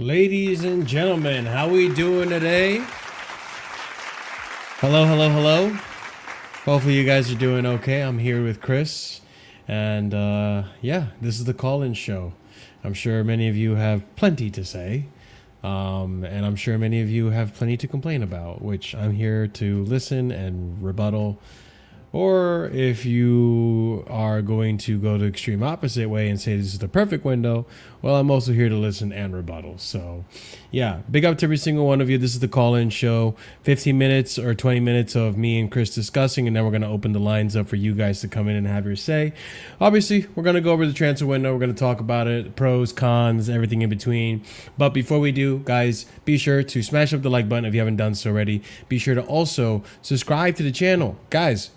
Ladies and gentlemen, how we doing today? Hello, hello, hello. Hopefully you guys are doing okay. I'm here with Chris, and yeah, this is the call-in show. I'm sure many of you have plenty to say, and I'm sure many of you have plenty to complain about, which I'm here to listen and rebuttal. Or if you are going to go the extreme opposite way and say this is the perfect window, well, I'm also here to listen and rebuttal. So yeah, big up to every single one of you. This is the call-in show, 15 minutes or 20 minutes of me and Chris discussing, and then we're going to open the lines up for you guys to come in and have your say. Obviously, we're going to go over the transfer window. We're going to talk about it, pros, cons, everything in between. But before we do, guys, be sure to smash up the like button if you haven't done so already. Be sure to also subscribe to the channel. Guys,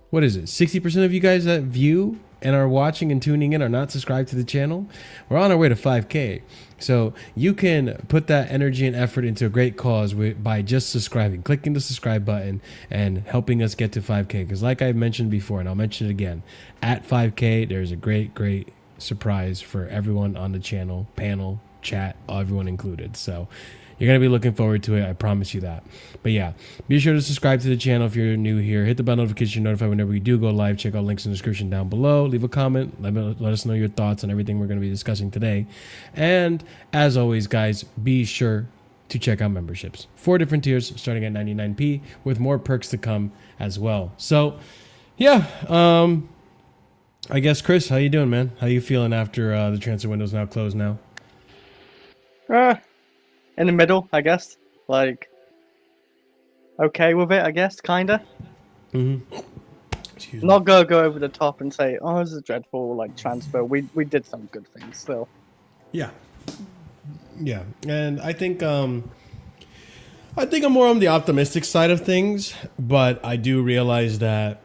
what is it? 60% of you guys that view and are watching and tuning in are not subscribed to the channel. We're on our way to 5K. So you can put that energy and effort into a great cause by just subscribing, clicking the subscribe button and helping us get to 5K. Because like I mentioned before, and I'll mention it again, at 5K, there's a great surprise for everyone on the channel, panel, chat, everyone included. So you're going to be looking forward to it. I promise you that. But yeah, be sure to subscribe to the channel if you're new here. Hit the bell notification, notified whenever we do go live. Check out links in the description down below. Leave a comment. Let us know your thoughts on everything we're going to be discussing today. And as always, guys, be sure to check out memberships. 4 different tiers starting at 99p with more perks to come as well. So yeah, I guess, Chris, how you doing, man? How you feeling after the transfer window's now closed now? In the middle, I guess. Like, okay with it, I guess, kinda. Excuse me. Not gonna go over the top and say, oh, this is a dreadful, like, transfer. We did some good things still. Yeah. Yeah. And I think I'm more on the optimistic side of things, but I do realize that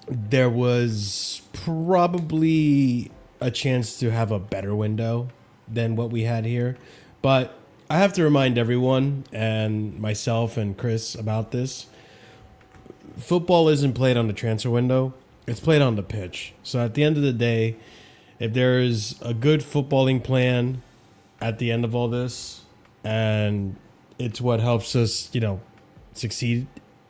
there was probably a chance to have a better window than what we had here. But I have to remind everyone and myself and Chris about this. Football isn't played on the transfer window. It's played on the pitch. So at the end of the day, if there is a good footballing plan at the end of all this, and it's what helps us, succeed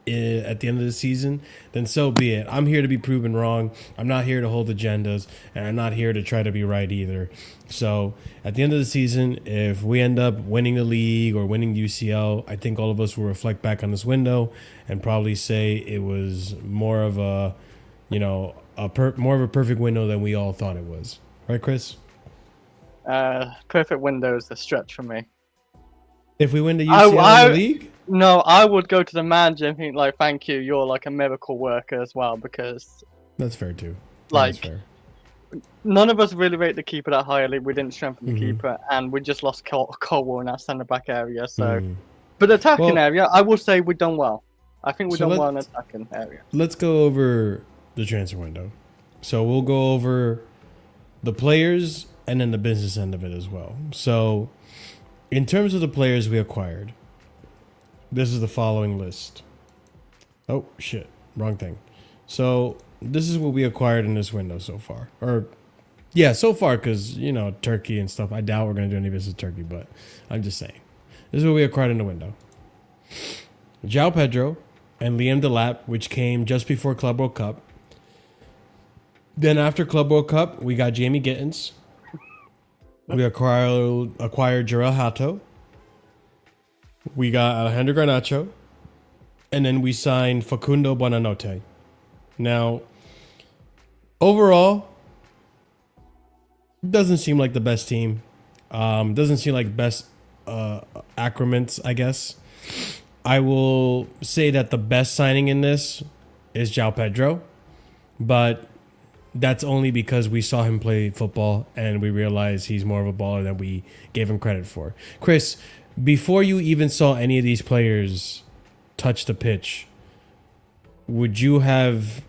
at the end of the season, then so be it. I'm here to be proven wrong. I'm not here to hold agendas, and I'm not here to try to be right either. So at the end of the season, if we end up winning the league or winning the UCL, I think all of us will reflect back on this window and probably say it was more of a, more of a perfect window than we all thought it was. Right, Chris? Perfect window is the stretch for me. If we win the UCL in the league? No, I would go to the manager and think, like, thank you, you're like a miracle worker as well, because that's fair too. Like, fair. None of us really rate the keeper that highly. We didn't strengthen the keeper, and we just lost Colwell in our centre back area. So, but attacking area, I will say we've done well. I think we've done well in attacking area. Let's go over the transfer window. So we'll go over the players and then the business end of it as well. So, in terms of the players we acquired, this is the following list. Oh, shit. Wrong thing. So, this is what we acquired in this window so far. Or, yeah, so far, because, Turkey and stuff. I doubt we're going to do any business with Turkey, but I'm just saying. This is what we acquired in the window. João Pedro and Liam Delap, which came just before Club World Cup. Then after Club World Cup, we got Jamie Gittins. We acquired Jarell Hato. We got Alejandro Garnacho. And then we signed Facundo Buonanotte. Now, overall, doesn't seem like the best team. Doesn't seem like best accrements, I guess. I will say that the best signing in this is João Pedro. But that's only because we saw him play football and we realized he's more of a baller than we gave him credit for. Chris, before you even saw any of these players touch the pitch, would you have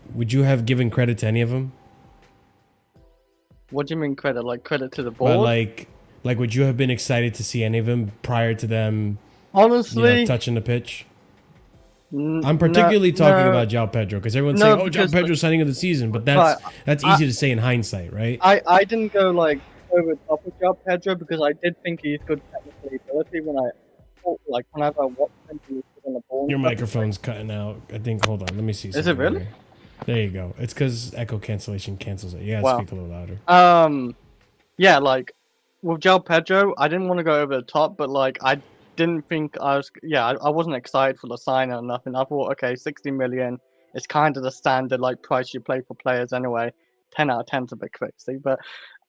given credit to any of them? What do you mean credit? Like credit to the But board? like would you have been excited to see any of them prior to them, Honestly, touching the pitch? no, I'm particularly talking no, about João Pedro because everyone's no, saying, "Oh, João because Pedro's signing of the season," but right, that's I, easy to say in hindsight, right? I didn't go like over the top of João Pedro because I did think he's good technical ability when I like whenever I watched him he was good on the ball. Your And stuff. microphone's cutting out. I think. Hold on, let me see. Is it something really? here. There you go. It's because echo cancellation cancels it. Yeah, Wow. speak a little louder. Yeah, like with João Pedro, I didn't want to go over the top, but like I didn't think I wasn't excited for the sign or nothing. I thought, okay, 60 million is kind of the standard like price you play for players anyway. 10 out of 10's a bit crazy,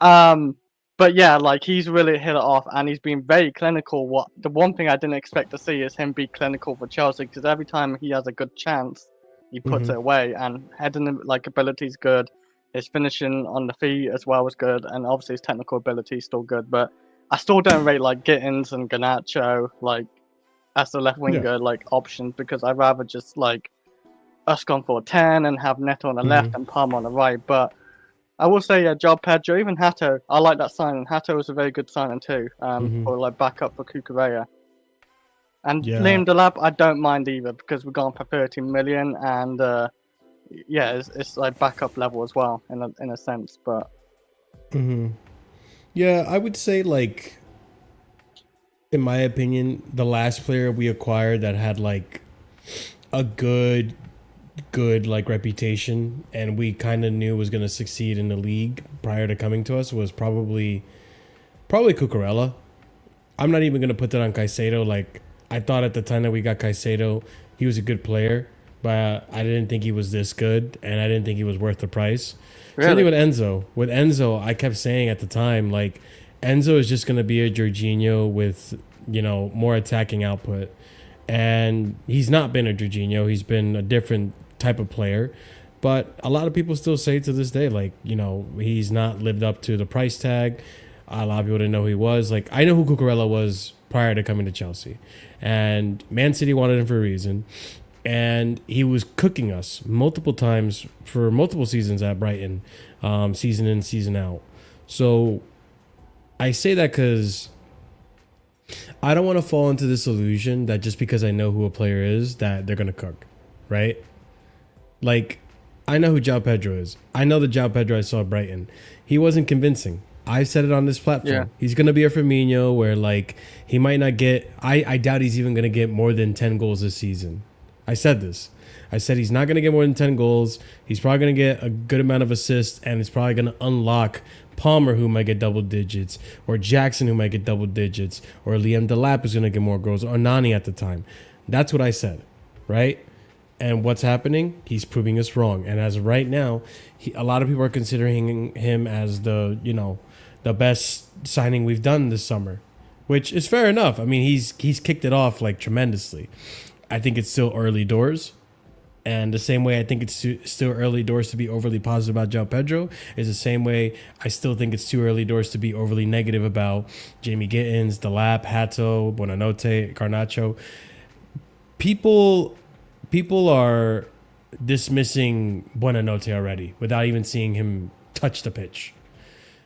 um, but yeah, like he's really hit it off, and he's been very clinical. What the one thing I didn't expect to see is him be clinical for Chelsea, because every time he has a good chance, he puts it away, and heading like ability's good. His finishing on the feet as well was good, and obviously his technical ability is still good. But I still don't rate like Gittins and Garnacho like as the left winger like options, because I'd rather just like us gone for a 10 and have Neto on the left and Palmer on the right. But I will say, yeah, João Pedro, even Hato, I like that signing. Hato was a very good signing too, for like backup for Cucurella. And Liam Delap, I don't mind either, because we're going for 30 million, and yeah, it's like backup level as well in a sense. But Yeah, I would say like, in my opinion, the last player we acquired that had like a good like reputation and we kind of knew was going to succeed in the league prior to coming to us was probably Cucurella. I'm not even going to put that on Caicedo. Like, I thought at the time that we got Caicedo, he was a good player, but I didn't think he was this good, and I didn't think he was worth the price. really, Same thing with Enzo. With Enzo, I kept saying at the time, like, Enzo is just going to be a Jorginho with, more attacking output. And he's not been a Jorginho. He's been a different type of player. But a lot of people still say to this day, like, he's not lived up to the price tag. A lot of people didn't know who he was. Like, I know who Cucurella was prior to coming to Chelsea. And Man City wanted him for a reason. And he was cooking us multiple times for multiple seasons at Brighton, season in, season out. So I say that because I don't want to fall into this illusion that just because I know who a player is, that they're going to cook, right? Like, I know who João Pedro is. I know the João Pedro I saw at Brighton. He wasn't convincing. I said it on this platform. Yeah. He's going to be a Firmino where, like, he might not get... I doubt he's even going to get more than 10 goals this season. I said this. I said he's not going to get more than 10 goals. He's probably going to get a good amount of assists, and it's probably going to unlock Palmer, who might get double digits, or Jackson, who might get double digits, or Liam Delap is going to get more goals, or Nani at the time. That's what I said, right? And what's happening? He's proving us wrong. And as of right now, a lot of people are considering him as the best signing we've done this summer, which is fair enough. I mean, he's kicked it off like tremendously. I think it's still early doors. And the same way I think it's still early doors to be overly positive about João Pedro is the same way I still think it's too early doors to be overly negative about Jamie Gittins, Delap, Hato, Buonanotte, Garnacho. People are dismissing Buonanotte already without even seeing him touch the pitch.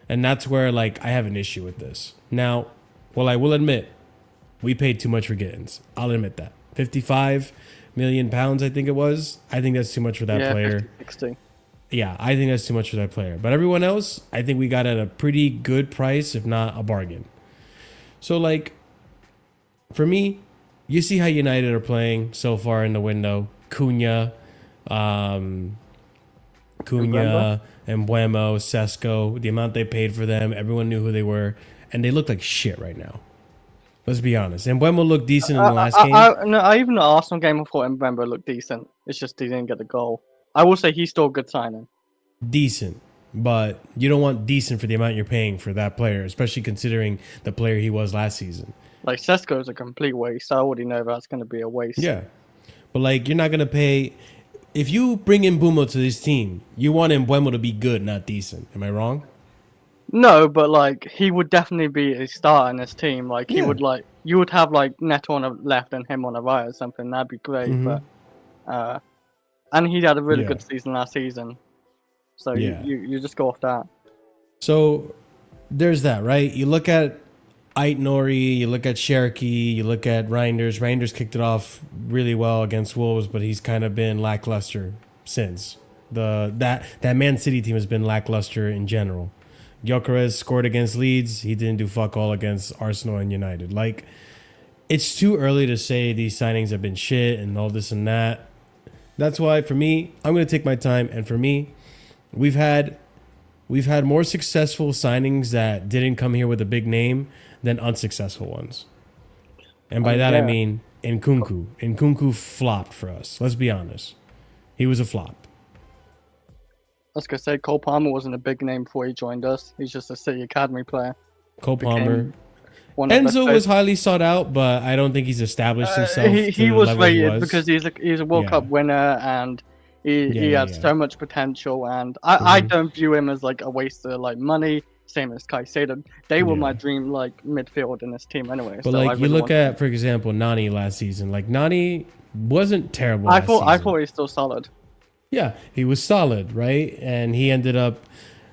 And that's where, like, I have an issue with this. Now, well, I will admit, we paid too much for Gittins. I'll admit that. 55 million pounds, I think it was. I think that's too much for that player. 50, 60. Yeah, I think that's too much for that player. But everyone else, I think we got at a pretty good price, if not a bargain. So, like, for me, you see how United are playing so far in the window. Cunha, and Mbeumo, Sesko, the amount they paid for them, everyone knew who they were, and they look like shit right now. Let's be honest. And Mbeumo looked decent in the last game. No, even the Arsenal game, I thought Mbeumo looked decent. It's just he didn't get the goal. I will say he's still a good signing. Decent, but you don't want decent for the amount you're paying for that player, especially considering the player he was last season. Like, Sesko is a complete waste. I already know that's going to be a waste. Yeah. But, like, you're not going to pay... If you bring in Mbeumo to this team, you want Mbeumo to be good, not decent. Am I wrong? No, but like he would definitely be a star in this team. Like he Yeah. would like you would have like Neto on the left and him on the right or something. That'd be great. Mm-hmm. But and he had a really Yeah. good season last season. So Yeah. you just go off that. So there's that, right? You look at Ait Nori, you look at Cherokee, you look at Reinders. Reinders kicked it off really well against Wolves, but he's kind of been lackluster since. That Man City team has been lackluster in general. Gyökeres scored against Leeds. He didn't do fuck all against Arsenal and United. Like, it's too early to say these signings have been shit and all this and that. That's why, for me, I'm going to take my time. And for me, we've had more successful signings that didn't come here with a big name than unsuccessful ones. And by that, I mean Nkunku. Nkunku flopped for us. Let's be honest. He was a flop. I was gonna say Cole Palmer wasn't a big name before he joined us. He's just a City Academy player. Cole Palmer. Enzo was highly sought out, but I don't think he's established himself. He was rated because he's a World Cup winner and he had so much potential. And I don't view him as like a waste of like money. Same as Caicedo. They were my dream like midfield in this team anyway. But like you look at, for example, Nani last season. Like Nani wasn't terrible. I thought he was still solid. Yeah, he was solid, right? And he ended up.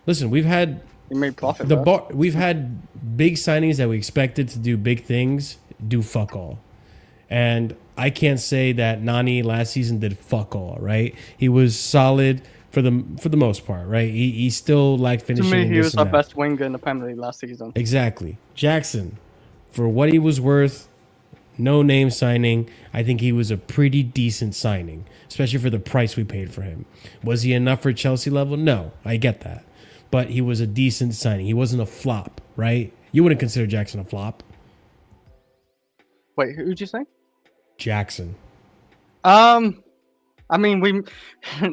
Listen, we've had he made profit. We've had big signings that we expected to do big things, do fuck all, and I can't say that Nani last season did fuck all. Right? He was solid for the most part. Right? He still liked finishing. To me, he was our best winger in the Premier League last season. Exactly, Jackson, for what he was worth. No name signing. I think he was a pretty decent signing, especially for the price we paid for him. Was he enough for Chelsea level? No, I get that. But he was a decent signing. He wasn't a flop, right? You wouldn't consider Jackson a flop. Wait, who'd you say? Jackson. I mean,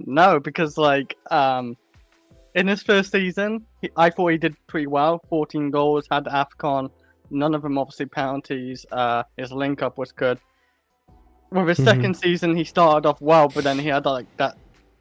no, because like in his first season, I thought he did pretty well. 14 goals, had the AFCON. None of them obviously penalties. His link up was good. With his second season, he started off well, but then he had like that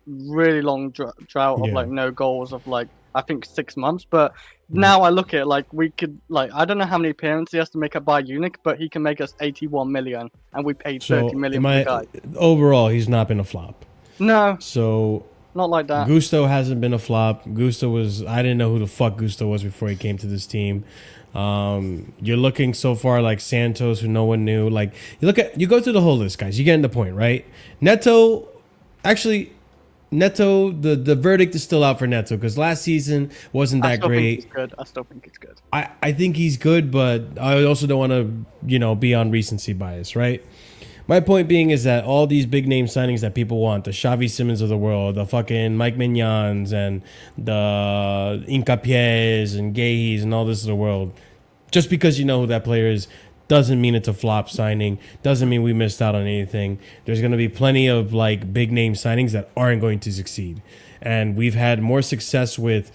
really long drought of like no goals of like I think 6 months. But now I look at it like we could like I don't know how many appearances he has to make up by Unic, but he can make us 81 million, and we paid 30 million for the guy. Overall, he's not been a flop. No. So not like that. Gusto hasn't been a flop. I didn't know who the fuck Gusto was before he came to this team. You're looking so far like Santos, who no one knew. Like you go through the whole list, guys. You get the point, right? Neto, the verdict is still out for Neto because last season wasn't that great. I still think he's good. I think he's good, but I also don't want to, be on recency bias, right? My point being is that all these big name signings that people want, the Xavi Simons of the world, the fucking Mike Mignons and the Incapiés and Gahis and all this of the world, just because you know who that player is, doesn't mean it's a flop signing, doesn't mean we missed out on anything. There's going to be plenty of like big name signings that aren't going to succeed. And we've had more success with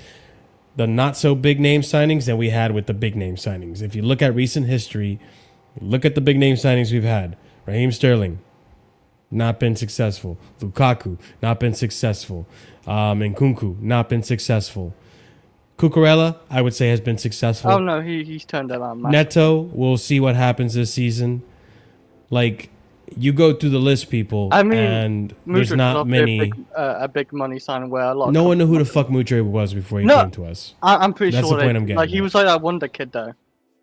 the not so big name signings than we had with the big name signings. If you look at recent history, look at the big name signings we've had. Raheem Sterling, not been successful. Lukaku, not been successful. Nkunku, not been successful. Cucurella, I would say, has been successful. Oh, no, he's turned that on. Neto, we'll see what happens this season. Like, you go through the list, people, and there's not many. A big money signing where a lot. No one knew who the fuck Mudryk was before he came to us. I'm pretty sure. That's the point I'm getting. Like, he was like that wonder kid, though.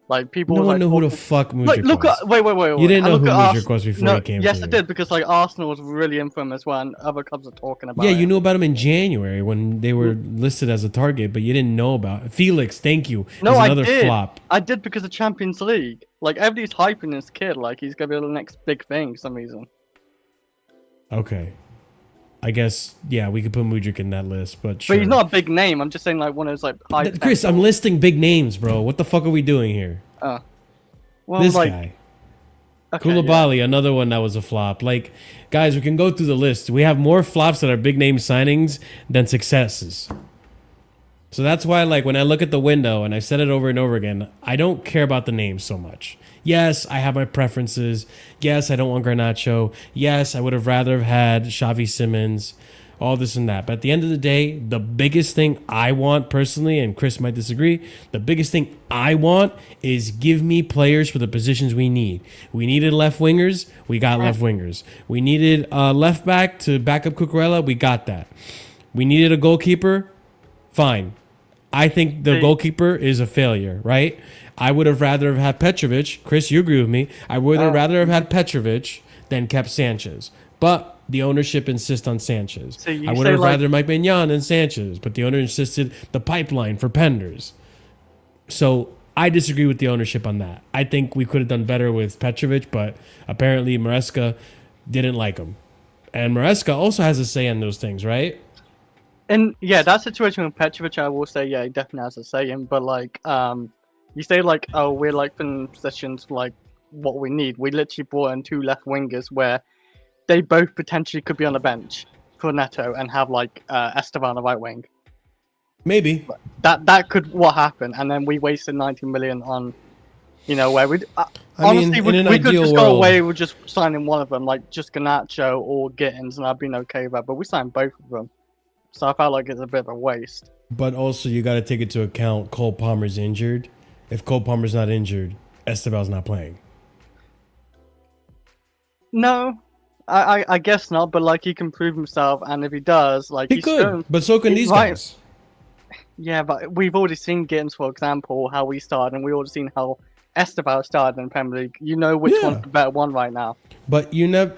Like people. No one knew who the fuck Mudryk was. Wait. You didn't know who Mudryk was before he came. Yes, I did because like Arsenal was really in for him as well, and other clubs are talking about. Yeah, you knew about him in January when they were listed as a target, but you didn't know about Felix. Thank you. No, I did. Flop. I did because of Champions League. Like everybody's hyping this kid, like he's gonna be the next big thing for some reason. Okay. I guess, yeah, we could put Mudryk in that list, but sure. But he's not a big name. I'm just saying, like, one of those, like, high... Chris, I'm listing big names, bro. What the fuck are we doing here? Well, this like, guy. Okay, Koulibaly, another one that was a flop. Like, guys, we can go through the list. We have more flops that are big name signings than successes. So that's why, like, when I look at the window, and I've said it over and over again, I don't care about the names so much. Yes, I have my preferences. Yes, I don't want Garnacho. Yes, I would have rather have had Xavi Simons. all this and that. But at the end of the day, the biggest thing I want personally, and Chris might disagree, the biggest thing I want is give me players for the positions we need. We needed left wingers, we got left wingers. We needed left back to back up Cucurella, we got that. We needed a goalkeeper, fine. I think the goalkeeper is a failure, right? I would have rather have had Petrovic. Chris, you agree with me. I would have rather have had Petrovic than kept Sanchez. But the ownership insists on Sanchez. So I would have rather Mike Maignan than Sanchez, but the owner insisted the pipeline for Penders. So I disagree with the ownership on that. I think we could have done better with Petrovic, but apparently Maresca didn't like him. And Maresca also has a say in those things, right? And yeah, that situation with Petrovic, I will say, yeah, he definitely has a say in. But like, you say like, oh, we're like in positions for like what we need. We literally brought in 2 left wingers where they both potentially could be on the bench for Neto and have like Esteban on the right wing. Maybe that could what happened, and then we wasted 90 million on, where we honestly we could just go away with just signing one of them, like just Garnacho or Gittins, and I'd been okay with that. But we signed both of them, so I felt like it's a bit of a waste. But also, you got to take into account Cole Palmer's injured. If Cole Palmer's not injured, Esteban's not playing. No, I guess not. But like, he can prove himself, and if he does, like he could. But so can these guys. Yeah, but we've already seen Gittins, for example, how we started, and we've already seen how Esteban started in the Premier League. You know which one's the better one right now. But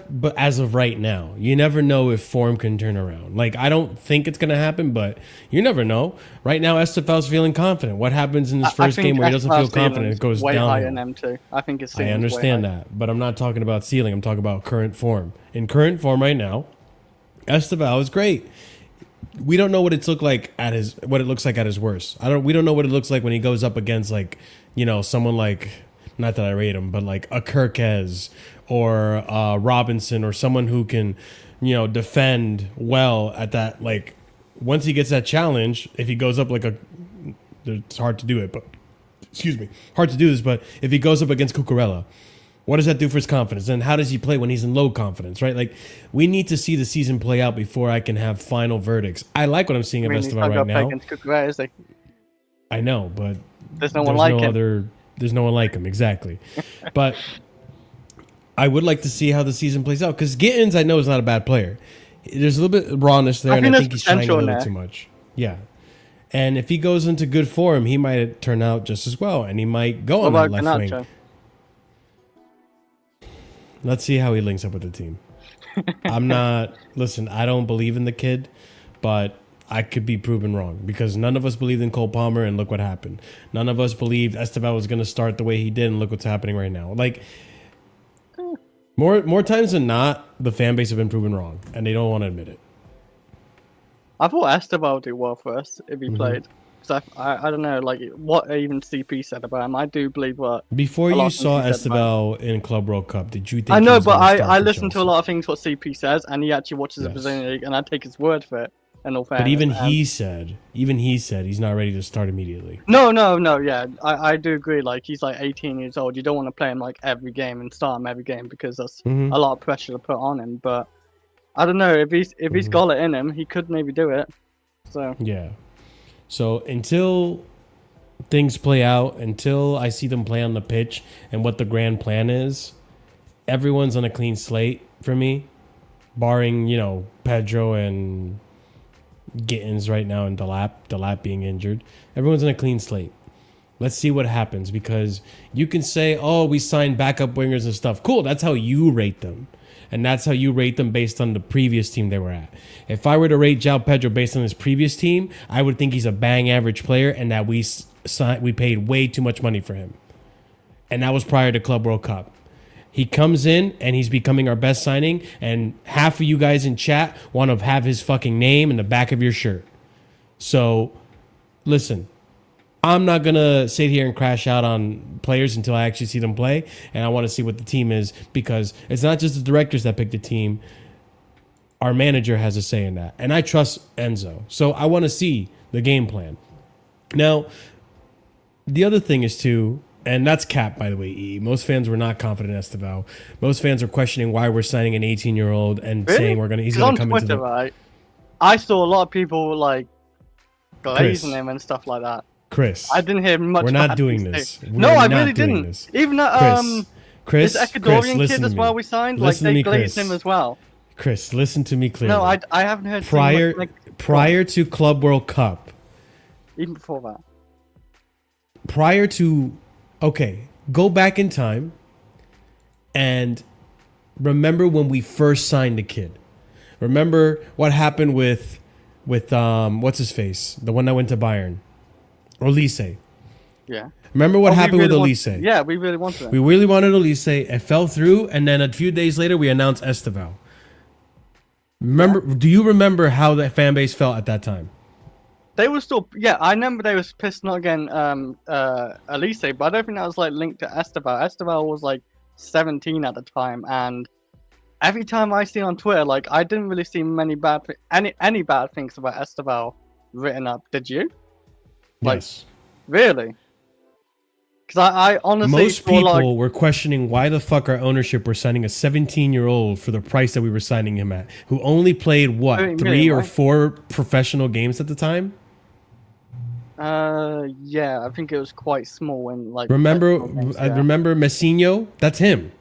But as of right now, you never know if form can turn around. Like, I don't think it's gonna happen, but you never know. Right now, Esteban's feeling confident. What happens in this first game where he doesn't feel confident? It goes way downhill. higher than M2. I think it's. I understand that, but I'm not talking about ceiling. I'm talking about current form. In current form right now, Esteban is great. We don't know what it looks like at his worst. We don't know what it looks like when he goes up against someone like, not that I rate him, but like a Kirkez or Robinson or someone who can, defend well at that. Like, once he gets that challenge, if he goes up it's hard to do it, but hard to do this. But if he goes up against Cucurella, what does that do for his confidence? And how does he play when he's in low confidence, right? Like, we need to see the season play out before I can have final verdicts. I like what I'm seeing of Esteban right now. I know, but there's no one like him. There's no one like him, exactly. But I would like to see how the season plays out, because Gittins, I know, is not a bad player. There's a little bit of rawness there, and I think he's trying a little too much. Yeah. And if he goes into good form, he might turn out just as well, and he might go on that left wing. Let's see how he links up with the team. Listen, I don't believe in the kid, but I could be proven wrong, because none of us believed in Cole Palmer, and look what happened. None of us believed Esteban was going to start the way he did, and look what's happening right now. Like, more times than not, the fan base have been proven wrong, and they don't want to admit it. I thought Esteban would do well for us if he played. Because I don't know, like, what even CP said about him. I do believe what... Before you saw Esteban in Club World Cup, did you think... I know, but I listen to a lot of things what CP says, and he actually watches the Brazilian League, and I take his word for it. But even he said he's not ready to start immediately. No, yeah, I do agree. Like, he's like 18 years old. You don't want to play him like every game and start him every game, because that's a lot of pressure to put on him. But I don't know, if he's got it in him, he could maybe do it. So yeah. So until things play out, until I see them play on the pitch and what the grand plan is, everyone's on a clean slate for me, barring Pedro and Gittins right now, and Delap being injured. Everyone's on a clean slate. Let's see what happens, because you can say, oh, we signed backup wingers and stuff. Cool, that's how you rate them. And that's how you rate them based on the previous team they were at. If I were to rate João Pedro based on his previous team, I would think he's a bang average player, and that we paid way too much money for him. And that was prior to Club World Cup. He comes in and he's becoming our best signing, and half of you guys in chat want to have his fucking name in the back of your shirt. So, listen, I'm not going to sit here and crash out on players until I actually see them play, and I want to see what the team is, because it's not just the directors that pick the team. Our manager has a say in that, and I trust Enzo. So I want to see the game plan. Now, the other thing is too, and that's cap, by the way, E. Most fans were not confident in Esteban. Most fans are questioning why we're signing an 18-year-old and saying he's going to come into the... Right? I saw a lot of people like glazing him and stuff like that. Chris, I didn't hear much. We're not doing this. No, I really didn't. This. Even that Chris, this Ecuadorian kid as well we signed, like they glazed him as well. Chris, listen to me clearly. No, I haven't heard prior to Club World Cup. Even before that. Prior to, okay, go back in time and remember when we first signed the kid. Remember what happened with what's his face, the one that went to Bayern, Olise. Yeah. Remember what happened with Olise? Yeah, we really wanted it. We really wanted Olise. It fell through, and then a few days later, we announced Esteval. Remember? Yeah. Do you remember how the fan base felt at that time? They were still, yeah, I remember they was pissed not again, Olise, but I don't think that was like linked to Esteval. Esteval was like 17 at the time, and every time I see on Twitter, like I didn't really see many any bad things about Esteval written up. Did you? Like, yes. Really? Because I honestly, most people were questioning why the fuck our ownership were signing a 17-year-old for the price that we were signing him at, who only played what 3 or 4 professional games at the time. Yeah, I think it was quite small and like. Remember, I remember Messinho. That's him.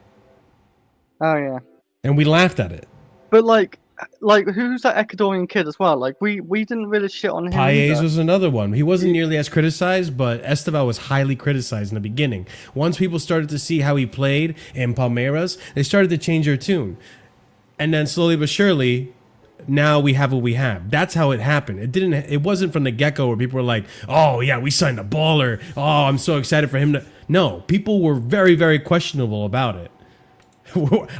Oh yeah. And we laughed at it. But like who's that Ecuadorian kid as well? Like we didn't really shit on him. Paez was another one. He wasn't nearly as criticized, but Esteval was highly criticized in the beginning. Once people started to see how he played in Palmeiras, they started to change their tune. And then slowly but surely, now we have what we have. That's how it happened. It wasn't from the get-go where people were like, oh yeah, we signed a baller. Oh, I'm so excited for him to. No, people were very, very questionable about it.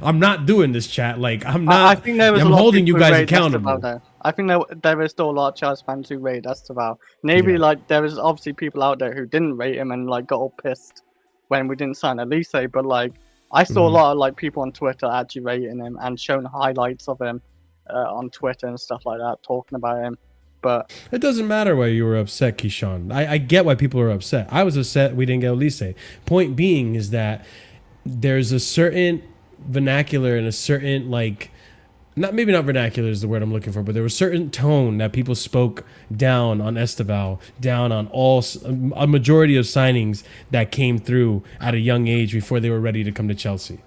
I'm not doing this, chat. Like I'm not. I think there was I'm holding you guys accountable. I think there was still a lot of Chelsea fans who rated Esteval. Maybe like there was obviously people out there who didn't rate him and like got all pissed when we didn't sign Olise. But like I saw a lot of like people on Twitter actually rating him and showing highlights of him on Twitter and stuff like that, talking about him. But it doesn't matter why you were upset, Keyshawn. I get why people are upset. I was upset we didn't get Olise. Point being is that there's a certain vernacular and a certain like maybe not vernacular is the word I'm looking for, but there was a certain tone that people spoke down on Esteval, down on a majority of signings that came through at a young age before they were ready to come to Chelsea.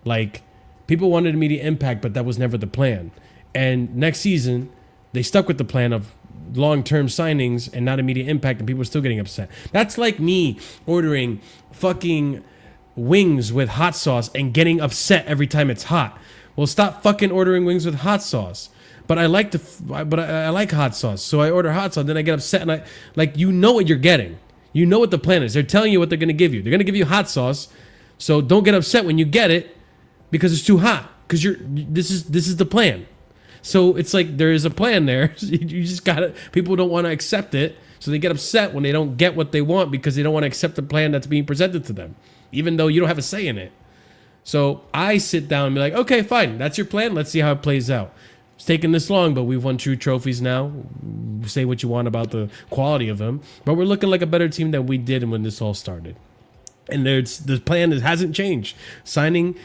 Like people wanted immediate impact, but that was never the plan. And next season they stuck with the plan of long-term signings and not immediate impact, and people were still getting upset. That's like me ordering fucking wings with hot sauce and getting upset every time it's hot. Well, stop fucking ordering wings with hot sauce. But I like I like hot sauce, so I order hot sauce. Then I get upset, and I like you know what you're getting. You know what the plan is. They're telling you what they're gonna give you. They're gonna give you hot sauce, so don't get upset when you get it because it's too hot. Because this is the plan. So it's like there is a plan there. You just gotta. People don't want to accept it, so they get upset when they don't get what they want because they don't want to accept the plan that's being presented to them, even though you don't have a say in it. So I sit down and be like, okay, fine, that's your plan. Let's see how it plays out. It's taken this long, but we've won 2 trophies now. Say what you want about the quality of them, but we're looking like a better team than we did when this all started. And the plan hasn't changed. Signing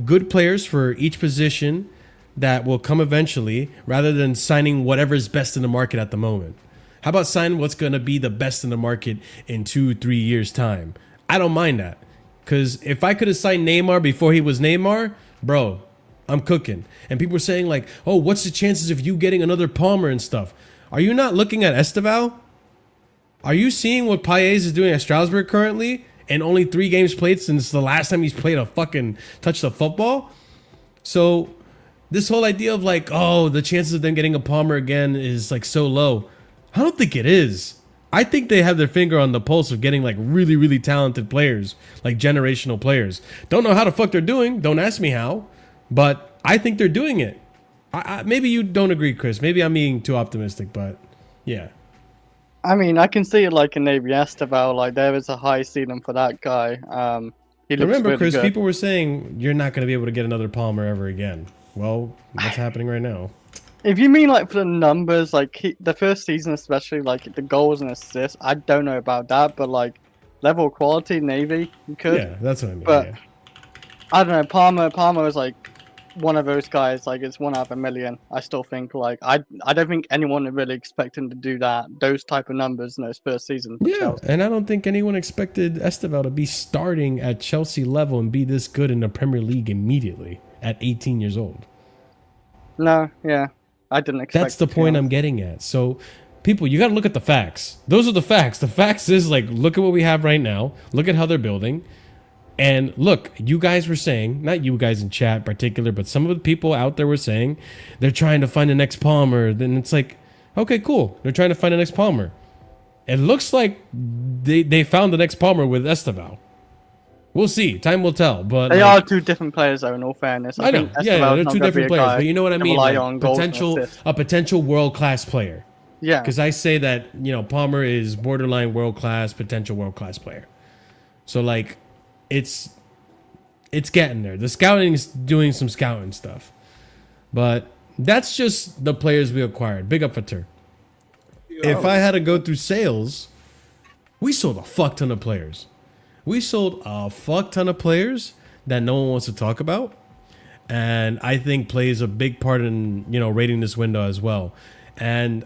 good players for each position that will come eventually, rather than signing whatever's best in the market at the moment. How about signing what's going to be the best in the market in 2-3 years' time? I don't mind that. Because if I could have signed Neymar before he was Neymar, bro, I'm cooking. And people are saying like, oh, what's the chances of you getting another Palmer and stuff? Are you not looking at Esteval? Are you seeing what Paez is doing at Strasbourg currently? And only 3 games played since the last time he's played a fucking touch the football? So this whole idea of like, oh, the chances of them getting a Palmer again is like so low. I don't think it is. I think they have their finger on the pulse of getting like really, really talented players, like generational players. Don't know how the fuck they're doing. Don't ask me how, but I think they're doing it. Maybe you don't agree, Chris. Maybe I'm being too optimistic, but yeah. I mean, I can see it like in Navy Esteval. Like there is a high ceiling for that guy. He looks remember, really Chris, good. people were saying you're not going to be able to get another Palmer ever again. Well, what's happening right now? If you mean like for the numbers, like the first season especially, like the goals and assists, I don't know about that, but like level of quality, Navy, you could. Yeah, that's what I mean. But yeah. I don't know, Palmer was like one of those guys. Like it's 1 out of 1 million. I still think like I don't think anyone really expected him to do those type of numbers in his first season for Chelsea. And I don't think anyone expected Estevao to be starting at Chelsea level and be this good in the Premier League immediately at 18 years old. No, yeah, I didn't expect. That's the point I'm getting at. So, people, you got to look at the facts. Those are the facts. The facts is like, look at what we have right now. Look at how they're building. And look, you guys were saying, not you guys in chat in particular, but some of the people out there were saying they're trying to find the next Palmer. Then it's like, okay, cool. They're trying to find the next Palmer. It looks like they found the next Palmer with Estevao. We'll see. Time will tell. But they are two different players, though. In all fairness, I know. Yeah, they're two different players. But you know what I mean? Like, a potential world-class player. Yeah. Because I say that, you know, Palmer is borderline world-class, potential world-class player. So like, it's getting there. The scouting is doing some scouting stuff, but that's just the players we acquired. Big up for Tur. If I had to go through sales, we sold a fuck ton of players. We sold a fuck ton of players that no one wants to talk about, and I think plays a big part in, you know, rating this window as well. And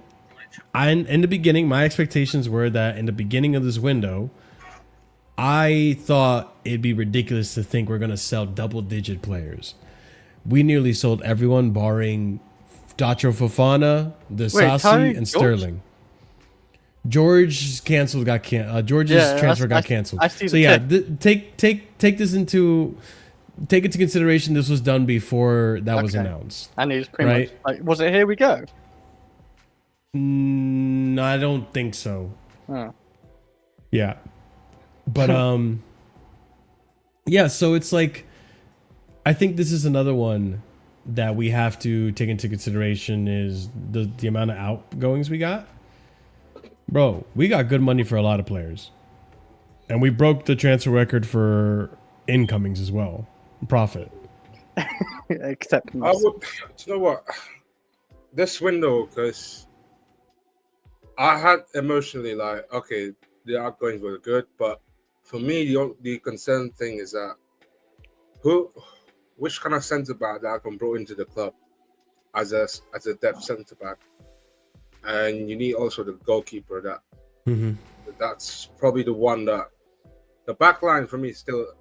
in the beginning, my expectations were that in the beginning of this window, I thought it'd be ridiculous to think we're going to sell double-digit players. We nearly sold everyone barring Dacho Fofana, Disasi, and Sterling. George's transfer got canceled. So yeah, take this into consideration. This was done before that was announced. And it was pretty much like, was it here we go? I don't think so. Oh. Yeah. But yeah, so it's like, I think this is another one that we have to take into consideration is the amount of outgoings we got. Bro, we got good money for a lot of players. And we broke the transfer record for incomings as well. Profit. Except I would, you know what? This window, because I had emotionally like, okay, the outgoings were good, but for me, the concern thing is that which kind of centre back that I can brought into the club as a depth centre back, and you need also the goalkeeper. That's probably the one that the back line for me is still a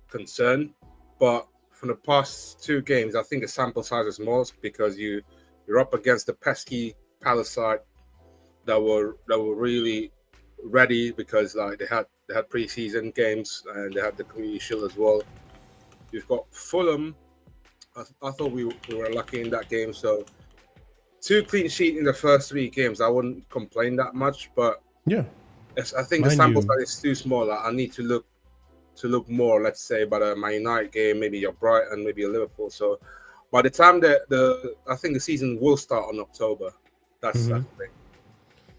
concern, but from the past 2 games, I think the sample size is small because you're up against the pesky Palace side that were really ready because like they had pre-season games and they had the Community Shield as well. You've got Fulham. I thought we were lucky in that game. So 2 clean sheets in the first 3 games, I wouldn't complain that much. But yeah, I think the sample size is too small. Like, I need to look more. Let's say by the Man United game, maybe your Brighton, maybe a Liverpool. So by the time I think the season will start on October. That's the thing.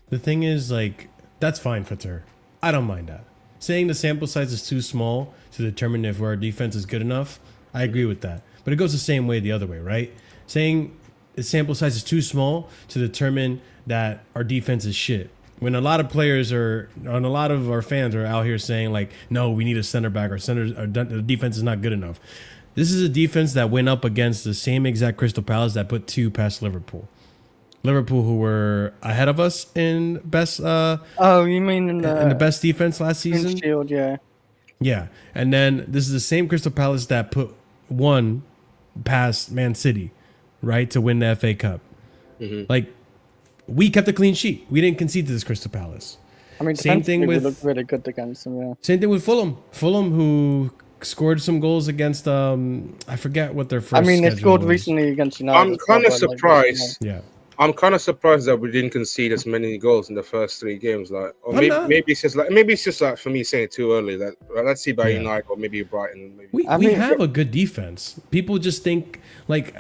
The thing is, like, that's fine for Tur. I don't mind that. Saying the sample size is too small to determine if our defense is good enough, I agree with that. But it goes the same way the other way, right? Saying the sample size is too small to determine that our defense is shit. When a lot of players a lot of our fans are out here saying like, no, we need a center back, the defense is not good enough. This is a defense that went up against the same exact Crystal Palace that put 2 past Liverpool. Liverpool, who were ahead of us in best. Oh, you mean in the best defense last season? Shield, yeah. Yeah, and then this is the same Crystal Palace that put 1 past Man City, right, to win the FA Cup. Like, we kept a clean sheet. We didn't concede to this Crystal Palace. I mean, same thing with. We looked really good against them. Yeah. Same thing with Fulham. Fulham, who scored some goals against. I forget what their first. I mean, they scored recently against United. I'm kind of surprised. Yeah. I'm kind of surprised that we didn't concede as many goals in the first 3 games. Like, or maybe it's just like for me saying it too early. That let's see by United or maybe Brighton. Maybe. We have a good defense. People just think like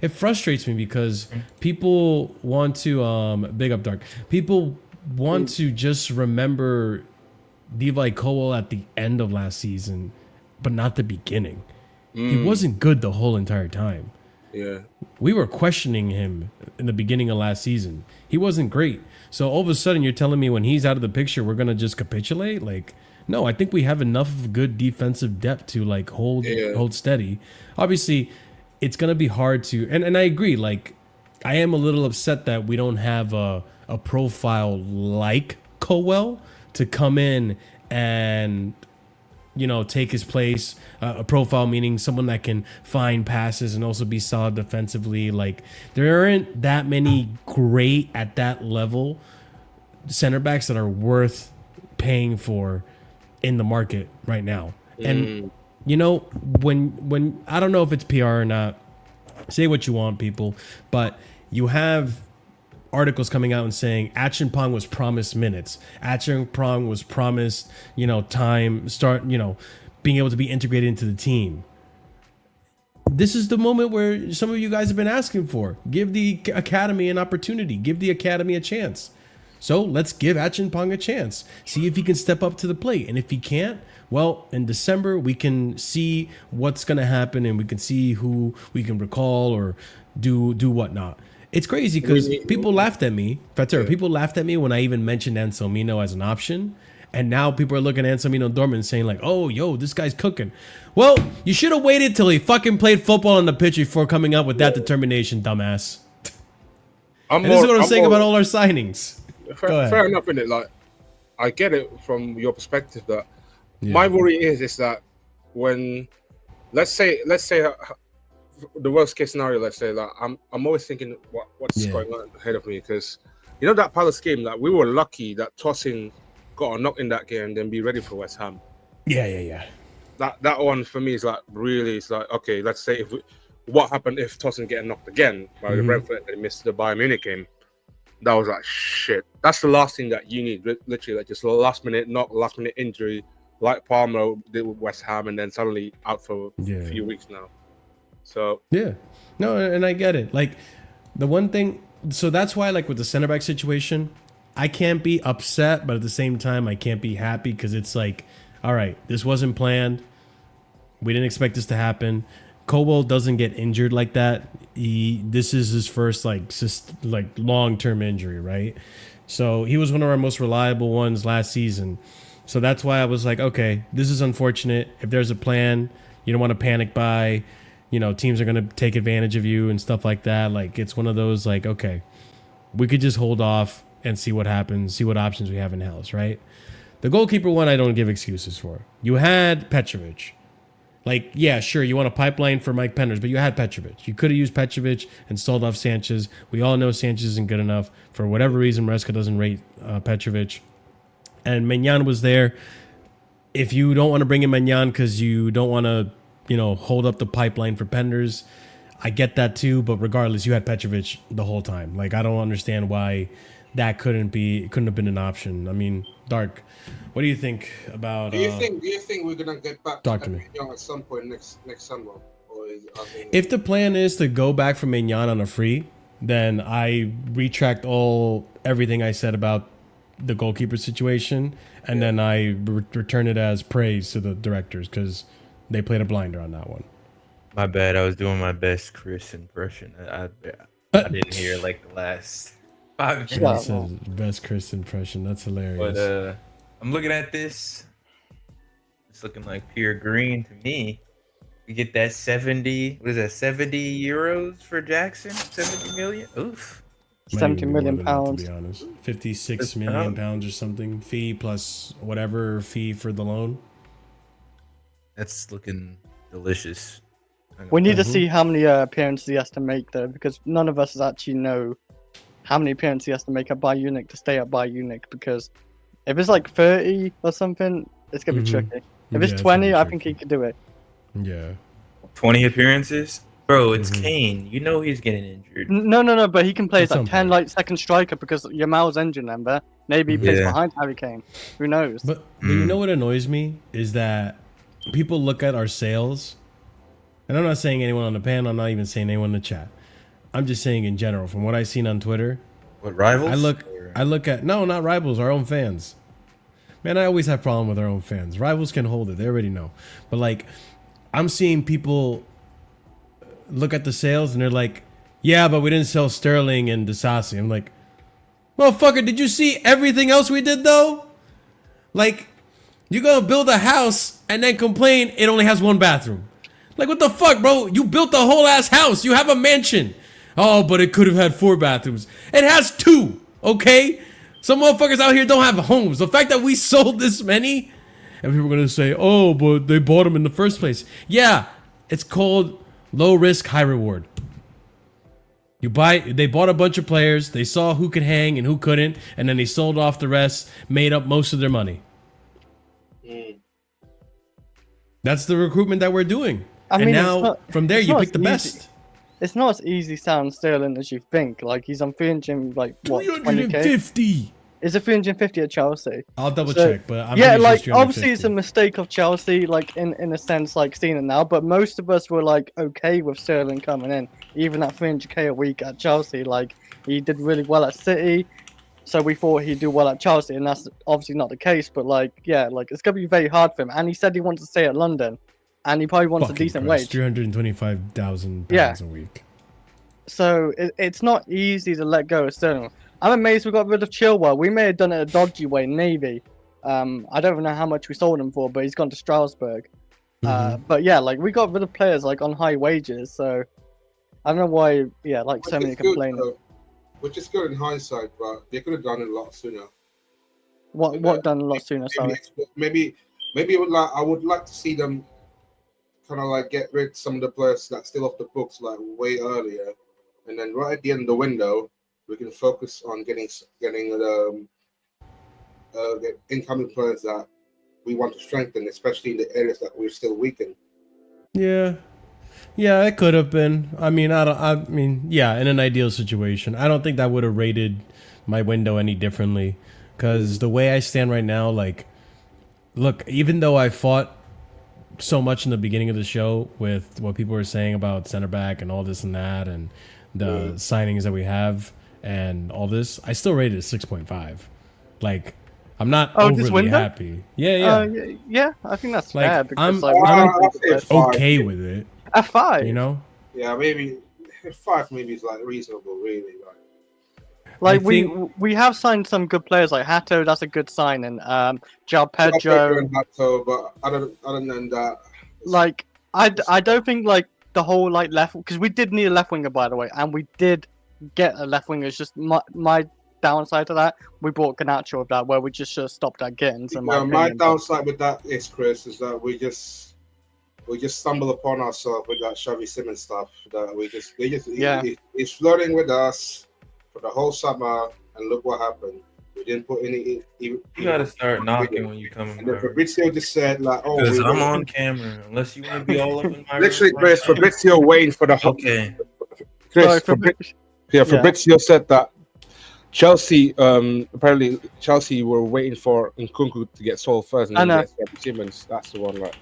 it frustrates me because people want to big up Dark. People want to just remember Levi Colwell at the end of last season, but not the beginning. He wasn't good the whole entire time. Yeah. We were questioning him in the beginning of last season. He wasn't great. So all of a sudden you're telling me when he's out of the picture, we're going to just capitulate? Like, no, I think we have enough of good defensive depth to like hold steady. Obviously, it's gonna be hard to. And I agree. Like, I am a little upset that we don't have a profile like Colwell to come in and, you know, take his place. A profile meaning someone that can find passes and also be solid defensively. Like, there aren't that many great at that level center backs that are worth paying for in the market right now. And you know, when I don't know if it's PR or not, say what you want, people, but you have articles coming out and saying Acheampong was promised minutes. Acheampong was promised, you know, time, start, you know, being able to be integrated into the team. This is the moment where some of you guys have been asking for. Give the academy an opportunity. Give the academy a chance. So let's give Acheampong a chance. See if he can step up to the plate. And if he can't, well, in December, we can see what's going to happen and we can see who we can recall or do whatnot. It's crazy because people laughed at me. People laughed at me when I even mentioned Anselmino as an option. And now people are looking at Anselmino Dortmund saying like, oh, yo, this guy's cooking. Well, you should have waited till he fucking played football on the pitch before coming up with that determination, dumbass. This is what I'm saying about all our signings. Fair enough, innit? Like, I get it from your perspective that my worry is that when, let's say the worst case scenario, let's say that I'm always thinking what's going on ahead of me, because you know that Palace game, that we were lucky that Tosin got a knock in that game and then be ready for West Ham. Yeah. That one for me is like really, it's like, okay, let's say what happened if Tosin get knocked again by the Brentford and they missed the Bayern Munich game. That was like shit. That's the last thing that you need, literally, like just a last minute knock, last minute injury, like Palmer did with West Ham, and then suddenly out for a few weeks now. So no, and I get it. Like, the one thing, so that's why, like, with the center back situation, I can't be upset, but at the same time, I can't be happy, because it's like, all right, this wasn't planned. We didn't expect this to happen. Colwell doesn't get injured like that. This is his first like long-term injury, right? So he was one of our most reliable ones last season. So that's why I was like, okay, this is unfortunate. If there's a plan, you don't want to panic buy. You know, teams are going to take advantage of you and stuff like that. Like, it's one of those like, okay, we could just hold off and see what happens, see what options we have in house, right? The goalkeeper one, I don't give excuses for. You had Petrovic. Like, yeah, sure, you want a pipeline for Mike Penders, but you had Petrovic. You could have used Petrovic and sold off Sanchez. We all know Sanchez isn't good enough. For whatever reason, Maresca doesn't rate Petrovic. And Maignan was there. If you don't want to bring in Maignan because you don't want to, you know, hold up the pipeline for Penders, I get that too. But regardless, you had Petrovic the whole time. Like, I don't understand why that couldn't have been an option. I mean, Dark, what do you think about? Do you think we're gonna get back talk to me at some point next summer? Or if the plan is to go back from Maignan on a free, then I retract everything I said about the goalkeeper situation, and then I return it as praise to the directors because they played a blinder on that one. My bad. I was doing my best Chris impression. I didn't hear like the last 5 minutes. Best Chris impression. That's hilarious. But I'm looking at this. It's looking like pure green to me. We get that 70. What is that? 70 euros for Jackson? 70 million? Oof. 70 million pounds. To be honest, 56 million pounds or something. Fee plus whatever fee for the loan. That's looking delicious. We need to see how many appearances he has to make, though, because none of us actually know how many appearances he has to make at Bayern Munich to stay at Bayern Munich. Because if it's like 30 or something, it's gonna be tricky. If it's 20, I think he could do it. Yeah. 20 appearances, bro. It's Kane. You know he's getting injured. No. But he can play as like 10 like second striker because Yamal's injured. Remember? Maybe he plays behind Harry Kane. Who knows? But you know what annoys me is that people look at our sales. And I'm not saying anyone on the panel. I'm not even saying anyone in the chat. I'm just saying in general, from what I've seen on Twitter. What, rivals? I look at, no, not rivals, our own fans. Man, I always have problem with our own fans. Rivals can hold it. They already know. But like, I'm seeing people look at the sales and they're like, yeah, but we didn't sell Sterling and Disasi. I'm like, motherfucker, did you see everything else we did though? Like, you're going to build a house and then complain it only has one bathroom. Like, what the fuck, bro? You built a whole ass house. You have a mansion. Oh, but it could have had 4 bathrooms. It has 2, okay? Some motherfuckers out here don't have homes. The fact that we sold this many, and people are gonna say, oh, but they bought them in the first place. Yeah, it's called low risk, high reward. They bought a bunch of players, they saw who could hang and who couldn't, and then they sold off the rest, made up most of their money. That's the recruitment that we're doing. I mean, now from there you pick the best. It's not as easy sound Sterling as you think. Like, he's on 300, like what, 350. Is it 350 at Chelsea? I'll double check, but I'm yeah, like obviously it's a mistake of Chelsea, like in a sense, like seeing it now. But most of us were like okay with Sterling coming in, even at 300k a week at Chelsea. Like, he did really well at City, so we thought he'd do well at Chelsea, and that's obviously not the case. But like, yeah, like it's gonna be very hard for him. And he said he wants to stay at London, and he probably wants a decent wage. 325,000 pounds a week. So it's not easy to let go of Sterling. I'm amazed we got rid of Chilwell. We may have done it a dodgy way, maybe. I don't even know how much we sold him for, but he's gone to Strasbourg. But yeah, like we got rid of players like on high wages, so I don't know why. Yeah, like so many complain. Which is good in hindsight, but they could have done it a lot sooner. What done a lot sooner? Sorry. Maybe I would like to see them kind of like get rid of some of the players that's still off the books like way earlier, and then right at the end of the window, we can focus on getting incoming players that we want to strengthen, especially in the areas that we're still weak in. Yeah, it could have been. I mean, yeah, in an ideal situation, I don't think that would have rated my window any differently, because the way I stand right now, like, look, even though I fought so much in the beginning of the show with what people were saying about center back and all this and that, and the signings that we have and all this, I still rated it 6.5. Like, I'm not overly happy. Yeah, I think that's like, fair. Because, I'm okay with it. A 5, you know? Yeah, maybe 5 maybe is like reasonable, really. Like we have signed some good players, like Hato. That's a good signing. João Pedro. But other than that, like I don't think like the whole like left, because we did need a left winger, by the way, and we did get a left winger. It's just my downside to that, we brought Garnacho with that, where we just should have stopped at Gittins. My downside with that is, Chris, is that we just stumble upon ourselves with that Xavi Simons stuff. That he's flirting with us for the whole summer, and look what happened. We didn't put any. You gotta start knocking when you come. And then Fabrizio just said, like, "Oh, I'm on camera. Unless you want to be all up in my." Literally, Chris, Fabrizio waiting for the. Okay. Chris, Fabrizio said that Chelsea, apparently Chelsea were waiting for Nkunku to get sold first, and then get Simons. That's the one, right?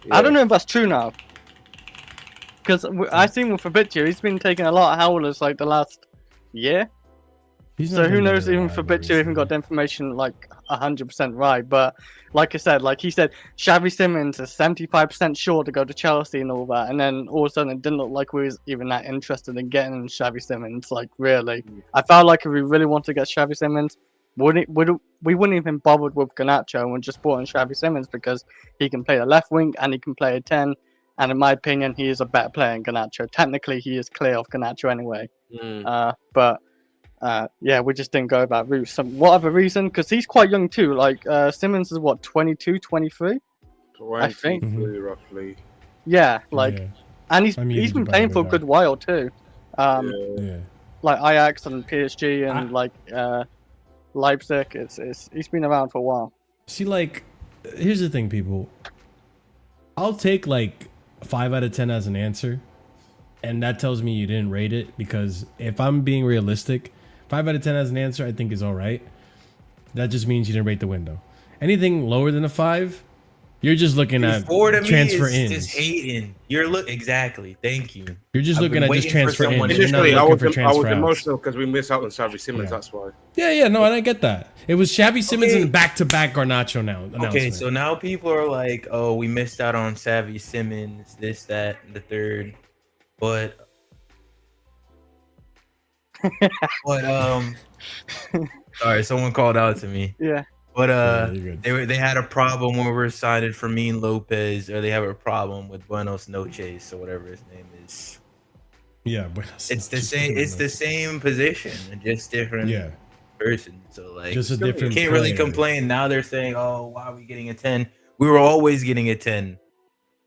Yeah. I don't know if that's true now, because I've seen with Fabrizio, he's been taking a lot of howlers like the last year. So who knows, even Fabrizio even got the information like 100% right. But like I said, like he said, Xavi Simons is 75% sure to go to Chelsea and all that. And then all of a sudden it didn't look like we was even that interested in getting Xavi Simons. Like, really, I felt like if we really wanted to get Xavi Simons, we wouldn't even bothered with Garnacho and just brought in Xavi Simons, because he can play a left wing and he can play a 10. And in my opinion, he is a better player than Garnacho. Technically, he is clear of Garnacho anyway. Yeah, we just didn't go that route. Whatever reason, because he's quite young too. Like, Simmons is what, 22, 23? I think. Roughly. Yeah, like, and he's been playing for a good while too. Like Ajax and PSG and like Leipzig. He's been around for a while. See, like, here's the thing, people. I'll take like 5 out of 10 as an answer, and that tells me you didn't rate it, because if I'm being realistic, 5 out of 10 as an answer, I think is all right. That just means you didn't rate the window. Anything lower than a 5, you're just looking at transfer ins. Just hating. Exactly. Thank you. You're just looking at just transfer ins. Initially, I was emotional because we missed out on Xavi Simons. That's why. Yeah, no, and I get that. It was Xavi Simons and back-to-back Garnacho now. Okay, so now people are like, "Oh, we missed out on Xavi Simons, this, that, and the third," but sorry, someone called out to me. Yeah. But you're good. they had a problem when we were signing Fermin Lopez, or they have a problem with Buenos Noches or whatever his name is. Yeah, but It's the same. It's the same position, just different person. So like, just a different. You can't really complain. Now they're saying, "Oh, why are we getting a 10?" We were always getting a 10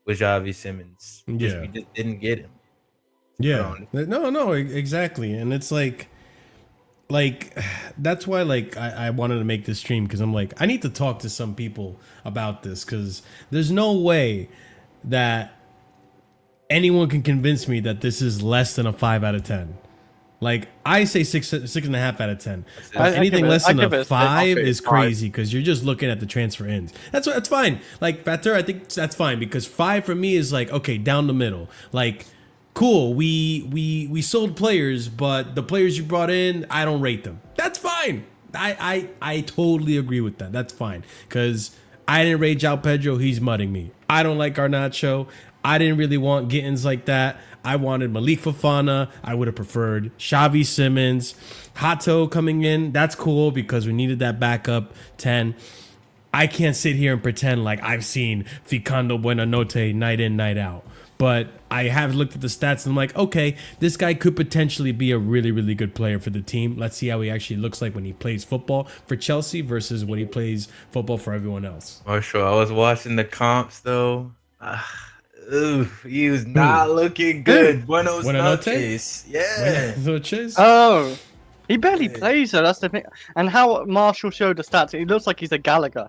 with Javi Simmons. We just didn't get him. Yeah. No, exactly. And it's like that's why like I wanted to make this stream, because I'm like, I need to talk to some people about this, because there's no way that anyone can convince me that this is less than a 5 out of 10. Like, I say 6.5 out of 10. Anything less than a 5 is crazy, because you're just looking at the transfer ends. That's fine. Like, better, I think that's fine, because 5 for me is like, okay, down the middle. Like, cool, we sold players, but the players you brought in, I don't rate them. That's fine. I totally agree with that. That's fine, because I didn't rate João Pedro. He's mudding me. I don't like Garnacho. I didn't really want Gittins like that. I wanted Malik Fofana. I would have preferred Xavi Simmons. Hato coming in. That's cool, because we needed that backup 10. I can't sit here and pretend like I've seen Ficando Buenanote night in, night out. But I have looked at the stats and I'm like, okay, this guy could potentially be a really, really good player for the team. Let's see how he actually looks like when he plays football for Chelsea versus when he plays football for everyone else. Marshall, I was watching the comps though. He was not looking good. Buenos Noches. Yeah. Buenos Noches? Oh, he barely plays, so that's the thing. And how Marshall showed the stats, he looks like he's a Gallagher.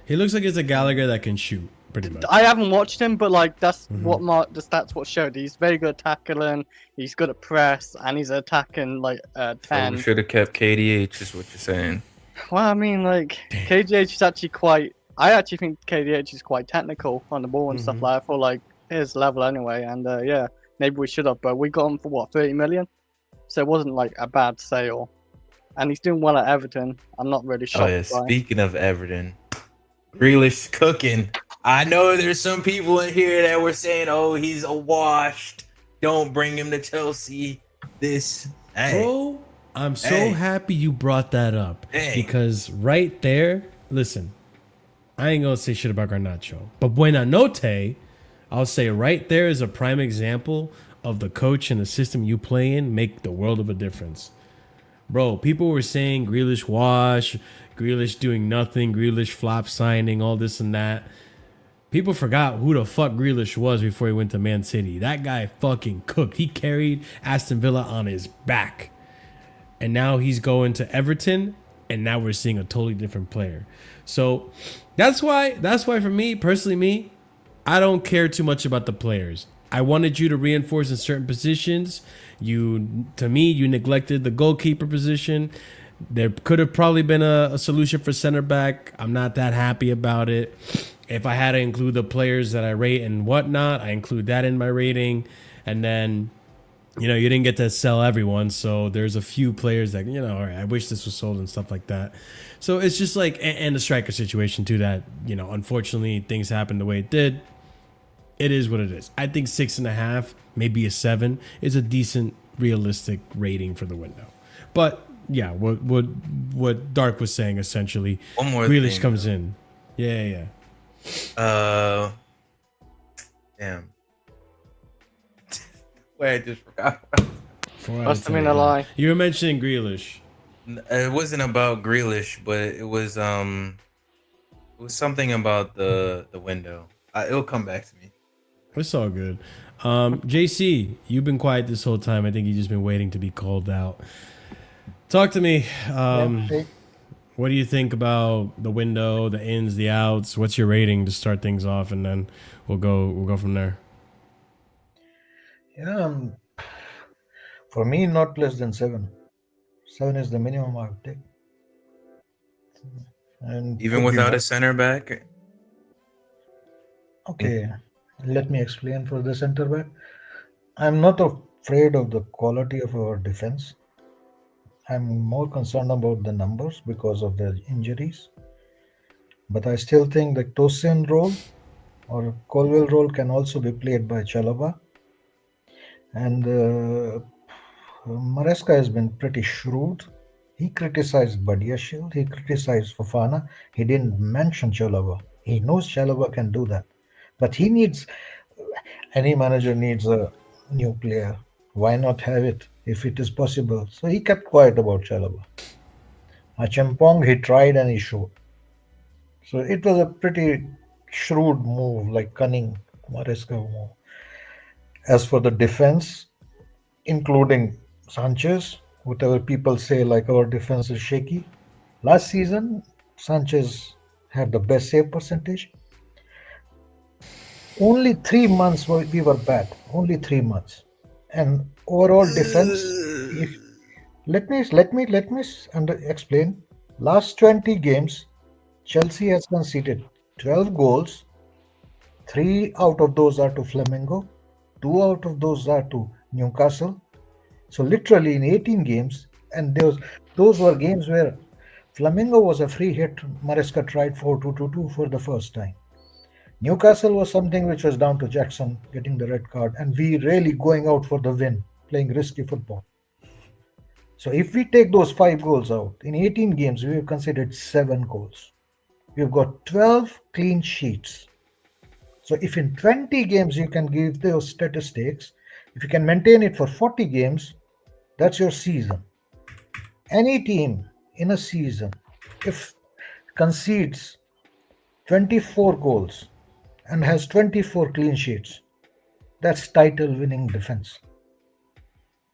He looks like he's a Gallagher that can shoot, pretty much. I haven't watched him, but like that's what the stats what showed. He's very good at tackling. He's good at press, and he's attacking like 10. So we should have kept KDH, is what you're saying. Well, I mean, like KDH is actually quite. I actually think KDH is quite technical on the ball and stuff like that for like his level anyway. And yeah, maybe we should have, but we got him for what, 30 million? So it wasn't like a bad sale. And he's doing well at Everton. I'm not really shocked. Oh yeah, speaking of Everton, Grealish cooking. I know there's some people in here that were saying, "Oh, he's a washed. Don't bring him to Chelsea." Bro, I'm so happy you brought that up, because right there, listen, I ain't gonna say shit about Garnacho, but Buenanote, I'll say right there is a prime example of the coach and the system you play in make the world of a difference. Bro, people were saying Grealish wash, Grealish doing nothing, Grealish flop signing, all this and that. People forgot who the fuck Grealish was before he went to Man City. That guy fucking cooked. He carried Aston Villa on his back. And now he's going to Everton, and now we're seeing a totally different player. So that's why for me, personally, I don't care too much about the players. I wanted you to reinforce in certain positions. You neglected the goalkeeper position. There could have probably been a solution for center back. I'm not that happy about it. If I had to include the players that I rate and whatnot, I include that in my rating. And then, you didn't get to sell everyone. So there's a few players that, all right, I wish this was sold and stuff like that. So it's just like, and the striker situation too, that, unfortunately things happened the way it did. It is what it is. I think 6.5, maybe a 7 is a decent, realistic rating for the window. But yeah, what Dark was saying essentially. One more Grealish thing, comes in. Yeah. Damn. Wait, I just forgot. Must have been a lie. You were mentioning Grealish. It wasn't about Grealish, but it was something about the window. It'll come back to me. It's all good. JC, you've been quiet this whole time. I think you've just been waiting to be called out. Talk to me. What do you think about the window, the ins, the outs? What's your rating to start things off, and then we'll go from there. Yeah, for me, not less than 7. 7 is the minimum I would take. And even without a center back. Okay, let me explain for the center back. I'm not afraid of the quality of our defense. I'm more concerned about the numbers because of the injuries. But I still think the Tosin role or Colwell role can also be played by Chalobah. And Maresca has been pretty shrewd He criticized Badiashile, he criticized Fofana, he didn't mention Chalobah. He knows Chalobah can do that. But he needs, any manager needs a new player. Why not have it if it is possible? So he kept quiet about Chalobah. Achampong, he tried and he showed. So it was a pretty shrewd move, like cunning Maresca move. As for the defense, including Sanchez, whatever people say, like our defense is shaky. Last season, Sanchez had the best save percentage. Only 3 months we were bad. Only 3 months, and overall defense. If explain. Last 20 games, Chelsea has conceded 12 goals. 3 out of those are to Flamengo. 2 out of those are to Newcastle. So literally in 18 games, and those were games where Flamengo was a free hit. Maresca tried 4-2-2-2 for the first time. Newcastle was something which was down to Jackson getting the red card, and we really going out for the win, playing risky football. So if we take those 5 goals out, in 18 games, we have considered 7 goals. We've got 12 clean sheets. So if in 20 games you can give those statistics, if you can maintain it for 40 games, that's your season. Any team in a season, if concedes 24 goals and has 24 clean sheets, that's title winning defense.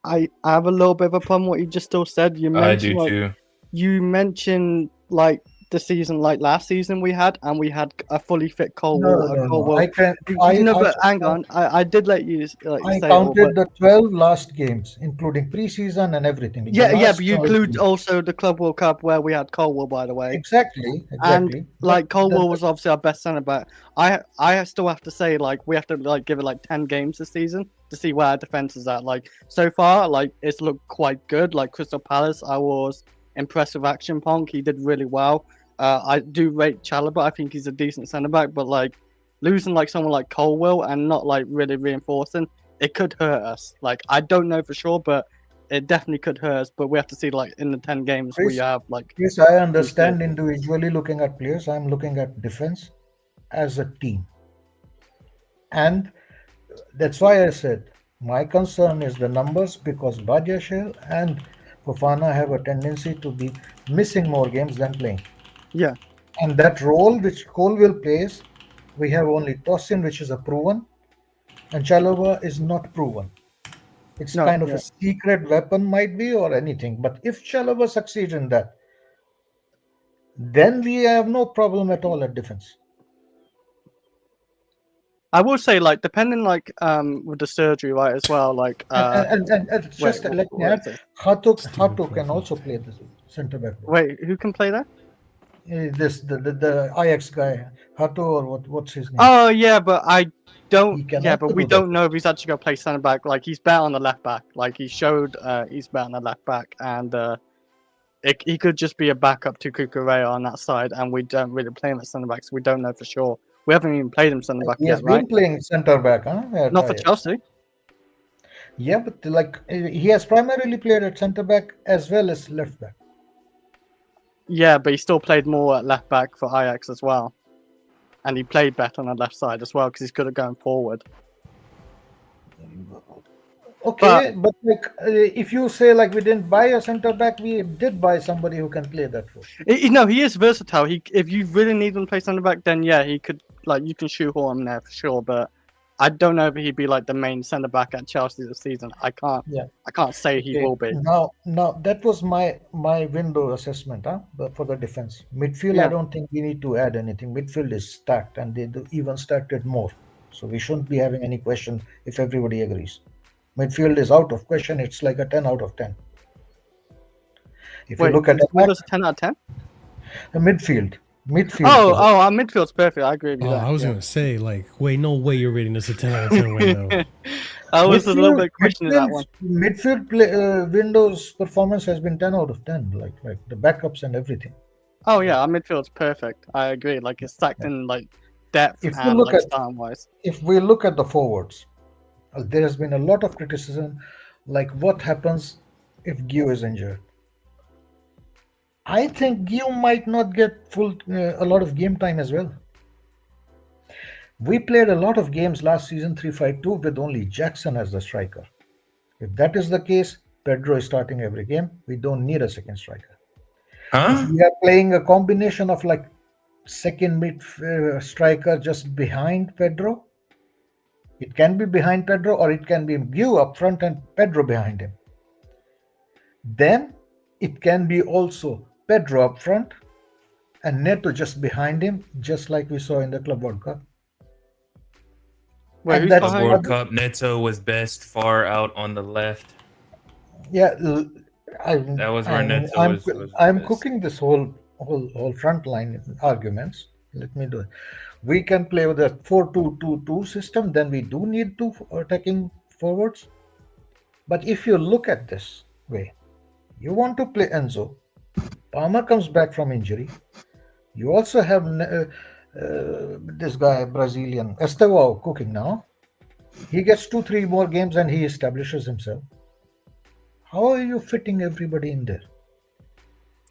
I have a little bit of a problem what you just still said. You I do mentioned too. you mentioned like the season like last season we had a fully fit Cole No. I can. But hang on, I did let you I say it all, counted but the 12 last games, including preseason and everything. but you 12 include games. also the Club World Cup where we had Colwell, by the way. Exactly. And like But Colwell was obviously our best centre back. I still have to say like we have to like give it like 10 games this season to see where our defense is at. Like so far, like it's looked quite good. Like Crystal Palace, I was impressed with Action Punk. He did really well. I do rate Chalobah. I think he's a decent centre back, but like losing like someone like Colwell and not like really reinforcing, it could hurt us. Like I don't know for sure, but it definitely could hurt us. But we have to see like in the 10 games we have like. yes, I understand individually looking at players. I'm looking at defense as a team. And that's why I said my concern is the numbers, because Badiashile and Fofana have a tendency to be missing more games than playing. Yeah. And that role which Colville plays, we have only Tosin, which is a proven, and Chalobah is not proven. It's kind of a secret weapon, might be, or anything. But if Chalobah succeeds in that, then we have no problem at all at defense. I will say, like, depending, like, with the surgery, right, as well, like, and just let me add, Hato can also play the centre back role. Wait, who can play that? The Ajax guy, Hato, or what's his name? Oh yeah, but I don't. Yeah, but we don't know if he's actually gonna play centre back. Like he's better on the left back. Like he showed, he's better on the left back, and he could just be a backup to Kukurea on that side, and we don't really play him at centre back, so we don't know for sure. We haven't even played him centre back yet, right? He has been playing centre back, huh? Not for Chelsea. Yeah, but like he has primarily played at centre back as well as left back. Yeah, but he still played more at left back for Ajax as well, and he played better on the left side as well because he's good at going forward. Okay, but like if you say like we didn't buy a centre back, we did buy somebody who can play that role. No, he is versatile. If you really need him to play centre back, then yeah, he could, like, you can shoehorn him there for sure. But I don't know if he'd be like the main centre back at Chelsea this season. I can't say he will be. Now that was my window assessment, but for the defense. Midfield, I don't think we need to add anything. Midfield is stacked, and they even stacked it more. So we shouldn't be having any question if everybody agrees. Midfield is out of question. It's like a 10 out of 10. If you look at the midfield, 10 out of 10. The midfield. Our midfield's perfect. I agree with you. I was gonna say, like, wait, no way you're rating this a 10 out of 10 window. I was a little bit questioning that one. Midfield Windows performance has been 10 out of 10. Like the backups and everything. Oh yeah, our midfield's perfect. I agree. Like it's stacked in like depth and like starting wise. If we look at the forwards, there has been a lot of criticism, like what happens if Gio is injured. I think Guillaume might not get a lot of game time as well. We played a lot of games last season 3-5-2 with only Jackson as the striker. If that is the case, Pedro is starting every game. We don't need a second striker. If Huh? we are playing a combination of like second mid striker just behind Pedro, it can be behind Pedro or it can be Guillaume up front and Pedro behind him. Then it can be also Pedro up front and Neto just behind him, just like we saw in the Club World Cup. Wait, And who's that's Club behind World him? Cup, Neto was best far out on the left. yeah. That was where I'm Neto I'm was I'm best. cooking this whole front line arguments. Let me do it. We can play with a 4-2-2-2 system. Then we do need two attacking forwards. But if you look at this way, you want to play Enzo. Palmer comes back from injury. You also have this guy Brazilian Estevao cooking now. He gets 2-3 more games and he establishes himself. How are you fitting everybody in there?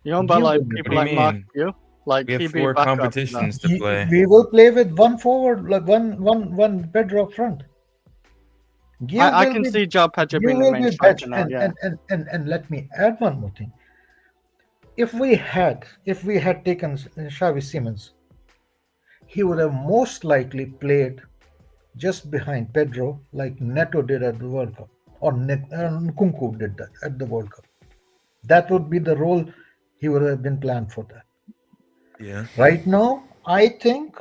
You know about Give like them the What people do you break. like Mark mean? Yu? Like We have he'd be 4 backup, you know. competitions to play. We will play with one forward, like one Pedro up front. Give I will can be see João Pedro you being the will main be striker bench now. Yeah. and let me add one more thing. If we had taken Xavi Simons, he would have most likely played just behind Pedro, like Neto did at the World Cup, or Nkunku did that at the World Cup. That would be the role he would have been planned for that. Yeah. Right now, I think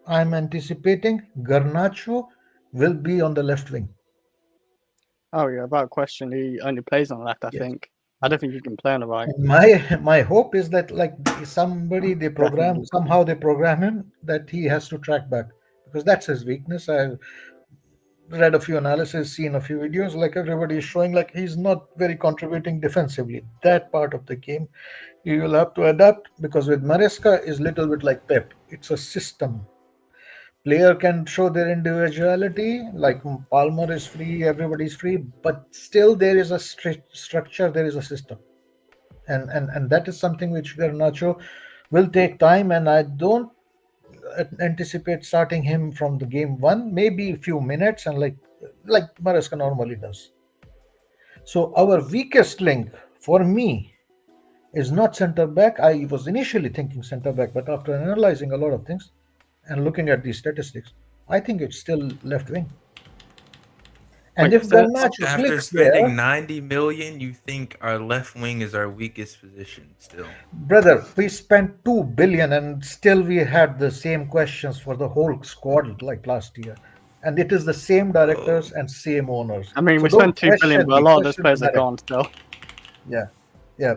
I'm anticipating Garnacho will be on the left wing. Oh yeah, without question, he only plays on left. I Yes. think. I don't think he can play on the right. And my hope is that like somebody they program Definitely. somehow they program him that he has to track back because that's his weakness. I read a few analysis, seen a few videos, like everybody is showing like he's not very contributing defensively. That part of the game you will have to adapt because with Maresca is little bit like Pep. It's a system. Player can show their individuality, like Palmer is free, everybody's free, but still there is a structure, there is a system. And that is something which Garnacho will take time, and I don't anticipate starting him from the game one, maybe a few minutes, and like Maresca normally does. So our weakest link for me is not center back. I was initially thinking center back, but after analyzing a lot of things and looking at these statistics, I think it's still left wing. And Wait, if so Garnacho After clicks there, spending 90 million, you think our left wing is our weakest position still? brother, we spent 2 billion and still we had the same questions for the whole squad like last year. And it is the same Oh, directors and same owners. I mean, So we don't spent 2 billion, question but a me, lot of those question the players are director. gone still. Yeah, yeah.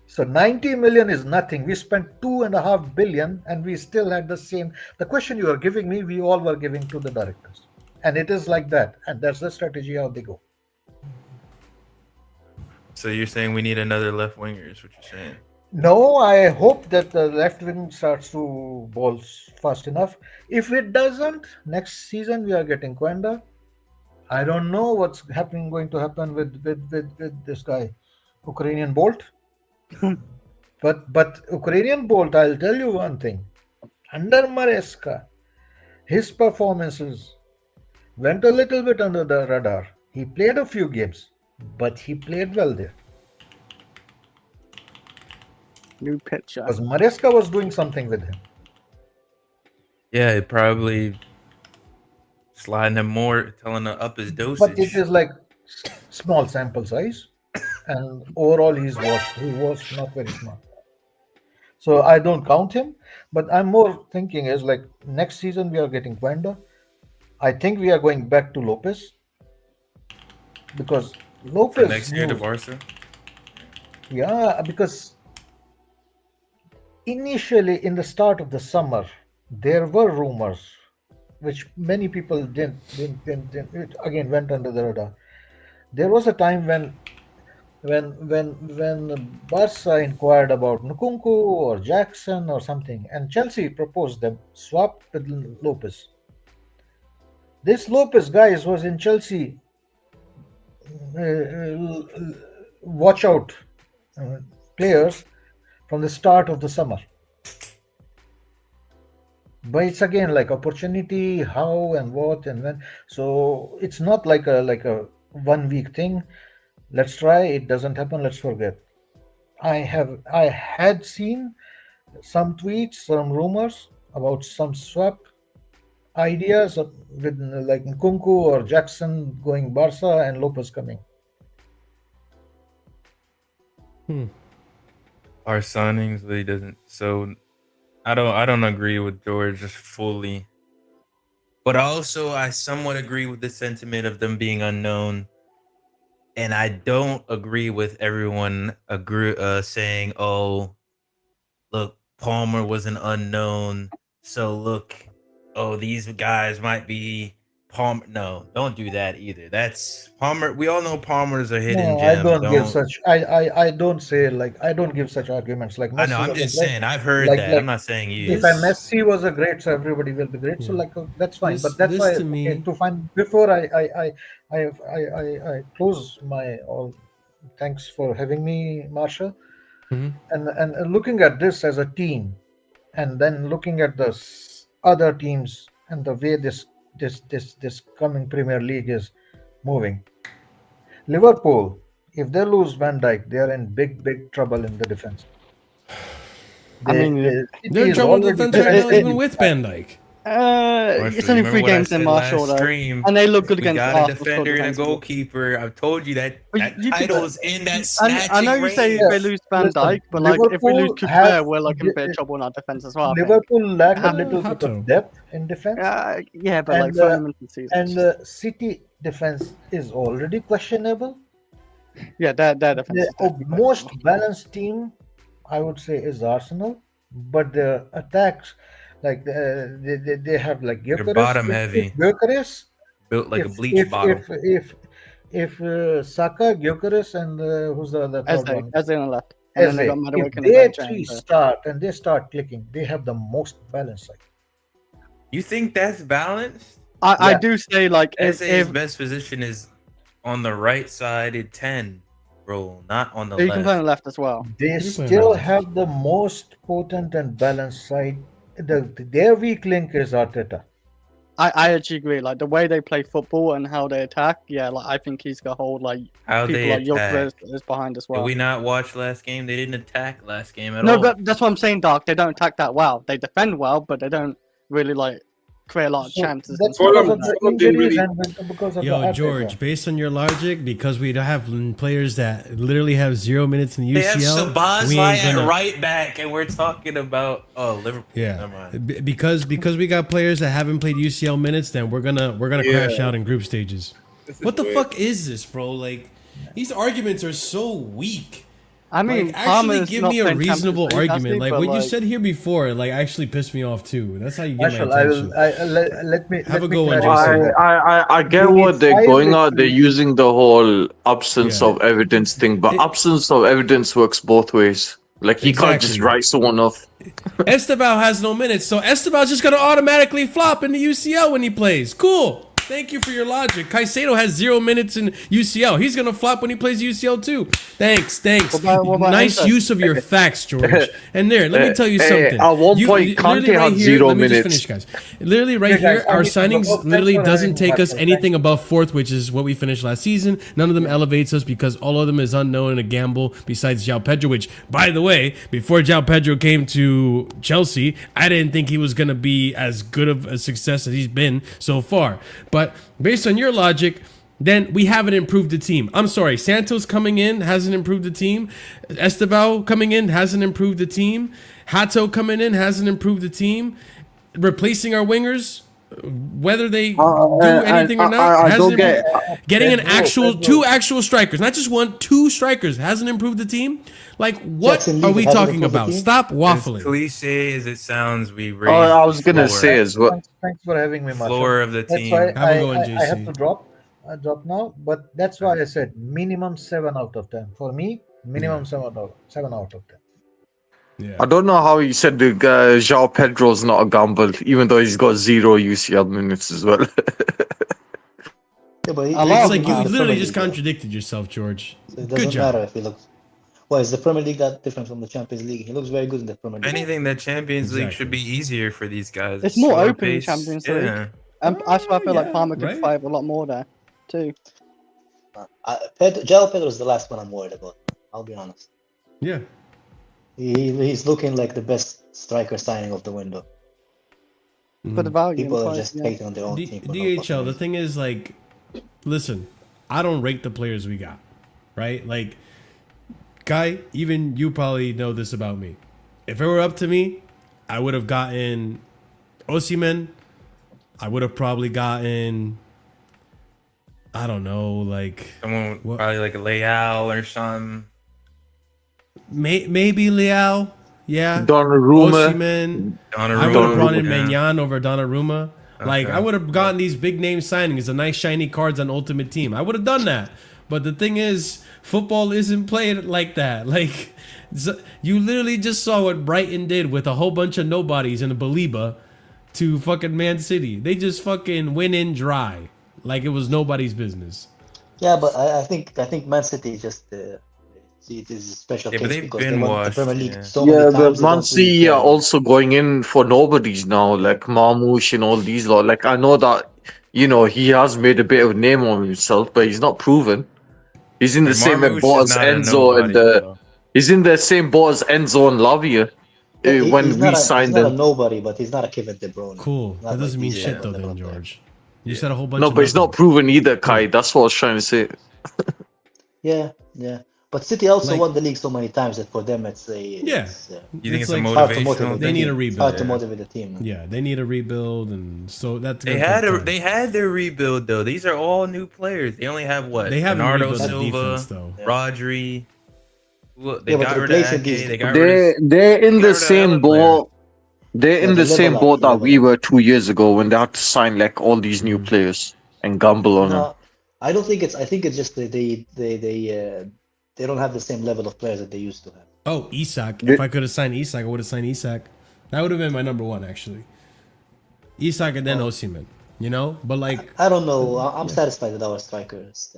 So 90 million is nothing. We spent 2.5 billion and we still had the same. The question you are giving me, we all were giving to the directors. And it is like that. And that's the strategy how they go. so you're saying we need another left winger? Is what you're saying? No, I hope that the left wing starts to ball fast enough. If it doesn't, next season we are getting Quenda. I don't know what's going to happen with this guy, Ukrainian Bolt. But Ukrainian Bolt, I'll tell you one thing. Under Maresca, his performances went a little bit under the radar. He played a few games, but he played well there. New picture. Because Maresca was doing something with him. Yeah, it probably sliding him more, telling him up his But it dosage. is like small sample size. And overall he was not very smart. So I don't count him, but I'm more thinking is like next season we are getting Quenda. I think we are going back to Lopez because For Lopez next year to knew, Barca. yeah, because initially in the start of the summer there were rumors which many people didn't it again went under the radar. There was a time when Barca inquired about Nkunku or Jackson or something, and Chelsea proposed them swap with Lopez. This Lopez guys was in Chelsea. Watch out, uh, players from the start of the summer. But it's again like opportunity, how and what and when. So it's not like a 1 week thing. Let's try. It doesn't happen. Let's forget. I had seen some tweets, some rumors about some swap ideas with like Nkunku or Jackson going Barca and Lopez coming. Our signings really doesn't. So I don't agree with George just fully, but also I somewhat agree with the sentiment of them being unknown, and I don't agree with everyone saying, "Oh, look, Palmer was an unknown, so look, oh, these guys might be Palmer." No, don't do that either. That's Palmer. We all know Palmer's a hidden No, I gem. don't give such. I don't say like I don't give such arguments like I know. Messi I'm was just a great, saying. I've heard like that. I'm not saying you. if Messi was a great, so everybody will be great. So like that's fine. But that's this why to me- to find before I close my all. Thanks for having me, Marsha. And looking at this as a team, and then looking at the other teams and the way this coming Premier League is moving. Liverpool, if they lose Van Dijk, they are in big trouble in the defense. I mean, They're in trouble with defense right now, even with Van Dijk. it's only 3 games in Marshall, though. And they look good we against got Arsenal. a defender and a goalkeeper. I've told you that title's in that I snatching know you say range. they lose Van Listen, Dijk, but like if we lose Liverpool Couture, we're like in a bit of trouble in our defense as well. I think. Liverpool lack a How- little how bit to? of depth in defense. Yeah, but like And, fundamental season. And the City defense is already questionable. Yeah, their defense. The is definitely most questionable. balanced team, I would say, is Arsenal. But the attacks, like they have like They're Gyökeres. bottom heavy. Gyökeres, Built like a if bleach bottle. if Saka, Gyökeres, and who's the third one? As they on the left. And then they got Eze. Madueke If in the they bench. three And, start and they start clicking, they have the most balanced side. You think that's balanced? I Yeah. do say like SA's best position is on the right side at 10, bro, not on the you can play on the left. left as well. They can play still balance. have the most potent and balanced side. Their weak link is Arteta. I actually agree. Like the way they play football and how they attack, yeah, like I think he's gonna hold like How people they like attack. Gyökeres is behind as Did well. we not watch last game? They didn't attack last game at No, all. but that's what I'm saying, Dark. They don't attack that well. They defend well, but they don't really like create a lot of So chances. that's and because stuff of like the Fulham didn't injuries really- and because of the Yo, Arteta. George, based on your logic, because we don't have players that literally have 0 minutes in the They have UCL, we Szoboszlai ain't at gonna. right back, and we're talking about Liverpool. Yeah, Never mind. because we got players that haven't played UCL minutes, then we're gonna crash Yeah. out in group stages. This is What the weird. fuck is this, bro? Like, these arguments are so weak. I mean, Like, actually Palmer's give not me a playing Champions reasonable League, argument. actually, Like but, what you said here before, like actually pissed me off too. That's how you get Marshall, my attention. let me Have let a me go one, clarify Jason. that. I get We what they're five going on. They're victories. using the whole absence Yeah. of evidence thing, but It- absence of evidence works both ways. Like he can't just Exactly. write someone off. Esteval has no minutes, so Esteval's just gonna automatically flop in the UCL when he plays. Cool. Thank you for your logic. Caicedo has 0 minutes in UCL. He's gonna flop when he plays UCL too. Thanks. What about Nice Enzo? use of your facts, George. And there, let me tell you something. At one You- point, literally Kante had here, 0 let me minutes. just finish, guys. Literally right Okay, guys, here, our I need to go. signings Thanks literally for doesn't having take me, us Marshall. anything above fourth, which is what we finished last season. None of them elevates us because all of them is unknown and a gamble. Besides João Pedro, which, by the way, before João Pedro came to Chelsea, I didn't think he was gonna be as good of a success as he's been so far. But based on your logic, then we haven't improved the team. I'm sorry, Santos coming in hasn't improved the team. Esteval coming in hasn't improved the team. Hato coming in hasn't improved the team. Replacing our wingers, whether they do anything or not, I hasn't don't get. improved. Getting an Pedro, actual Pedro. two actual strikers, not just one, two strikers hasn't improved the team. Like, what Jackson are Lee we hasn't talking improved the about? team? Stop As waffling. cliche as it sounds, we raised Oh, I was gonna the say as well. Thanks for having me, Marshall. floor of the That's team. why Have a good one, I have JC. to drop. I drop now, but that's why I said minimum 7 out of 10. For me, minimum 7 out of 10. Yeah. I don't know how you said the guy João Pedro's not a gamble, even though he's got 0 UCL minutes as well. Yeah, but A lot It's of like them you have literally the just Premier League, contradicted yourself, George. so it Good doesn't job. matter if he looks. Why is the Premier League that different from the Champions League? He looks very good in the Premier If League. anything, the Champions League should Exactly. be easier for these guys. It's more slower open in pace. Champions League. Yeah. And that's why I feel like Yeah, Palmer could right? fight a lot more there, too. João Pedro is the last one I'm worried about. I'll be honest. Yeah. He's looking like the best striker signing of the window. For the value People and are price, just yeah. hating on their own team. for no fucking DHL, the reason. thing is, like, listen, I don't rate the players we got, right? Like, Guy, even you probably know this about me. If it were up to me, I would have gotten Osimhen. I would have probably gotten, I don't know, like, Someone What- probably like a Leal or something. maybe Leao. Yeah. Donnarumma. Osimhen. Donnarumma, I would have brought in yeah. Maignan over Donnarumma. Like, Okay. I would have gotten these big name signings, the nice shiny cards on Ultimate Team. I would have done that. But the thing is, football isn't played like that. Like, you literally just saw what Brighton did with a whole bunch of nobodies in a Baliba to fucking Man City. They just fucking went in dry. Like it was nobody's business. Yeah, but I think Man City just see it is a special Yeah, but case they've because been they won the washed, Premier League yeah. so many Yeah, times. but they Man don't really City care. are also going in for nobodies now, like Marmoush and all these lot. Like I know that, you know, he has made a bit of a name on himself, but he's not proven. He's in the Like, same Marmoush boat is as not a Enzo and nobody, though. he's in the same boat as Enzo and Lavia when He's we not signed a him. nobody, but he's not a Kevin De Bruyne. Cool. Not That doesn't like mean these shit level though, then, players. George. You said a whole bunch No, of but he's not nothing. proven either, Kai. That's what I was trying to say. Yeah, yeah. But City also Like- won the league so many times that for them it's a Yeah. it's, You think It's it's like- a hard to motivational motivate. They thing? need a It's rebuild. hard to Yeah. motivate the team. Man. Yeah, they need a rebuild, and so that's They gonna had take a, time. they had their rebuild though. These are all new players. They only have what? They haven't Bernardo rebuilt the Silva, defense though. Yeah. Rodri. Look, they Yeah, but got rid of replacing Ake. these- They got rid of. They're in got the rid of same hella boat. They're Yeah, in they the same level boat up, that level we up. were 2 years ago when they had to sign like all these new players and gamble on them. No, I don't think it's. I think it's just that they don't have the same level of players that they used to have. Oh, Isak. They- If I could have signed Isak, I would have signed Isak. That would have been my number one, actually. Isak and then Osimhen. You know, but like, I don't know. I'm satisfied with our strikers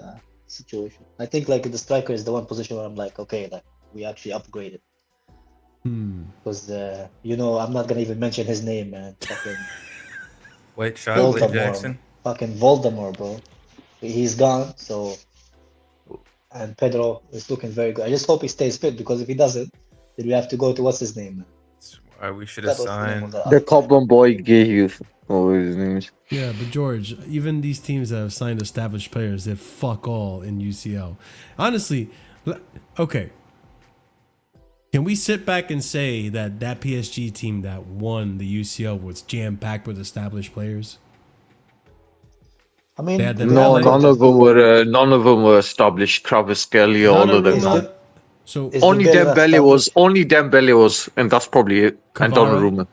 situation. I think like the striker is the one position where I'm like, okay, like we actually upgraded. Because you know, I'm not gonna even mention his name, man. Fucking White Chocolate Voldemort. Jackson. Fucking Voldemort, bro. He's gone, so and Pedro is looking very good. I just hope he stays fit because if he doesn't, then we have to go to what's his name? That's why we should have That was the name signed. of the The other guy. Cobham boy gave you. Oh, his name is. yeah, but George, even these teams that have signed established players, they're fuck all in UCL. Honestly, okay. Can we sit back and say that that PSG team that won the UCL was jam packed with established players? I mean, They had the- No, like- none of them were established. Kvaratskhelia, all of them. Donnarumma. So Is Only Dembele Dembele was, and that's probably it. And Kvara. Donnarumma.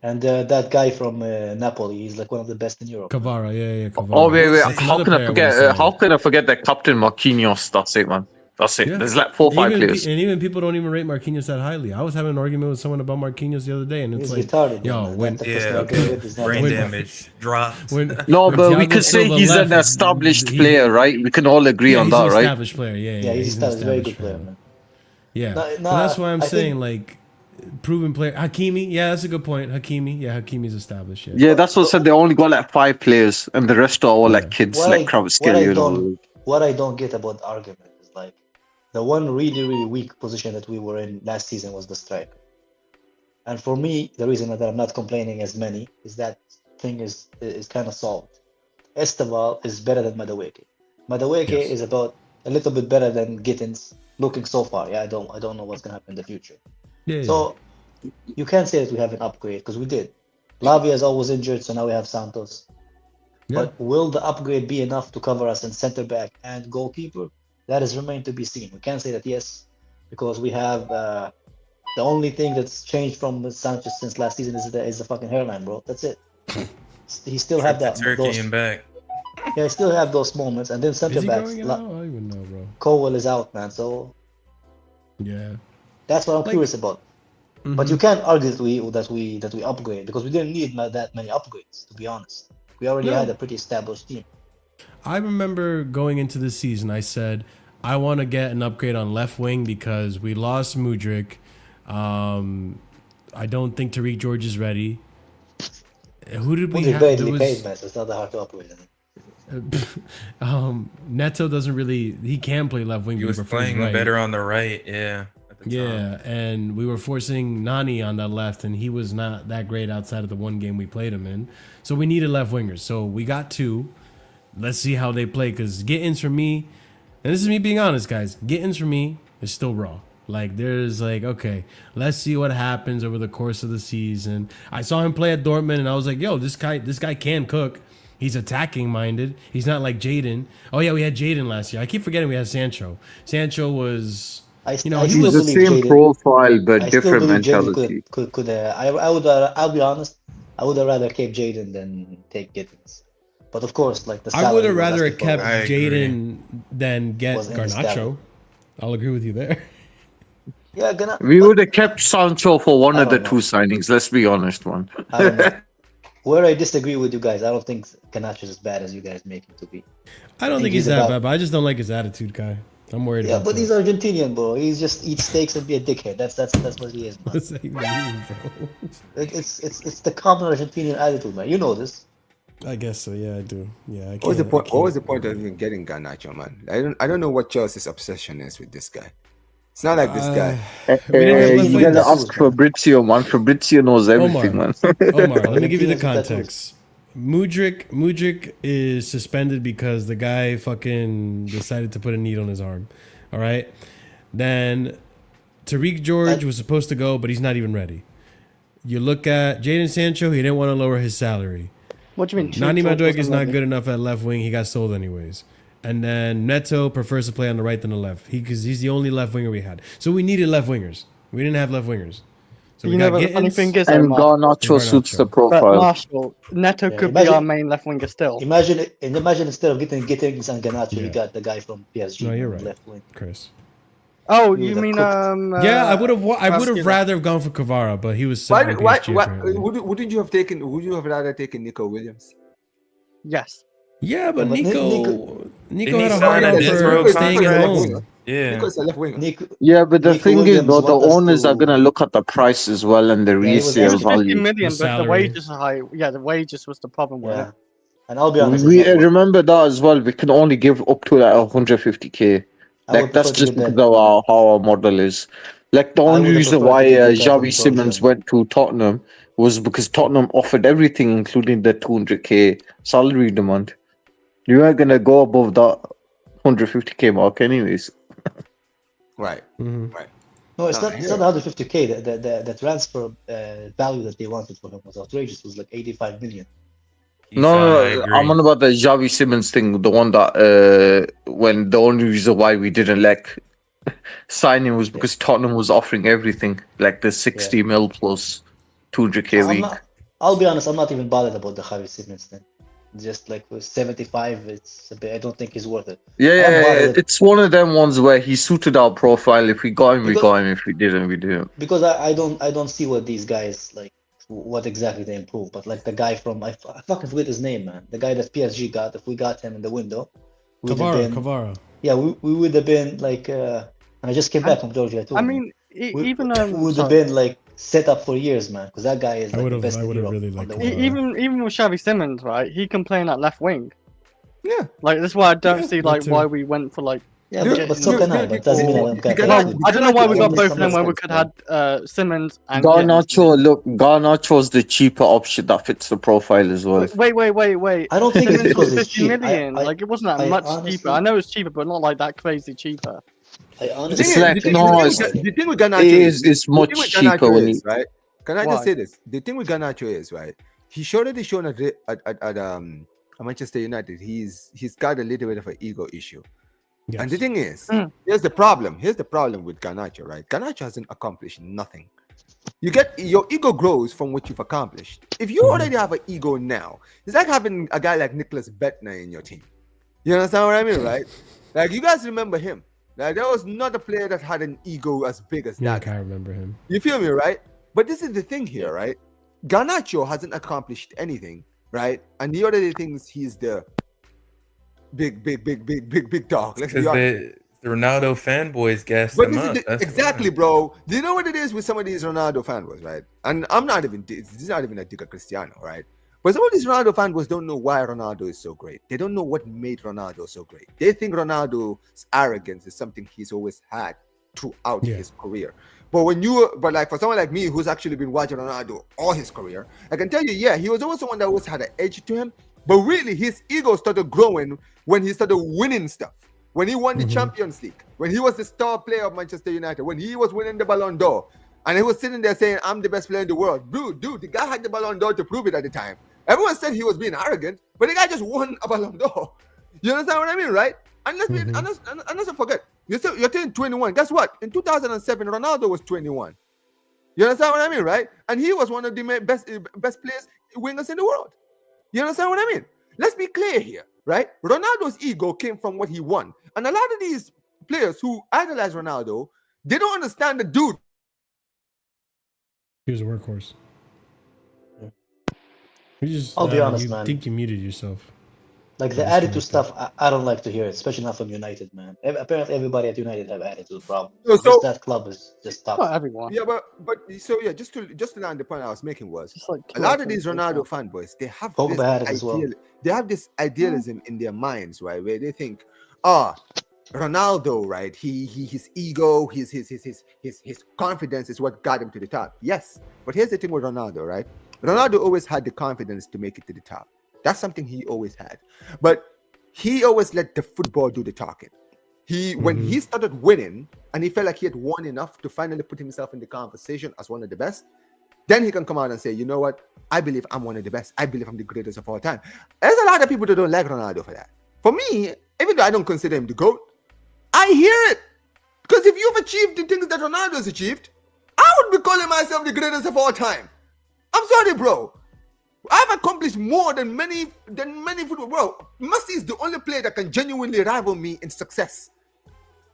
and that guy from Napoli, he's like one of the best in Europe. Kavara, yeah, Kavara. Oh wait, That's how another can I player forget? would've signed. How can I forget that Captain Marquinhos? That's it, man. That's it. Yeah. There's like 4 or 5 Even, players. and even people don't even rate Marquinhos that highly. I was having an argument with someone about Marquinhos the other day, and it's He's like, retarded. yo, man. when That's the first thing Yeah, I agree with. He's not brain When- damage dropped. when No, when but we Thiago could say Silva he's an left, established he- player, right? We can all agree yeah, on he's that, an right? established player. Yeah, he's an a very good established player, man. Yeah, No, but no, that's why I'm I saying think- like proven player. Hakimi, yeah, that's a good point. Hakimi's established. Yeah, Yeah, that's what I said. They only got like 5 players, and the rest are all Yeah. like kids, What like I Kvaratskhelia and all. don't what I don't get about the argument is like the one really really weak position that we were in last season was the striker. And for me, the reason that I'm not complaining as many is that thing is kind of solved. Esteval is better than Madueke. Madueke Yes. is about a little bit better than Gittins looking so far. Yeah, I don't know what's gonna happen in the future. yeah. So you can't say that we have an upgrade because we did. Lavia is always injured, so now we have Santos. yeah. But will the upgrade be enough to cover us in center back and goalkeeper? That is remained to be seen. We can't say that yes, because we have the only thing that's changed from Sanchez since last season is the fucking hairline, bro. That's it. He still have Trip that. to Turkey Those, and back. yeah, he still have those moments. And then Is center he backs, going out? I don't even know, bro. Cowell is out, man. So Yeah, that's what I'm Like- curious about. But you can't argue that we upgrade because we didn't need that many upgrades. To be honest, we already No. had a pretty established team. I remember going into this season, I said, I want to get an upgrade on left wing because we lost Mudryk. I don't think Tariq George is ready. Who did we Mudryk have? barely paid, man, so it's not that hard to upgrade him. Neto doesn't really. He can play left wing. He but was prefers playing right. better on the right, yeah. At the Yeah, time. and we were forcing Nani on that left, and he was not that great outside of the one game we played him in. So we needed left wingers. So we got two. Let's see how they play. Because get-ins for me, and this is me being honest, guys. Get-ins for me is still raw. Like there's like, okay, let's see what happens over the course of the season. I saw him play at Dortmund, and I was like, yo, this guy can cook. He's attacking minded. He's not like Jaden. Oh yeah, we had Jaden last year. I keep forgetting we had Sancho. Sancho was, you know, I he still was the believe same Jaden. profile but I still different believe Jaden mentality. could. I'll be honest. I would have rather kept Jaden than take Gittins. But of course, like the I would salary have was rather asking for kept I agree. Jaden than get Was in his Garnacho. talent. I'll agree with you there. Yeah, gonna. We would have kept Sancho for one I of the don't know. two signings. Let's be honest, man. I don't know. Where I disagree with you guys, I don't think Ganacho is as bad as you guys make him to be. I don't think he's that bad, but I just don't like his attitude, guy. I'm worried Yeah, about but that. he's Argentinian, bro. He's just eats steaks and be a dickhead. That's what he is, man. What's that even mean, bro? It's the common Argentinian attitude, man. You know this. I guess so. Yeah, I do. Yeah. I What was the can't- I point? What was the can't- point of even getting Garnacho, man? I don't know what Chelsea's obsession is with this guy. It's not like this guy. We didn't have left You wingers. gotta ask Fabrizio, man. Fabrizio knows everything, man. Omar, let me give you the Argentinians with tattoos. context. Mudryk is suspended because the guy fucking decided to put a needle in his arm. All right. Then Tariq George was supposed to go, but he's not even ready. You look at Jaden Sancho, he didn't want to lower his salary. What do you mean? Nani George Madueke is wasn't not ready? good enough at left wing. He got sold anyways. And then Neto prefers to play on the right than the left. Because he's the only left winger we had. So we needed left wingers. We didn't have left wingers. So You we know got what the funny Gittins. thing is, And Omar? Garnacho suits the But profile. Marshall, Neto Yeah, could be our main left winger still. Imagine instead of getting Gittins and Ganacho, Yeah. you got the guy from PSG No, you're on right. left wing. Chris. Oh, He you was mean cooked. Yeah, I would have Vasquez. rather have gone for Kvara, but he was Why? signed by Why? PSG Why? apparently. Wouldn't you have taken? Would you have rather taken Nico Williams? Yes. Yeah, but Yeah, but Nico Didn't had he a sign hard a on Desro for staying at contract? home. Yeah. Nico's a left winger. Yeah, but the Nico thing is, Williams though, the want us owners are to- gonna look at the price as well and the Yeah, he was It resale was asking- 50 value. million, The but the salary. wages are high. Yeah, the wages was the problem with Yeah. it. And I'll be honest, We it's not worth- remember that as well. We can only give up to like 150k. I would Like that's prefer to just give because that- of how our model is. Like the I only would have reason preferred why to give that Xavi to Simmons Georgia. went to Tottenham was because Tottenham offered everything, including the 200k salary demand. You weren't gonna go above that 150k mark, anyways. Right. Mhm. Right. No, it's Ah, not. It's yeah. not 150k. The transfer value that they wanted for him was outrageous. It was like 85 million. No, I agree. I'm on about the Xavi Simmons thing, the one that when the only reason why we didn't like sign him was because Tottenham was offering everything, like the 60 mil plus 200k a I'm week. not, I'll be honest. I'm not even bothered about the Javi Simmons thing. Just like with 75, it's a bit. I don't think he's worth it. Yeah, I'm yeah, bothered. it's one of them ones where he suited our profile. If we got him, we Because- got him. If we didn't, we didn't. Because I don't see what these guys like. What exactly they improve, but like the guy from I fucking forget his name, man. The guy that PSG got. If we got him in the window, we would have been, Kvara. yeah, we would have been like. And I just came back from Georgia too. I man. mean, we even we would have sorry. been like set up for years, man. Because that guy is I like the would've- best I in would've Europe really on liked the him. wing. even with Xavi Simmons, right? He can play in that left wing. Yeah. Like that's why I don't Yeah, see me like too. why we went for like. Yeah, Yeah, but so can I. But it doesn't mean I don't get Well, that. I don't know why we got Garnacho both of them makes when we sense, could man. had Simmons and Gittins. Garnacho's the cheaper option that fits the profile as well. Wait. I don't think it's Simmons because was it's 50 cheap. million. I Like it wasn't that I much honestly- cheaper. I know it's cheaper, but not like that crazy cheaper. honestly, It's like- no, it's- the thing with Garnacho It is, is much the thing with cheaper Garnacho when is, you. right? Can I Why? just say this? The thing with Garnacho is, right? He's already shown at Manchester United. He's got a little bit of an ego issue. Yes. And the thing is, Mm. here's the problem. Here's the problem with Garnacho, right? Garnacho hasn't accomplished nothing. You get your ego grows from what you've accomplished. If you already have an ego now, it's like having a guy like Nicholas Bettner in your team. You understand what I mean, right? Like you guys remember him. Like there was not a player that had an ego as big as Yeah, I that guy. can't remember him. You feel me, right? But this is the thing here, right? Garnacho hasn't accomplished anything, right? And the other thinks he's the big dog. Let's be Because honest. The Ronaldo fanboys gassed But him this is up. That's exactly, why. bro. Do you know what it is with some of these Ronaldo fanboys, right? And I'm not even, this is not even a dig at Cristiano, right? But some of these Ronaldo fanboys don't know why Ronaldo is so great. They don't know what made Ronaldo so great. They think Ronaldo's arrogance is something he's always had throughout his career. But but like for someone like me who's actually been watching Ronaldo all his career, I can tell you, yeah, he was always someone that always had an edge to him. But really, his ego started growing when he started winning stuff. When he won the Champions League, when he was the star player of Manchester United, when he was winning the Ballon d'Or, and he was sitting there saying, "I'm the best player in the world." Dude, the guy had the Ballon d'Or to prove it at the time. Everyone said he was being arrogant, but the guy just won a Ballon d'Or. You understand what I mean, right? And let's not forget, you're turning 21. Guess what? In 2007, Ronaldo was 21. You understand what I mean, right? And he was one of the best players, wingers in the world. You understand what I mean? Let's be clear here, right? Ronaldo's ego came from what he won. And a lot of these players who idolize Ronaldo, they don't understand the dude. He was a workhorse. I'll be honest, man. I think you muted yourself. Like the attitude stuff, I don't like to hear it, especially not from United, man. Apparently, everybody at United have attitude problems. So that club is just tough. Not everyone. Yeah, but so yeah, just to land the point I was making was Like a lot of these Ronaldo fanboys, they have Pogba this had it as well. They have this idealism in their minds, right? Where they think, Ronaldo, right? His ego, his confidence is what got him to the top. Yes, but here's the thing with Ronaldo, right? Ronaldo always had the confidence to make it to the top. That's something he always had. But he always let the football do the talking. When he started winning and he felt like he had won enough to finally put himself in the conversation as one of the best, then he can come out and say, you know what? I believe I'm one of the best. I believe I'm the greatest of all time. There's a lot of people that don't like Ronaldo for that. For me, even though I don't consider him the GOAT, I hear it. Because if you've achieved the things that Ronaldo's achieved, I would be calling myself the greatest of all time. I'm sorry, bro. I've accomplished more than many football. Bro, Messi is the only player that can genuinely rival me in success.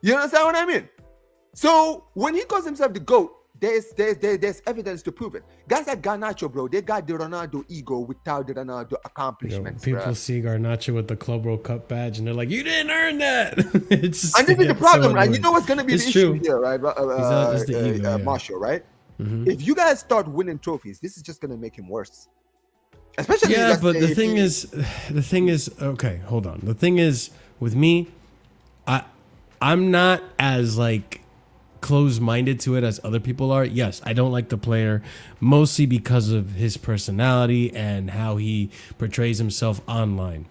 You understand what I mean? So when he calls himself the GOAT, there's evidence to prove it. Guys like Garnacho, bro, they got the Ronaldo ego without the Ronaldo accomplishments. People see Garnacho with the Club World Cup badge and they're like, "You didn't earn that." It's just, and this is the problem, right? You know what's going to be the issue here, right? Marshall, right? If you guys start winning trophies, this is just going to make him worse. Especially but the thing is, okay, hold on. The thing is, with me, I'm not as like closed-minded to it as other people are. Yes, I don't like the player mostly because of his personality and how he portrays himself online.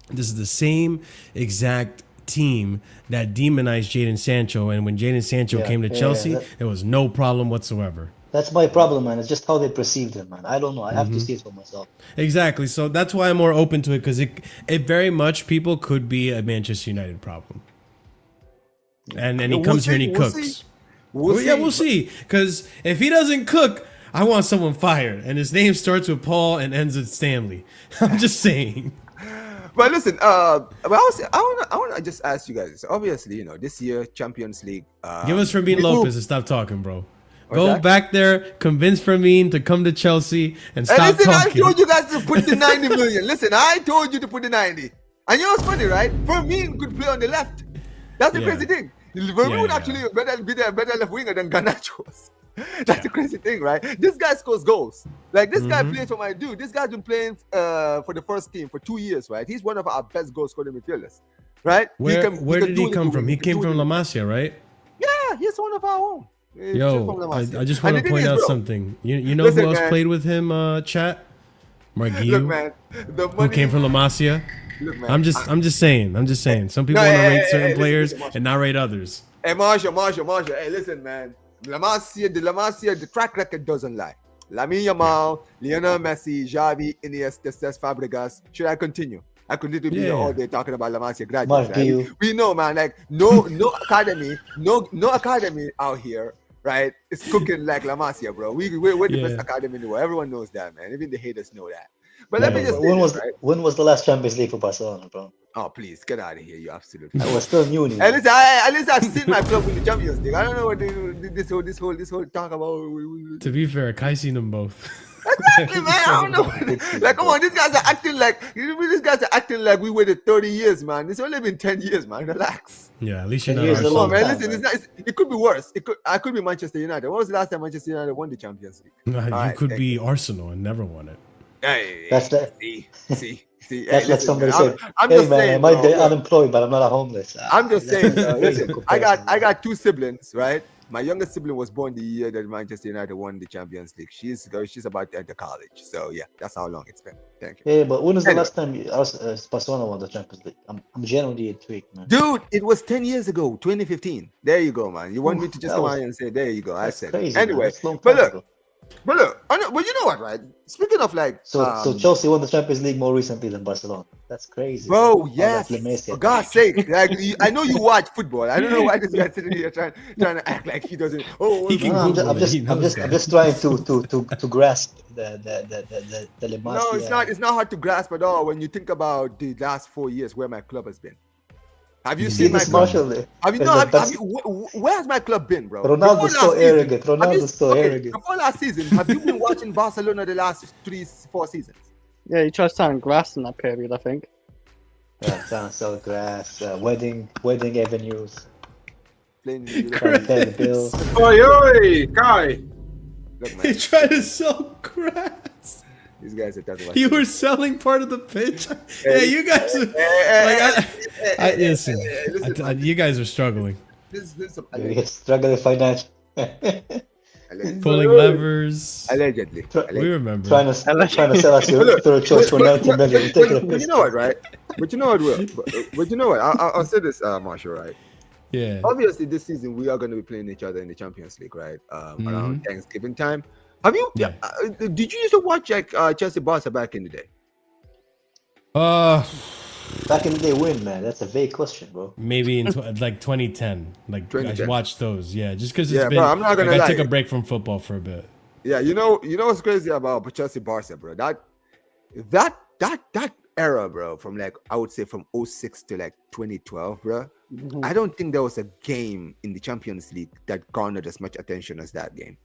This is the same exact team that demonized Jadon Sancho, and when Jadon Sancho came to Chelsea, there was no problem whatsoever. That's my problem, man. It's just how they perceived him, man. I don't know. I have to see it for myself. Exactly. So that's why I'm more open to it, because it very much people could be a Manchester United problem. And he comes here and he cooks. We'll see. Because if he doesn't cook, I want someone fired. And his name starts with Paul and ends with Stanley. I'm just saying. But listen, I want to just ask you guys. Obviously, this year Champions League. Give us Fermin Lopez and stop talking, bro. Go back there, convince Fermin to come to Chelsea and stop talking. I told you guys to put the 90 million. Listen, I told you to put the 90. And you know what's funny, right? Fermin could play on the left. That's the crazy thing. Fermin would actually be a better left winger than Garnacho was. That's the crazy thing, right? This guy scores goals. Like, this guy plays for my dude. This guy's been playing for the first team for 2 years, right? He's one of our best goal scoring midfielders, right? Where did he come from? He came from La Masia, right? Yeah, he's one of our own. Yo, I just want to point out something. You know who else played with him, chat? Marguillo. Look, man, who came from La Masia. Look, man, I'm just saying. Some people want to rate certain players and not rate others. Hey, Marshall. Hey, listen, man. La Masia, the track record doesn't lie. Lamine Yamal, Lionel Messi, Xavi, Iniesta, Cesc Fabregas. Should I continue? I could literally be here all day talking about La Masia graduates. Right? We know, man. Like no academy, no academy out here, right? It's cooking like La Masia, bro. We're the best academy in the world. Everyone knows that, man. Even the haters know that. But let me just say when was the last Champions League for Barcelona, bro? Oh, please get out of here, you absolutely. I was still new. At least I've seen my club win the Champions League. I don't know what this whole talk about. To be fair, Kai seen them both. Exactly, man. I don't know. Like, come on, these guys are acting like we waited 30 years, man. It's only been 10 years, man. Relax. Yeah, at least you're 10 not years is a Come on, long Arsenal. man. time, Listen, man. it could be worse. I could be Manchester United. When was the last time Manchester United won the Champions League? You Alright, could thank be Arsenal and never won it. Hey, That's the- see. Hey, That's like listen, somebody man, said, I'm "Hey just man, saying, I might be bro, look, unemployed, but I'm not a homeless." I'm just That's saying, a crazy listen, comparison, I man. got two siblings, right? My youngest sibling was born the year that Manchester United won the Champions League. She's about to enter college. So yeah, that's how long it's been. Thank you. Yeah, but when was the Anyway. last time Barcelona won the Champions League? I'm genuinely intrigued, man. Dude, it was 10 years ago, 2015. There you go, man. You want me to just that come was- out and say, there you go. I That's said crazy. it. Anyway, man. That's a long but time look, ago. well, you know what, right? Speaking of like, So Chelsea won the Champions League more recently than Barcelona. That's crazy. bro, man. yes. All that Messi For God's sake, like I know you watch football. I don't know why this guy's sitting here trying to act like he doesn't. Oh, He can No, Google I'm it. just, He I'm knows just, that. I'm just trying to grasp the no, Masia. it's not hard to grasp at all when you think about the last 4 years where my club has been. Have you You see seen my this club? Marshall there? Have you There's no? a Have you, where has my club been, bro? Ronaldo's Before so last season, arrogant. have you- Ronaldo's so arrogant. Before last season, have you been watching Barcelona the last 3-4 seasons? Yeah, he tried selling grass in that period, I think. Town sell grass, wedding avenues, Playing in the trying to pay the bills. Oi, guy. Look, He man, tried to sell grass. these guys are talking about. You were selling part of the pitch. Yeah, you guys. Are, like, listen, you guys are struggling, This is We're struggling financially. pulling levers. allegedly. We remember. trying to sell us your third choice for 90 million. You're taking a But piss. you know what, right? But you know what, Will? But you know what? I'll say this, Marshall, right? Yeah. Obviously, this season we are going to be playing each other in the Champions League, right? Around Thanksgiving time. Have you? Yeah. Did you used to watch like Chelsea Barca back in the day? Back in the day, when, man? That's a vague question, bro. Maybe in like 2010. Like I 2010. watched those. Yeah, just because Yeah, it's been. bro, I'm not gonna like, I lie. took a break from football for a bit. Yeah, you know what's crazy about Chelsea Barca, bro? That era, bro, from like I would say from 06 to like 2012, bro. I don't think there was a game in the Champions League that garnered as much attention as that game.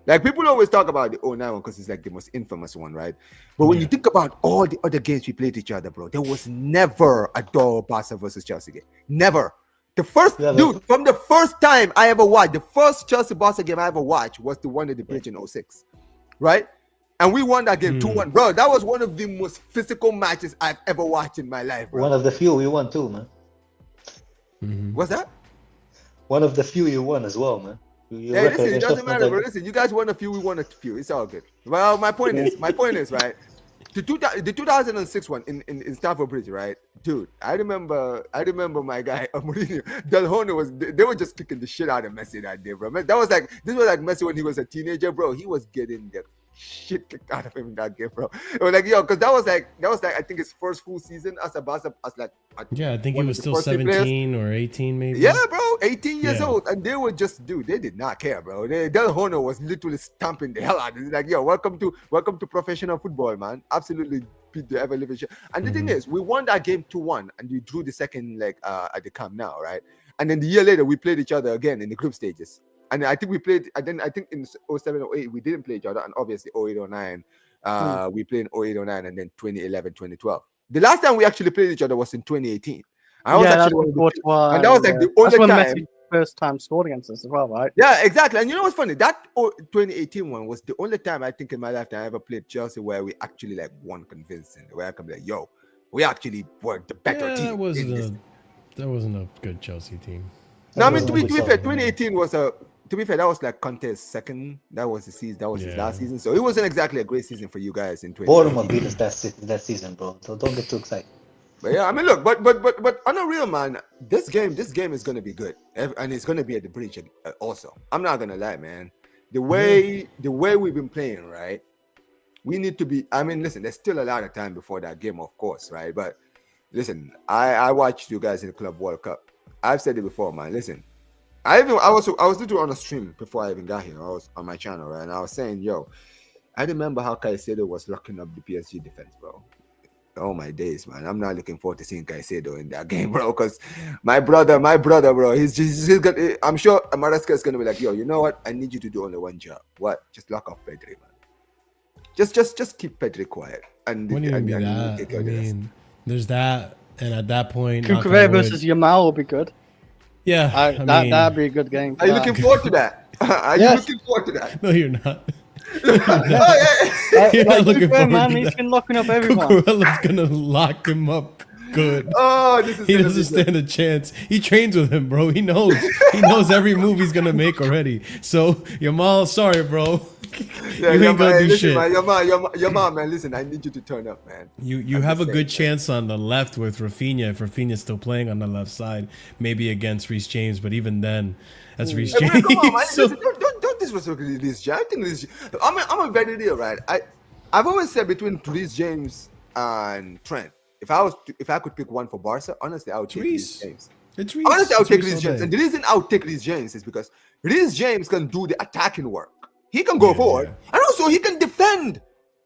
Like people always talk about the 09 one because it's like the most infamous one, right? But when you think about all the other games we played each other, bro, there was never a dull Barca versus Chelsea game. Never. The first from the first time I ever watched, the first Chelsea Barca game I ever watched was the one at the bridge in 06, right? And we won that game 2-1, bro. That was one of the most physical matches I've ever watched in my life, bro. One of the few we won too, man. What's that? One of the few you won as well, man. Hey, listen, it doesn't matter, bro. Listen, you guys won a few, we won a few. It's all good. Well, my point is, right? The 2006 one in Stamford Bridge, right? Dude, I remember my guy Mourinho, Del Horno they were just kicking the shit out of Messi that day, bro. This was like Messi when he was a teenager, bro. He was getting the shit kicked out of him in that game, bro. It was like, yo, because that was like I think his first full season as a Barca, Yeah, I think he one was of the still first team 17 or 18, maybe. yeah, bro, 18 years Yeah. old, and they were just, dude, they did not care, bro. Del Horno was literally stamping the hell out of it. It's like, yo, welcome to professional football, man. Absolutely beat the ever living shit. And the thing is, we won that game 2-1, and we drew the second leg at the Camp Nou, right? And then the year later, we played each other again in the group stages. And I think we played, and then I think in 07 or 08, we didn't play each other, and obviously 08 or 09, we played in 08 or 09, and then 2011, 2012. The last time we actually played each other was in 2018. I was actually one of the, and that was like the that's only when time. Messi first time scored against us as well, right? Yeah, exactly. And you know what's funny? That 2018 one was the only time I think in my lifetime I ever played Chelsea where we actually like won convincing. Where I can be like, yo, we actually were the better Yeah, team. that wasn't a good Chelsea team. No, I mean to be fair, 2018 was to be fair, that was like Conte's second. That was the season. That was his last season. So it wasn't exactly a great season for you guys in 2018. Bournemouth beat us that season, bro. So don't get too excited. But yeah, I mean, look, but on a real man, this game is gonna be good, and it's gonna be at the bridge also. I'm not gonna lie, man. The way we've been playing, right? We need to be. I mean, listen, there's still a lot of time before that game, of course, right? But listen, I watched you guys in the Club World Cup. I've said it before, man. Listen, I was literally on a stream before I even got here. I was on my channel, right? And I was saying, yo, I remember how Caicedo was locking up the PSG defense, bro. Oh my days, man! I'm not looking forward to seeing Caicedo in that game, bro. Because my brother, bro, he's gonna. I'm sure Maresca is gonna be like, yo, you know what? I need you to do only one job. What? Just lock off Pedri, man. Just keep Pedri quiet. And Wouldn't even be and that. take I care of the rest. mean, there's that, and at that point, knock on Cucurella wood- versus Yamal will be good. Yeah, I mean, That'd be a good game. Are you looking forward to that? Are you Yes. looking forward to that? no, you're not. Oh, yeah. You're not looking Cucurella, forward man, to he's that. been locking up everyone. Cucurella's gonna lock him up good. Oh, this is He gonna doesn't be stand a chance. He trains with him, bro. He knows. He knows every move he's gonna make already. So Yamal, sorry, bro. Yeah, You ain't gonna do listen, shit. Man, your mom, man. Listen, I need you to turn up, man. You I'm have a just good saying, chance on the left with Rafinha. If Rafinha's still playing on the left side, maybe against Reece James, but even then, that's Reece Hey, James. come on, man. So- Listen, don't disrespect Reece James. I think Reece. I'm a very real, right? I've always said between Reece James and Trent, if I could pick one for Barca, honestly, I would take Reece James. It's Reece. Honestly, I would It's take Reece Reece all James, day. and the reason I would take Reece James is because Reece James can do the attacking work. He can go forward, and also he can defend.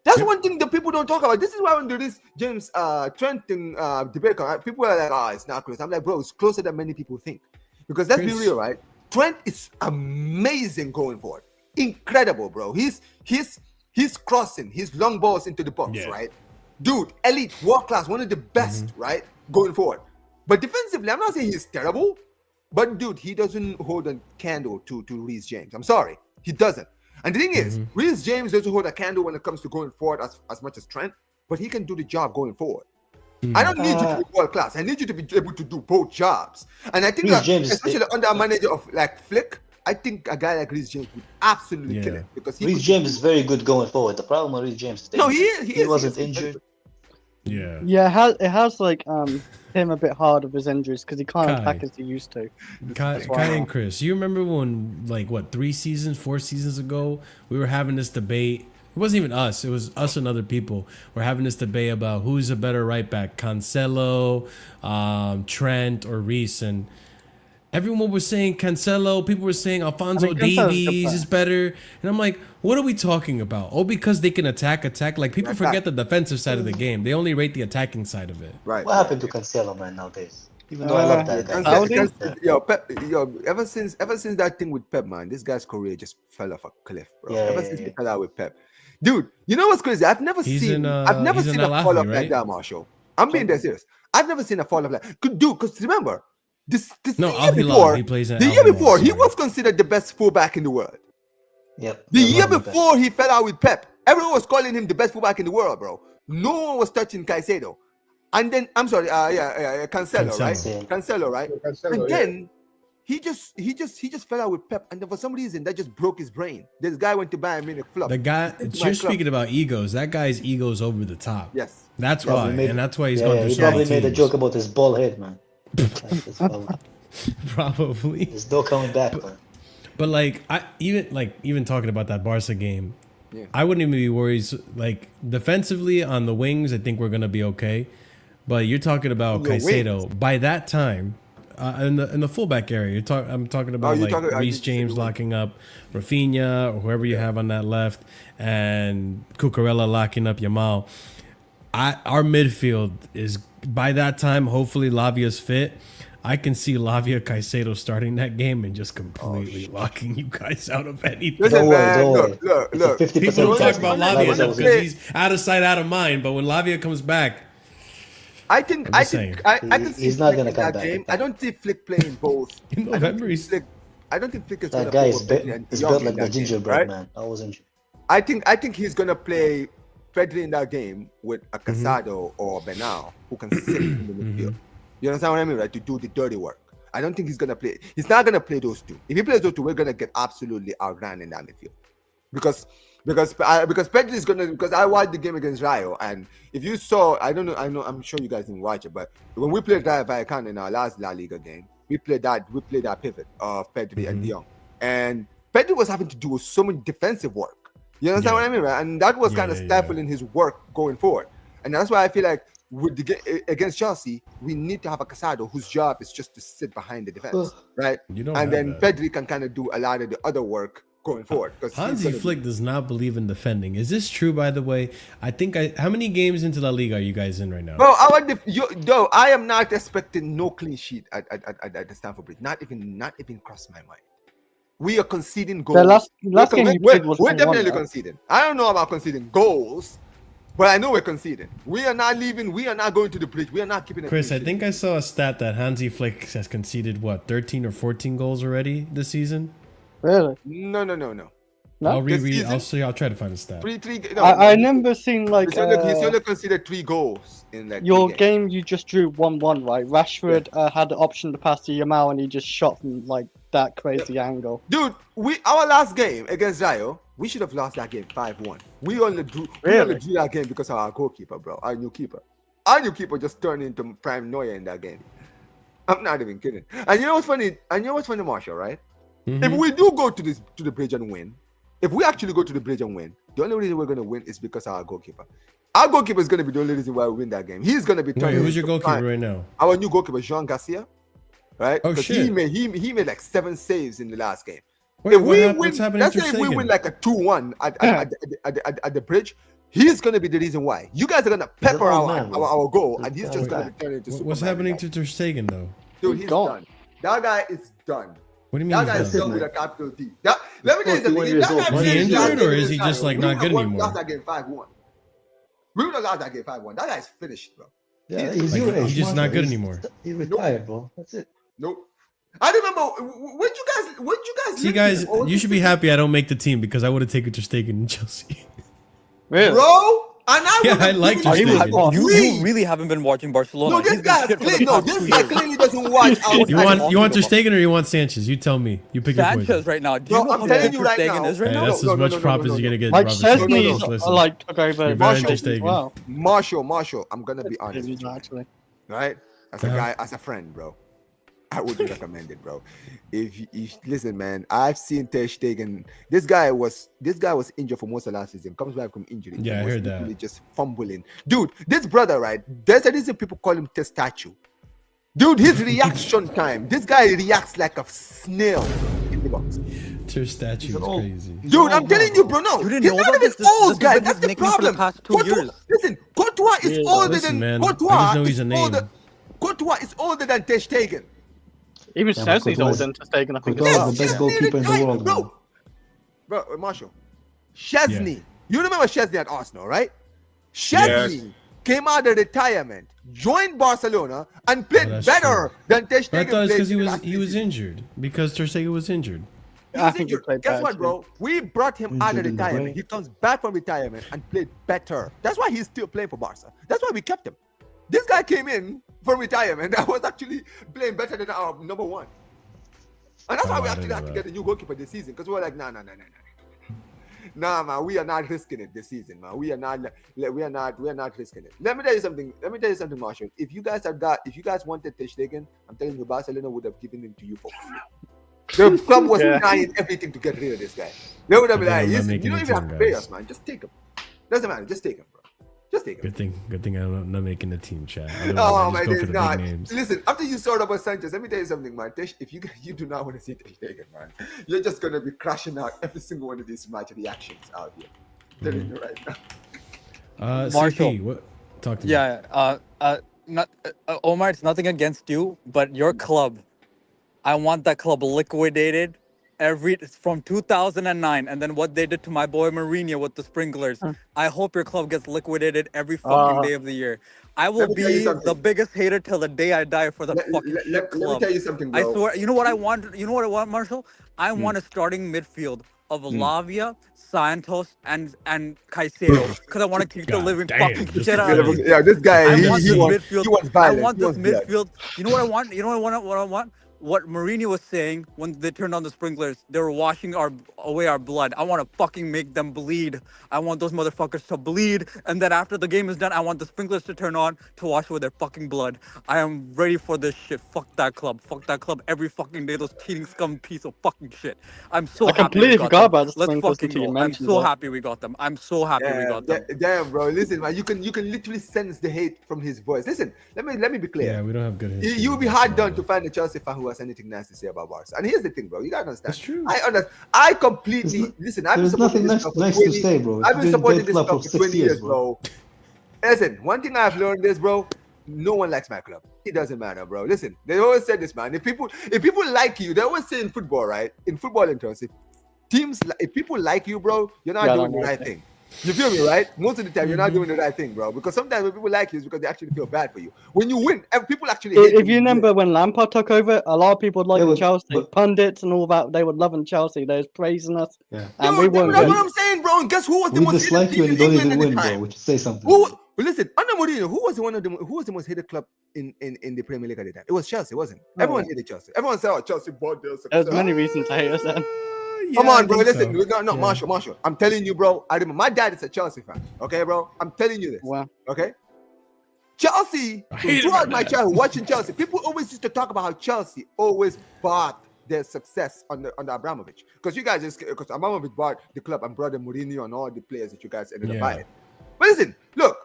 That's one thing that people don't talk about. This is why when the Reece James Trent thing debate, people are like, "Ah, it's not close." I'm like, bro, it's closer than many people think. Because let's be Chris. real, right? Trent is amazing going forward, incredible, bro. He's crossing his long balls into the box, Yeah. right? Dude, elite, world class, one of the best, right? Going forward. But defensively, I'm not saying he's terrible, but dude, he doesn't hold a candle to Reece James. I'm sorry, he doesn't. And the thing is, Reece James doesn't hold a candle when it comes to going forward as much as Trent, but he can do the job going forward. I don't need you to be world class. I need you to be able to do both jobs. And I think Reece that, James, especially under a manager of like Flick, I think a guy like Reece James would absolutely kill Yeah. it because he Reece could- James is very good going forward. The problem with Reece James is that No, he is. he wasn't he is. injured. Yeah. Yeah, it has like him a bit hard with his injuries because he can't Kai. attack as he used to. Kai, That's why Kai I'm- and Chris, you remember when, like, what, 4 seasons ago, we were having this debate. It wasn't even us. It was us and other people. We're having this debate about who's a better right back, Cancelo, Trent, or Reece. And everyone was saying Cancelo. People were saying Alfonso Cancelo's a good Davies player. is better. And I'm like, what are we talking about? Oh, because they can attack. Like, people Attack. forget the defensive side of the game. They only rate the attacking side of it. Right. What happened to Cancelo, man, nowadays? Even though I love that guy. Ever since that thing with Pep, man, this guy's career just fell off a cliff, bro. Yeah, ever yeah, since yeah. he fell out with Pep, dude. You know what's crazy? I've never He's seen in, a he's in Al fall off Ahly, like right? that, Marshall. I'm being dead serious. I've never seen a fall off like, dude. Because remember, this No, the Al year Hilal. before, He plays in the Al year Hilal, before, he sorry. was considered the best fullback in the world. Yep. The he year was the best. before he fell out with Pep, everyone was calling him the best fullback in the world, bro. No one was touching Caicedo. And then I'm sorry, Cancelo, right? Cancelo. Cancelo, right? Cancelo, And yeah. then he just fell out with Pep, and then for some reason that just broke his brain. This guy went to Bayern Munich, flop. The guy, Into my you're club. speaking about egos. That guy's ego's over the top. Yes. That's Probably why, made- and that's why he's Yeah, going yeah, through he so many probably made a teams. joke about his bald head, man. That's probably- Probably, There's no coming back, man. but like even talking about that Barca game, Yeah. I wouldn't even be worried. Like defensively on the wings, I think we're gonna be okay. But you're talking about The Caicedo. By that time, in the fullback area, I'm talking about you're like talking- I Reece did say James the wing. locking up Rafinha or whoever you have on that left, and Cucurella locking up Yamal. Our midfield is by that time. Hopefully, Lavia's fit. I can see Lavia Caicedo starting that game and just completely locking you guys out of anything. Listen, Don't worry, man. don't worry. Look. It's a 50% People don't talk chance, about man. Lavia Lavia enough was because in. he's out of sight, out of mind. But when Lavia comes back, I think I'm I just think saying. I can see He's not Flick gonna in come that back game. in I time. don't see Flick playing both. in November, he's I don't think Flick is That gonna guy play is, both be- Pedri and is Young built in like the that game, gingerbread right? man. I wasn't. I think he's gonna play Pedri in that game with a Casado or Benal who can sit in the midfield. You understand what I mean, right? To do the dirty work. I don't think he's gonna play. He's not gonna play those two. If he plays those two, we're gonna get absolutely outran in that midfield. Because Pedri is gonna, because I watched the game against Rayo, and if you saw, I know I'm sure you guys didn't watch it, but when we played Rayo Vallecano in our last La Liga game, we played that pivot of Pedri and De Jong, and Pedri was having to do so much defensive work. You understand what I mean, right? And that was kind of stifling his work going forward, and that's why I feel like with against Chelsea, we need to have a Casado whose job is just to sit behind the defense, right? You don't And have then that. Pedri can kind of do a lot of the other work going forward. Because Hansi Flick does not believe in defending. Is this true, by the way? I think how many games into La Liga are you guys in right now? Bro, I am not expecting no clean sheet at the Stamford Bridge. Not even cross my mind. we are conceding goals. The last game you played was we're 1-1, definitely right? conceding. I don't know about conceding goals, but I know we're conceding. We are not leaving. We are not going to the bridge. We are not keeping it. Chris, I think I saw a stat that Hansi Flick has conceded what 13 or 14 goals already this season. Really? No. I'll This reread. season? I'll see. I'll try to find a stat. I remember seeing like he's only conceded 3 goals in that. your game. You just drew 1-1, right? Rashford had the option to pass to Yamal, and he just shot from like that crazy angle. Dude, our last game against Rayo, we should have lost that game 5-1. We only drew that game because of our goalkeeper, bro. Our new keeper just turned into Prime Neuer in that game. I'm not even kidding. And you know what's funny? Marshall, right? Mm-hmm. If we do go to the bridge and win, if we actually go to the bridge and win, the only reason we're going to win is because of our goalkeeper. Our goalkeeper is going to be the only reason why we win that game. He's going to be turning. Wait, who's your goalkeeper right now? Our new goalkeeper, Jean Garcia. Right? Oh shit! He made like 7 saves in the last game. Wait, If we win, what's happening let's to say if we Sagan? win like a 2-1 at the bridge, he's gonna be the reason why. You guys are gonna pepper our goal, and he's just gonna be turning into Superman. What's happening to Ter Stegen though? Dude, he's done. That guy is done. What do you mean? That guy is done with a capital D. Let me tell you something. That guy Is he finished last injured game or in is he the just title. like We not would good have anymore? lost that game 5-1. We would have lost that game 5-1. That guy's finished, bro. Yeah, He's just not good anymore. He retired, bro. That's it. Nope. I remember when you guys See, guys, you should be happy I don't make the team because I would have taken Ter Stegen in Chelsea. Really? Bro, and I like Ter Stegen. You really haven't been watching Barcelona. No, this guy clearly doesn't watch. You want Ter Stegen or you want Sanchez? You tell me. You pick your poison. Sanchez right now. Do you know I'm how telling good you Ter right Stegen now. is right Hey, now? that's as much prop as you're gonna get. Like Robert Chesney's Sanchez. Listen. like took over You're very Marshall as Ter Stegen. well. Marshall, I'm gonna be honest with you, Actually. right? As a guy, as a friend, bro, I wouldn't recommend it, bro. If listen, man, I've seen Ter Stegen. This guy was injured for most of last season. Comes back from injury. Yeah, I was heard that. literally just fumbling, dude. This brother, right? There's a reason people call him Testachu. Dude, his reaction time. This guy reacts like a snail in the box. Ter statue is crazy. Dude, I'm telling you, bro. No, You didn't he's know not about even this? old, This guy. has been That's his the nickname for the problem. past 2 years. Listen, Courtois is older Listen, than man, I just know he's a name. Courtois is older than Ter Stegen. Even Yeah, Chesney's Courtois- older than Ter Stegen, I think. Courtois as is well. the best goalkeeper in the world, man. Bro, Marshall. Chesney. You remember Chesney at Arsenal, right? Chesney came out of retirement, joined Barcelona, and played that's better than Ter But I Stegen. thought it's because played he was injured. Because Ter Stegen was injured. He I was think he injured. played Guess better, what, bro? We brought him out of Injured in the retirement. brain. He comes back from retirement and played better. That's why he's still playing for Barca. That's why we kept him. This guy came in from retirement and was actually playing better than our number 1. And that's why we I actually didn't had know to that. get a new goalkeeper this season because we were like, nah. Nah, man, we are not risking it this season, man. We are not risking it. Let me tell you something, Marshall. If you guys wanted Ter Stegen, I'm telling you, Barcelona would have given him to you for free. The club was trying everything to get rid of this guy. They would have been like, I'm not listen, making you don't the even have team, to pay guys. us, man. Just take him. Doesn't matter. Just take him, bro. Just take him. Good thing I'm not making the team, chat. Oh I my just go for days, the nah. big names. Listen, after you sort about Sanchez, let me tell you something, man. If you do not want to see Ter Stegen, man, you're just gonna be crashing out every single one of these match reactions out here. I'm telling you right now. Marshall. CP, what? Talk to me. Yeah, Omar, it's nothing against you, but your club, I want that club liquidated from 2009, and then what they did to my boy Mourinho with the sprinklers. I hope your club gets liquidated every fucking day of the year. I will Let me tell you be something. the biggest hater till the day I die for the fucking shit Let me club. tell you something, I bro. swear, you know what I want? You know what I want, Marshall? I want a starting midfield of Lavia, Santos, and Caicedo, because I want to keep the God living damn, fucking just shit a out of minute. these. Yeah, this guy, I he want this wants midfield. I violence. want He this wants blood. midfield. You know what I want? You know what I want? What Mourinho was saying when they turned on the sprinklers, they were washing away our blood. I want to fucking make them bleed. I want those motherfuckers to bleed, and then after the game is done, I want the sprinklers to turn on to wash away their fucking blood. I am ready for this shit. Fuck that club. Fuck that club every fucking day. Those cheating scum piece of fucking shit. I'm so I happy. completely we got forgot them. about the Let's sprinklers fucking until you go. I'm mentioned so it. happy we got them. I'm so happy we got them. Damn, bro. Listen, man, you can literally sense the hate from his voice. Listen, let me be clear. Yeah, we don't have good history. You'll be hard done to find a Chelsea fan who has anything nice to say about Barca. And here's the thing, bro. You gotta understand. That's true. I understand. I completely listen. I've been There's nothing supporting this nice, club for nice 20 to say, bro. I've been It's been a supporting great this club club for for 6 20 years, years, bro. Listen, one thing I've learned is, bro, no one likes my club. It doesn't matter, bro. Listen, they always said this, man. If people like you, they always say in football, right? In football in terms, if people like you, bro, you're not doing the right thing. You feel me, right? Most of the time, you're not doing the right thing, bro. Because sometimes when people like you, it's because they actually feel bad for you. When you win, people actually hate If you remember when Lampard took over, a lot of people liked Chelsea. Pundits and all that, they were loving Chelsea. They was praising us. Yeah. And we weren't That's good. what I'm saying, bro. And guess who was the We most dislike hated you and team you in don't even England at the win, time? bro. Which say something. Listen, under Mourinho, who was the most hated club in the Premier League at the time? It was Chelsea, wasn't it? Everyone hated Chelsea. Everyone said, "Oh, Chelsea bought their success." There's many reasons to hate us then. Come on, bro. Listen, Marshall. I'm telling you, bro. I remember my dad is a Chelsea fan. Okay, bro. I'm telling you this. Wow. Okay. Chelsea, throughout my childhood, watching Chelsea, people always used to talk about how Chelsea always bought their success under Abramovich. Because because Abramovich bought the club and brought the Mourinho and all the players that you guys ended up buying. But listen, look,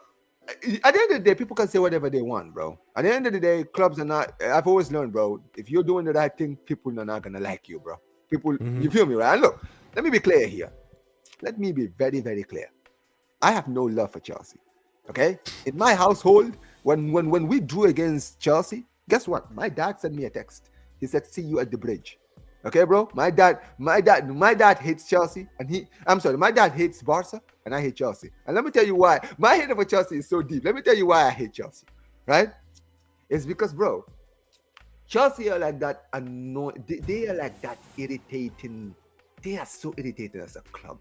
at the end of the day, people can say whatever they want, bro. At the end of the day, clubs are not. I've always learned, bro. If you're doing the right thing, people are not gonna like you, bro. People, you feel me, right? And look, let me be clear here. Let me be very, very clear. I have no love for Chelsea. Okay, in my household, when we drew against Chelsea, guess what? My dad sent me a text. He said, "See you at the bridge." Okay, bro. My dad hates Chelsea, and my dad hates Barca, and I hate Chelsea. And let me tell you why. My hate for Chelsea is so deep. Let me tell you why I hate Chelsea. Right? It's because, bro, Chelsea are like that annoying. They are like that irritating. They are so irritating as a club.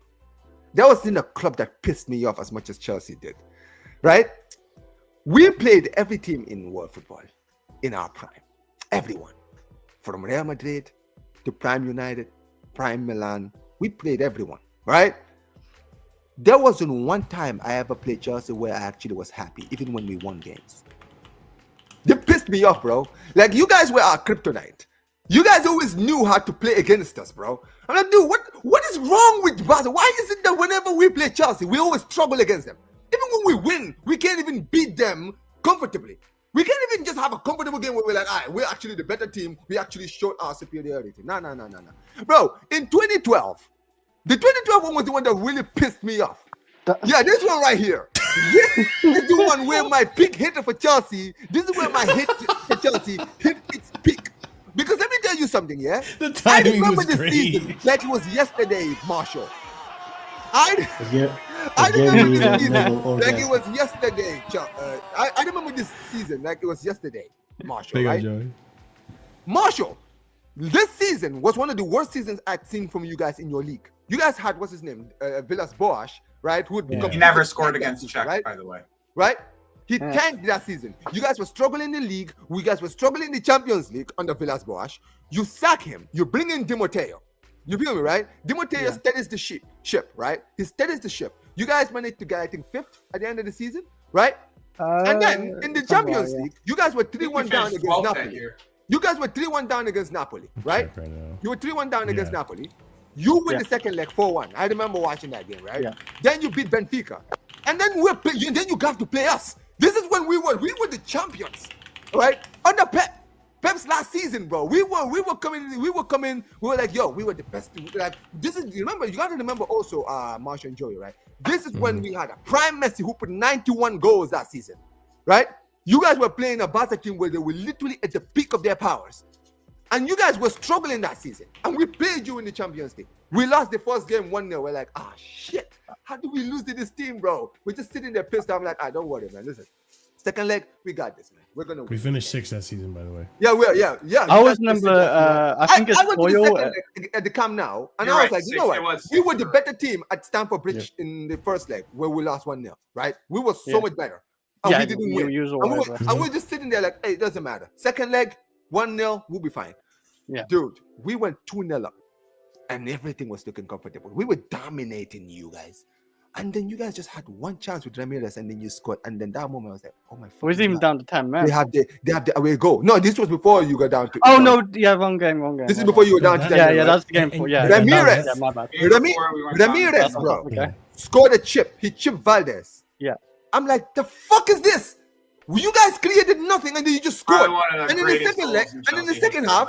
There wasn't a club that pissed me off as much as Chelsea did. Right? We played every team in world football in our prime. Everyone. From Real Madrid to Prime United, Prime Milan. We played everyone. Right? There wasn't one time I ever played Chelsea where I actually was happy, even when we won games. They pissed me off, bro. Like, you guys were our kryptonite. You guys always knew how to play against us, bro. I'm like, dude, what is wrong with Barca? Why is it that whenever we play Chelsea, we always struggle against them? Even when we win, we can't even beat them comfortably. We can't even just have a comfortable game where we're like, all right, we're actually the better team. We actually showed our superiority. No. Bro, in 2012, the 2012 one was the one that really pissed me off. Yeah, this one right here. This is the one where my peak hater for Chelsea, this is where my hate for Chelsea hit its peak. Because let me tell you something, yeah? The timing remember was this great. season like it was yesterday, Marshall. I remember this season like it was yesterday. I remember this season like it was yesterday, Marshall. Big right? Joey. Marshall, this season was one of the worst seasons I'd seen from you guys in your league. You guys had, what's his name? Villas-Boas, right? He never scored against Czech, right? By the way. Right? He tanked that season. You guys were struggling in the league. We guys were struggling in the Champions League under Villas-Boas. You sack him. You bring in Di Matteo. You feel me, right? Di Matteo steadies the ship, right? He steadies the ship. You guys managed to get, I think, 5th at the end of the season, right? And then in the Champions League, you guys were 3-1 down against Napoli. You guys were 3-1 down against Napoli, right? You were 3-1 down against Napoli. You win the second leg 4-1. I remember watching that game, right? Then you beat Benfica. And then then you got to play us. This is when we were the champions, right? Under Pep's last season, bro. We were coming, we were like, yo, we were the best. Like, this is, remember, you gotta remember also, Marshall and Joey, right? This is when we had a prime Messi who put 91 goals that season, right? You guys were playing a Barca team where they were literally at the peak of their powers. And you guys were struggling that season. And we played you in the Champions League. We lost the first game 1-0. We're like, shit. How do we lose to this team, bro? We're just sitting there pissed. I'm like, don't worry, man. Listen. Second leg, we got this, man. We're gonna win. We finished 6th that season, by the way. Yeah. I always remember. I think it's I went to the Boyle. second leg at the Camp Nou, and I was like, you know what? We were the better team at Stamford Bridge in the first leg, where we lost 1-0. Right? We were so much better, and we didn't win. And we're just sitting there like, hey, it doesn't matter. Second leg, 1-0, we'll be fine. Yeah, dude, we went 2-0 up, and everything was looking comfortable. We were dominating you guys. And then you guys just had one chance with Ramirez, and then you scored. And then that moment, I was like, "Oh my!" It was even down to 10 men. They have the away goal. No, this was before you got down to. Oh no! Yeah, wrong game. This is before you were down to 10. Yeah, that's the game. Ramirez. Yeah, my bad. Ramirez, bro. Scored a chip. He chipped Valdez. Yeah. I'm like, the fuck is this? You guys created nothing, and then you just scored. And in the second leg, and in the second half,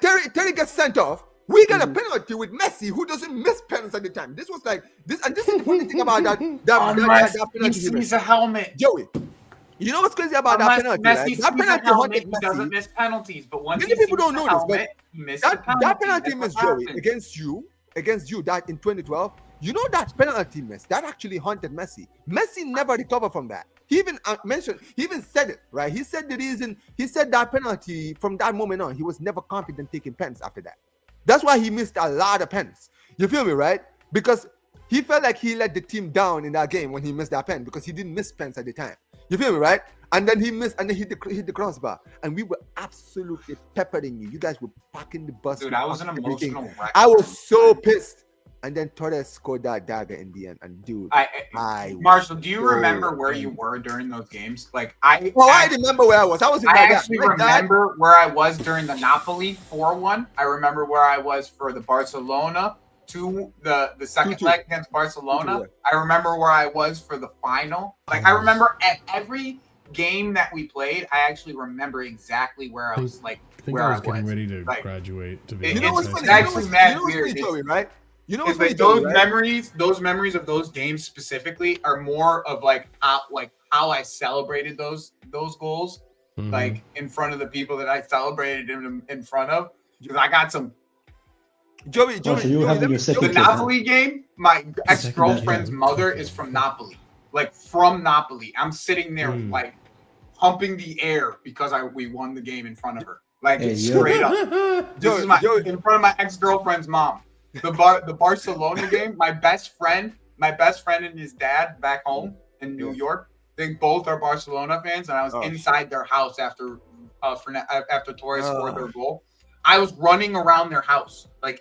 Terry gets sent off. We got a penalty with Messi, who doesn't miss penalties at the time. This was like this, and this is the funny thing about that penalty. He sees a helmet. Joey, You know what's crazy about Unless that penalty, Messi right? sees That a penalty helmet, haunted he Messi. doesn't miss penalties. But once Many he people sees don't the know this, but helmet, he missed the that penalty. penalty That's miss, what Joey, happened. against you, that in 2012. You know that penalty miss that actually haunted Messi. Messi never recovered from that. He even he even said it, right? He said the reason, he said that penalty from that moment on, he was never confident taking pens after that. That's why he missed a lot of pens. You feel me, right? Because he felt like he let the team down in that game when he missed that pen because he didn't miss pens at the time. You feel me, right? And then he missed and then hit the crossbar. And we were absolutely peppering you. You guys were packing the bus. Dude, I was an emotional wreck. I was so pissed. And then Torres scored that dagger in the end. And dude, Marshall, do you remember where you were during those games? Like I remember where I was. I was in I my actually dad. remember where I was during the Napoli 4-1. I remember where I was for the Barcelona the second 2-2. leg against Barcelona. 2-2, yeah. I remember where I was for the final. Like I remember at every game that we played, I actually remember exactly where I was. Like I think where I was getting ready to Like, graduate. To be it- honest, You know what's I funny? think. actually mad weird. Joey, right? You know It's what's like funny, those Joey, right? those memories of those games specifically are more of like how I celebrated those goals, Mhm. like in front of the people that I celebrated them in front of. Because I got some Joey, Oh, so you let having me- your second the kid now. Napoli game. My ex-girlfriend's kid. mother is from Napoli, like from Napoli. I'm sitting there Mm. like pumping the air because we won the game in front of her, like Hey, yo. straight up. This is in front of my ex-girlfriend's mom. The Barcelona game. My best friend and his dad back home in New York. They both are Barcelona fans, and I was inside their house after Torres scored their goal. I was running around their house, like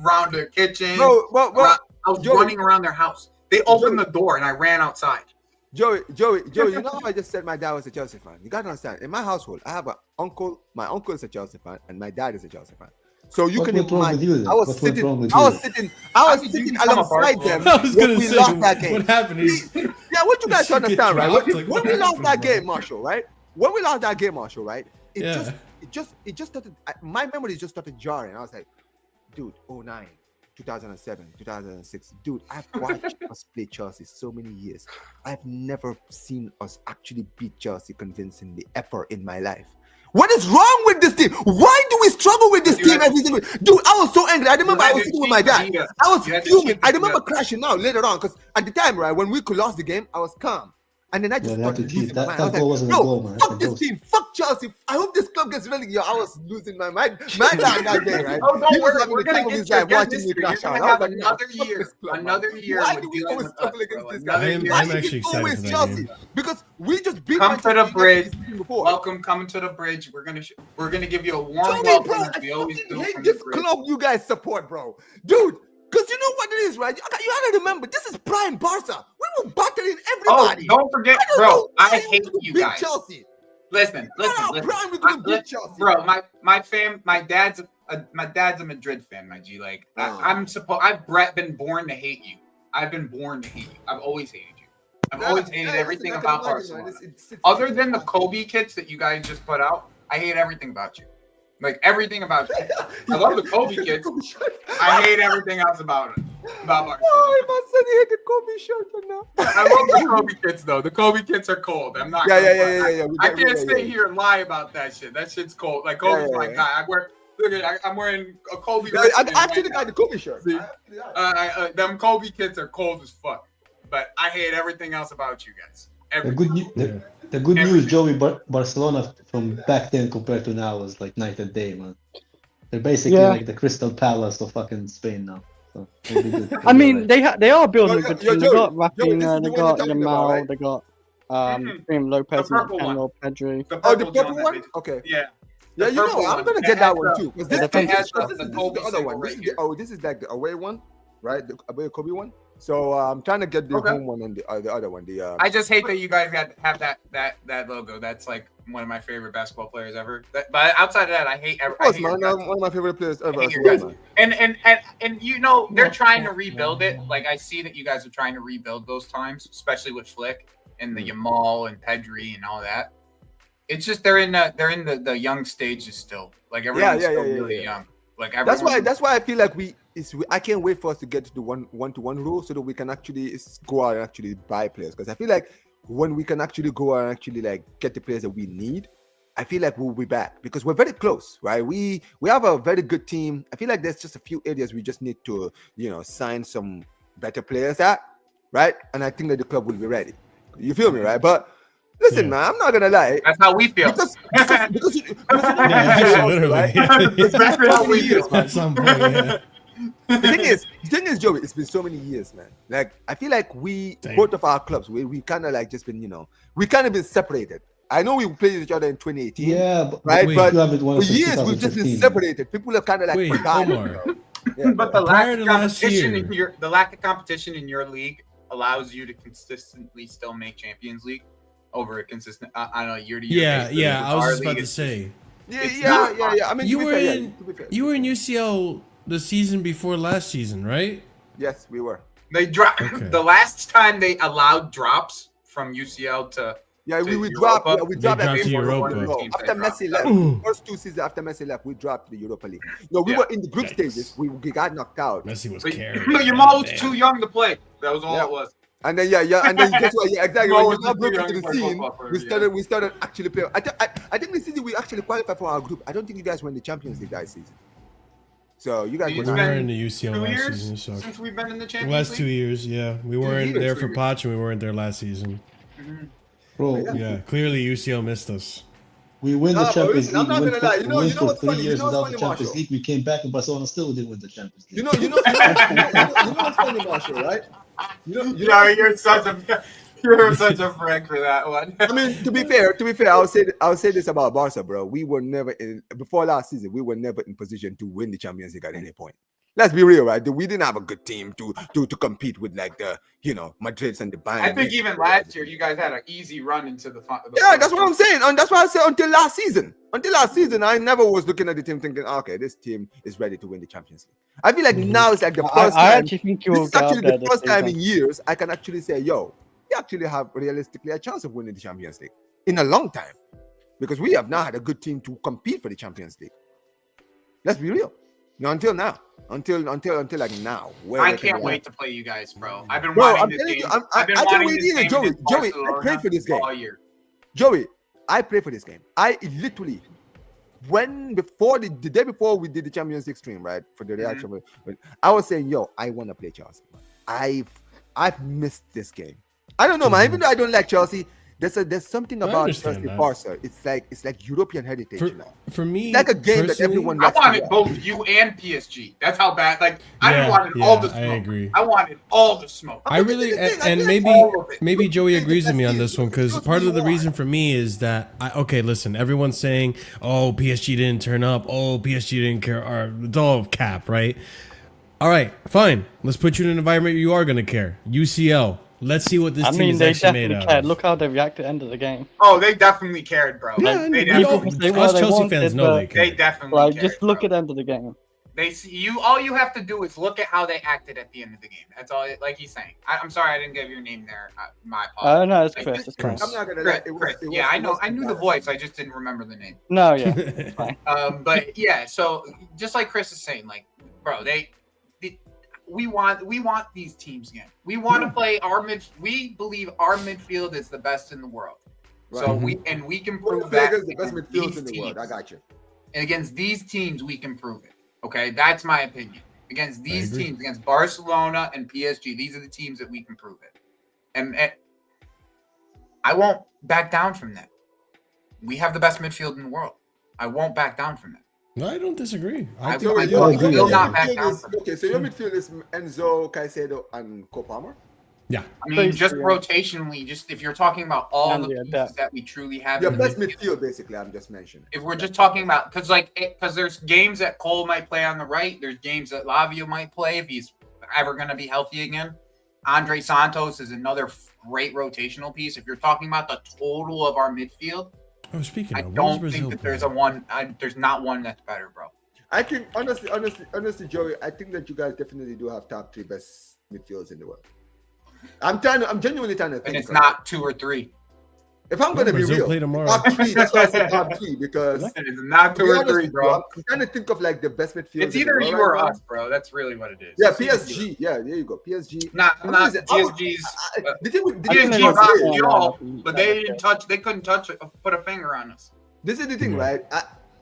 around their kitchen. I was running around their house. They opened the door, and I ran outside. Joey, you know how I just said my dad was a Chelsea fan? You gotta understand, in my household, I have an uncle. My uncle is a Chelsea fan, and my dad is a Chelsea fan. So you What can went wrong with you then? I was What went wrong with I you? was sitting become a alongside Barcelona them I was when gonna we say, lost that game. what happened is Yeah, what you guys Did you get understand, right? dropped? When, Like, when what we lost happened, that bro? game, Marshall, right? When we lost that game, Marshall, right? It Yeah. just started. My memories just started jarring. I was like, dude, 09, 2007, 2006. Dude, I've watched us play Chelsea so many years. I've never seen us actually beat Chelsea convincingly ever in my life. What is wrong with this team? Why do we struggle with this team every single? Dude, I was so angry. I remember I was sitting with my dad. I was fuming. I remember crashing out later on because at the time, right, when we could lost the game, I was calm. And then I just Yeah, they had to started cheat. losing my mind. I That was goal like, wasn't a bro, goal, man. fuck That's a this ghost. team. Fuck Chelsea. I hope this club gets really. Yo, I was losing my mind. My dad that day, right? Oh, He don't was worry. having We're the time gonna of get his your life watching me history. You're crash out. gonna I was have like, another fuck year, this club, another man. year Why with do we dealing always with struggle us, against bro. this Another guy? I'm year. Why I'm is actually it excited always for that Chelsea? game. Because we just beat Come to Manchester the United bridge. the season before. Welcome, coming to the bridge. We're gonna give you a warm Joey, welcome bro, as I we always fucking do hate from the this bridge. club you guys support, bro. Dude, because you know what it is, right? You gotta remember, this is prime Barca. We were battering Oh, everybody. don't forget, I don't bro. know why I you hate couldn't you beat guys. Chelsea. Listen. Prime, we couldn't beat Chelsea. Bro, my dad's a Madrid fan, my G. Like I've been born to hate you. I've been born to hate you. I've always hated you. I've always hated everything about Barcelona. Other than the Kobe kits that you guys just put out, I hate everything about you. Like everything about you. I love the Kobe kits. I hate everything else about Barcelona. Oh, my son, he hit the Kobe shirt now. I love the Kobe kits though. The Kobe kits are cold. I'm not. Yeah. I can't stay here and lie about that shit. That shit's cold. Like Kobe's my guy. I'm wearing a Kobe. I actually got the Kobe shirt. See? Them Kobe kits are cold as fuck. But I hate everything else about you guys. The good news, Joey, Barcelona from back then compared to now was like night and day, man. They're basically like the Crystal Palace of fucking Spain now. So they'll be good. I mean, they are building a good team. They Joey, got Joey, this Rafinha, is they the one got you're talking Yamal, about, right? they got Dream Lopez, The purple and Pedri. Oh, the purple one? Okay. Yeah. Yeah, you know, I'm gonna get that one too. Because this is the the Kobe other one. right here. This is like the away one, right? The away Kobe one. So I'm trying to get the home one and the other one. I just hate that you guys have that logo. That's like one of my favorite basketball players ever. But outside of that, I hate Of course, man. One of my favorite players ever. I hate your guys. And you know they're trying to rebuild it. Like I see that you guys are trying to rebuild those times, especially with Flick and the Yamal and Pedri and all that. It's just they're in the young stages still. Like everyone's still really young. Like that's why I feel like I can't wait for us to get to the one-to-one rule so that we can actually go out and actually buy players. Because I feel like when we can actually go and actually like get the players that we need, I feel like we'll be back because we're very close, right? We have a very good team. I feel like there's just a few areas we just need to, sign some better players at, right? And I think that the club will be ready. You feel me, right? But listen, man, I'm not gonna lie. That's how we feel. Because literally. Exactly how we feel. At some point, yeah. The thing is, Joey, it's been so many years, man. Like, I feel like both of our clubs, we kind of like just been, we kind of been separated. I know we played each other in 2018. Yeah, right? wait, But for years we've just been separated. People have kind of like forgotten. Omar. Yeah. But the Prior lack to of last competition year- the lack of competition in your league allows you to consistently still make Champions League over a consistent, I don't know, year to year. Yeah. I was Our just about league to is- say. Yeah. I mean, You to be were fair, in to be fair. you were in UCL the season before last season, right? Yes, we were. They dropped Okay. the last time they allowed drops from UCL to We to dropped. Europa. Yeah, we They dropped. dropped like, to Europa. After Messi left, Ooh. first 2 seasons after Messi left, we dropped the Europa League. No, we Yeah. were in the group Yikes. stages. We got knocked out. Messi was But carrying. your mom was Damn. too young to play. That was all Yeah. it was. And then and then guess what? Yeah, exactly. Mo When was you now too broke young into the to play scene, football for we started actually playing. I think the season we actually qualified for our group. I don't think you guys were in the Champions League that season. So you guys It's were We not. been were in the UCL 2 last years season, so since we've been in the Champions last League. 2 years, yeah. We weren't years, there 2 for years. Poch and we weren't there last season. Bro, Yeah, clearly UCL missed us. we win the Nah, bro, Champions listen, I'm League. not We gonna went lie. for, You know we went for what's 3 funny? years You know what's without funny, the Champions Marshall? League. We came back and Barcelona still didn't win the Champions League. You know what's funny, Marshall, right? You're such a friend for that one. I mean, to be fair, I'll say this about Barca, bro. We were never before last season. We were never in position to win the Champions League at any point. Let's be real, right? We didn't have a good team to compete with like the Madrids and the Bayern. I think even last year you guys had an easy run into the Yeah, that's what I'm saying. And that's why I said until last season. Until last season, I never was looking at the team thinking, okay, this team is ready to win the Champions League. I feel like now it's like the first I time. actually think you This will is get up actually there the this first time season. in years I can actually say, yo, we actually have realistically a chance of winning the Champions League in a long time. Because we have now had a good team to compete for the Champions League. Let's be real. No, until now. Until like now. I can't wait to play you guys, bro. I've been Bro, wanting I'm this telling game. you, I've been I can't wanting wait this either, game Joey. against Joey, I Barcelona played for this game. all year. Joey, I played for this game. I literally, the day before we did the Champions League stream, right, for the reaction, I was saying, yo, I want to play Chelsea. I've missed this game. I don't know, man. Even though I don't like Chelsea, there's something I about understand Chelsea that. Barca. It's like European heritage now. For me, It's like a game that personally- everyone I likes to wanted watch. both you and PSG. That's how bad. Like I Yeah, wanted all the yeah, smoke. I agree. I wanted all the smoke. I really I and feel maybe like all of it. maybe Joey Look, agrees with me on that's this one because what part we of the want. reason for me is that okay, listen, everyone's saying, "Oh, PSG didn't turn up. Oh, PSG didn't care." Or it's all cap, right? All right, fine. Let's put you in an environment you are gonna care. UCL. Let's see what this I team mean, is they actually made definitely out cared. of. Look how they reacted at the end of the game. Oh, they definitely cared, bro. Yeah, Like, and they we know, definitely, They us were- they Chelsea wanted, fans know but- they care. they definitely Like, cared, just look bro. at the end of the game. They see you. All you have to do is look at how they acted at the end of the game. That's all. Like he's saying. I'm sorry, I didn't give your name there. My apologies. No, it's Like, Chris. It's Chris. I'm not gonna lie. Chris. Yeah, I know. I knew the voice. I just didn't remember the name. No, yeah, it's fine. But yeah, so just like Chris is saying, like, bro, we want these teams again. We want to play our mid. We believe our midfield is the best in the world. So Right. we can Well, prove that the best against midfields these in the world. I teams. got you. And against these teams, we can prove it. Okay, that's my opinion. Against these agree. teams, against Barcelona and PSG, these are the teams that we can prove it. And I won't back down from that. We have the best midfield in the world. I won't back down from that. No, I don't disagree. I think will- we I do. will- agree. will not Your back midfield down is- from it. Okay, so your midfield is Enzo, Caicedo, and Cole Palmer. Yeah. I mean, just Basically, yeah. rotationally, just if you're talking about all And the the pieces depth. that we truly have, Your in the best midfield. midfield, basically. I'm just mentioning. If we're just talking about, because there's games that Cole might play on the right, there's games that Lavio might play if he's ever going to be healthy again. Andre Santos is another great rotational piece. If you're talking about the total of our midfield, Oh, speaking I of, where's don't Brazil think that playing? there's a one. There's not one that's better, bro. I think honestly, Joey, I think that you guys definitely do have top 3 best midfields in the world. I'm genuinely trying to think. And it's of not 2 or 3. If I'm gonna be Brazil real, play tomorrow. top three. That's why I said top three because It's not to 2 be or honest 3, with you, bro. I'm trying to think of like the best midfielders. It's either in the you world or right now. us, bro. That's really what it is. Yeah, It's either you PSG. Yeah, there you go. PSG. Nah, I mean, not listen, I would- PSG's. the thing with the I thing think with PSG it's Barca got is- y'all, yeah, but they didn't touch. They couldn't touch. Put a finger on us. This is the thing, Yeah. right?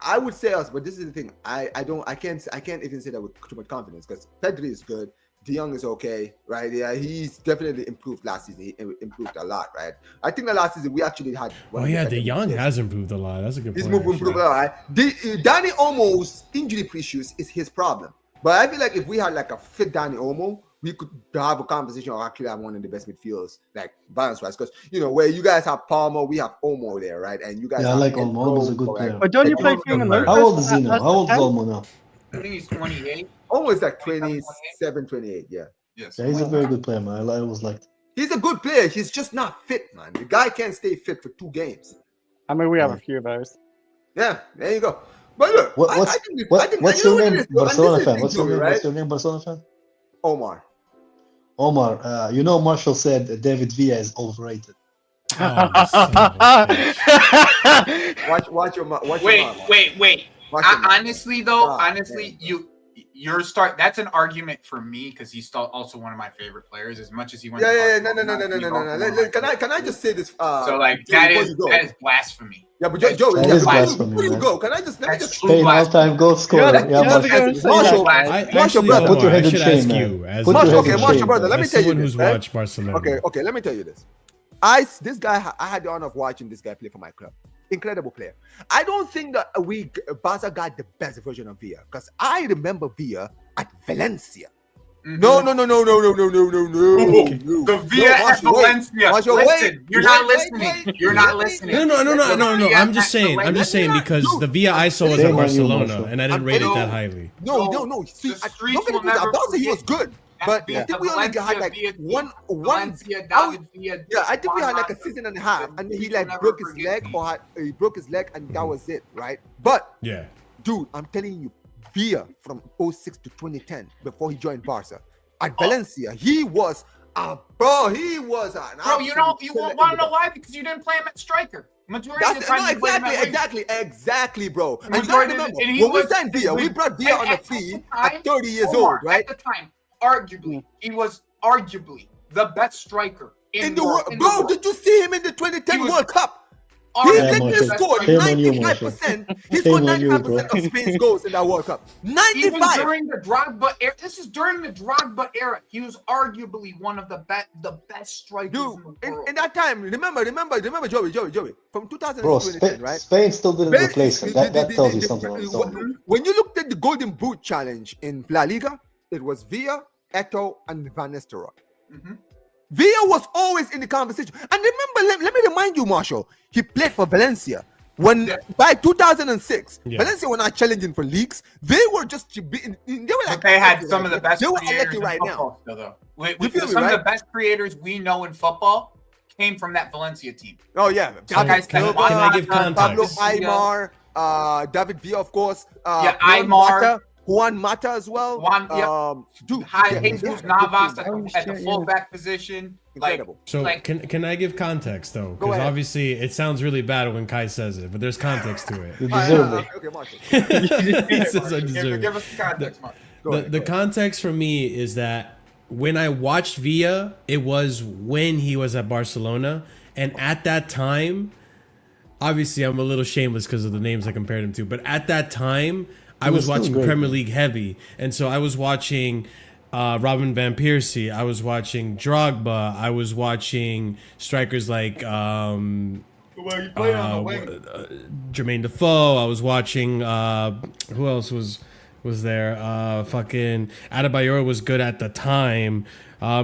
I would say us, but this is the thing. I can't even say that with too much confidence because Pedri is good. De Jong is okay, right? Yeah, he's definitely improved last season. He improved a lot, right? I think the last season we actually had. Oh yeah, De Jong has improved a lot. That's a good He's point. moving improved a lot, right? Danny Olmo's injury issues is his problem, but I feel like if we had like a fit Danny Olmo, we could have a conversation or actually have one of the best midfielders, like balance wise. Because where you guys have Palmer, we have Olmo there, right? And you guys Yeah, I have like Pedro, Olmo. Olmo's a good right? player. But don't you play Olmo's Freeman good player. Lopez? How old is he now? as How old is 10? Olmo now? I think he's 28. Olmo is like 27, 28, yeah. Yes. Yeah, he's a very good player, man. I always liked. He's a good player. He's just not fit, man. The guy can't stay fit for 2 games. I mean, we have a few of those. Yeah, there you go. But look, I think What's you know your what name, it is, though? And Barcelona this is fan? the What's thing, your name? right? What's your name, Barcelona fan? Omar. Omar. Marshall said that David Villa is overrated. Oh, you son of a bitch. Watch your mouth. Wait. Watch your mouth. Honestly, though, God, honestly, your start. That's an argument for me because he's still also one of my favorite players. As much as he went. Yeah. to No. Barcelona, he's also one of my Can I just say this? So like Joey, that before is you go. that is blasphemy. Yeah, but That's Joey, That yeah, is before blasphemy, you man. go, can I just That's just true Spain blasphemy. all-time goal scorer. Yeah, Yeah, I was Marshall. gonna say Marshall, that. I Marshall, actually, brother, put your Omar, head I in should shame, ask man. you as Put your head okay, in Marshall, shame, brother, man. let me as tell you someone this, who's right? watched Barcelona. Okay, let me tell you this. This guy, I had the honor of watching this guy play for my club. Incredible player. I don't think that Barca got the best version of Villa because I remember Villa at Valencia. No. The Villa at Valencia. Marshall, Listen, you're not listening. You're not listening. No. Villa I'm just at saying Valencia. because Dude, the Villa I saw was Shame at on you, Barcelona, Marshall. and I didn't I'm rate it telling that you. highly. No. See, The don't streets get will me wrong. never Barca, he was forget good, but I think we only had like one. Valencia, I David Villa. Yeah, I think we had like a season and a half, and he like broke his leg he broke his leg, and that was it, right? But Yeah. dude, I'm telling you, Villa from 06 to 2010, before he joined Barca, at Valencia, he was an Bro, you absolute want killer to in know the- why? Because you didn't play him at striker. Majority of the time, you played him at wing. exactly, bro. And you gotta Majority of remember, the- and he when we was- signed Villa, we brought Villa on the at free the time, at 30 years Omar, old, right? At the time, arguably, he was arguably the best striker In the world, bro, did you see him in the 2010 He was- World Cup? He Arguably Yeah, literally Marshall. scored Shame on you, 95%. He Shame scored on you, 95% of Spain's goals in that World Cup. Even 95. during the Drogba era, this is during the Drogba era. He was arguably one of the best strikers Dude, in the world. in that time, remember, Joey, from 2000 Bro, to 2010, right? Spain still didn't Spain- replace him. That tells you something. When you looked at the Golden Boot challenge in La Liga, it was Villa, Eto'o, and Van Nistelrooy. Mhm. Villa was always in the conversation. And remember, let me remind you, Marshall, he played for Valencia. By 2006, Yeah. Valencia were not challenging for leagues. They were just they were like But they had some of the best They were creators lucky in right now. football still, though. You feel me, Some of right? the best creators we know in football came from that Valencia team. Oh yeah, So can I give Pablo context? Aymar, David Villa, of course. Yeah, Juan Aymar. Mata, Juan Mata as well. Dude, Jesus Navas at Oh, the shit, yeah. fullback position. Like, incredible. So like- can I give context though? Go Because ahead. obviously it sounds really bad when Kai says it, but there's context to it. You deserve it. Okay, Marshall. He says I deserve it. give us the context, Mark. Go The, ahead, the go ahead. context for me is that when I watched Villa, it was when he was at Barcelona, and at that time, obviously I'm a little shameless because of the names I compared him to, but at that time I was was still watching great, Premier man. League heavy, and so I was watching Robin van Persie, I was watching Drogba, I was watching strikers like Well, you play on the wing. Jermaine Defoe. I was watching who else was there? Fucking Adebayor was good at the time.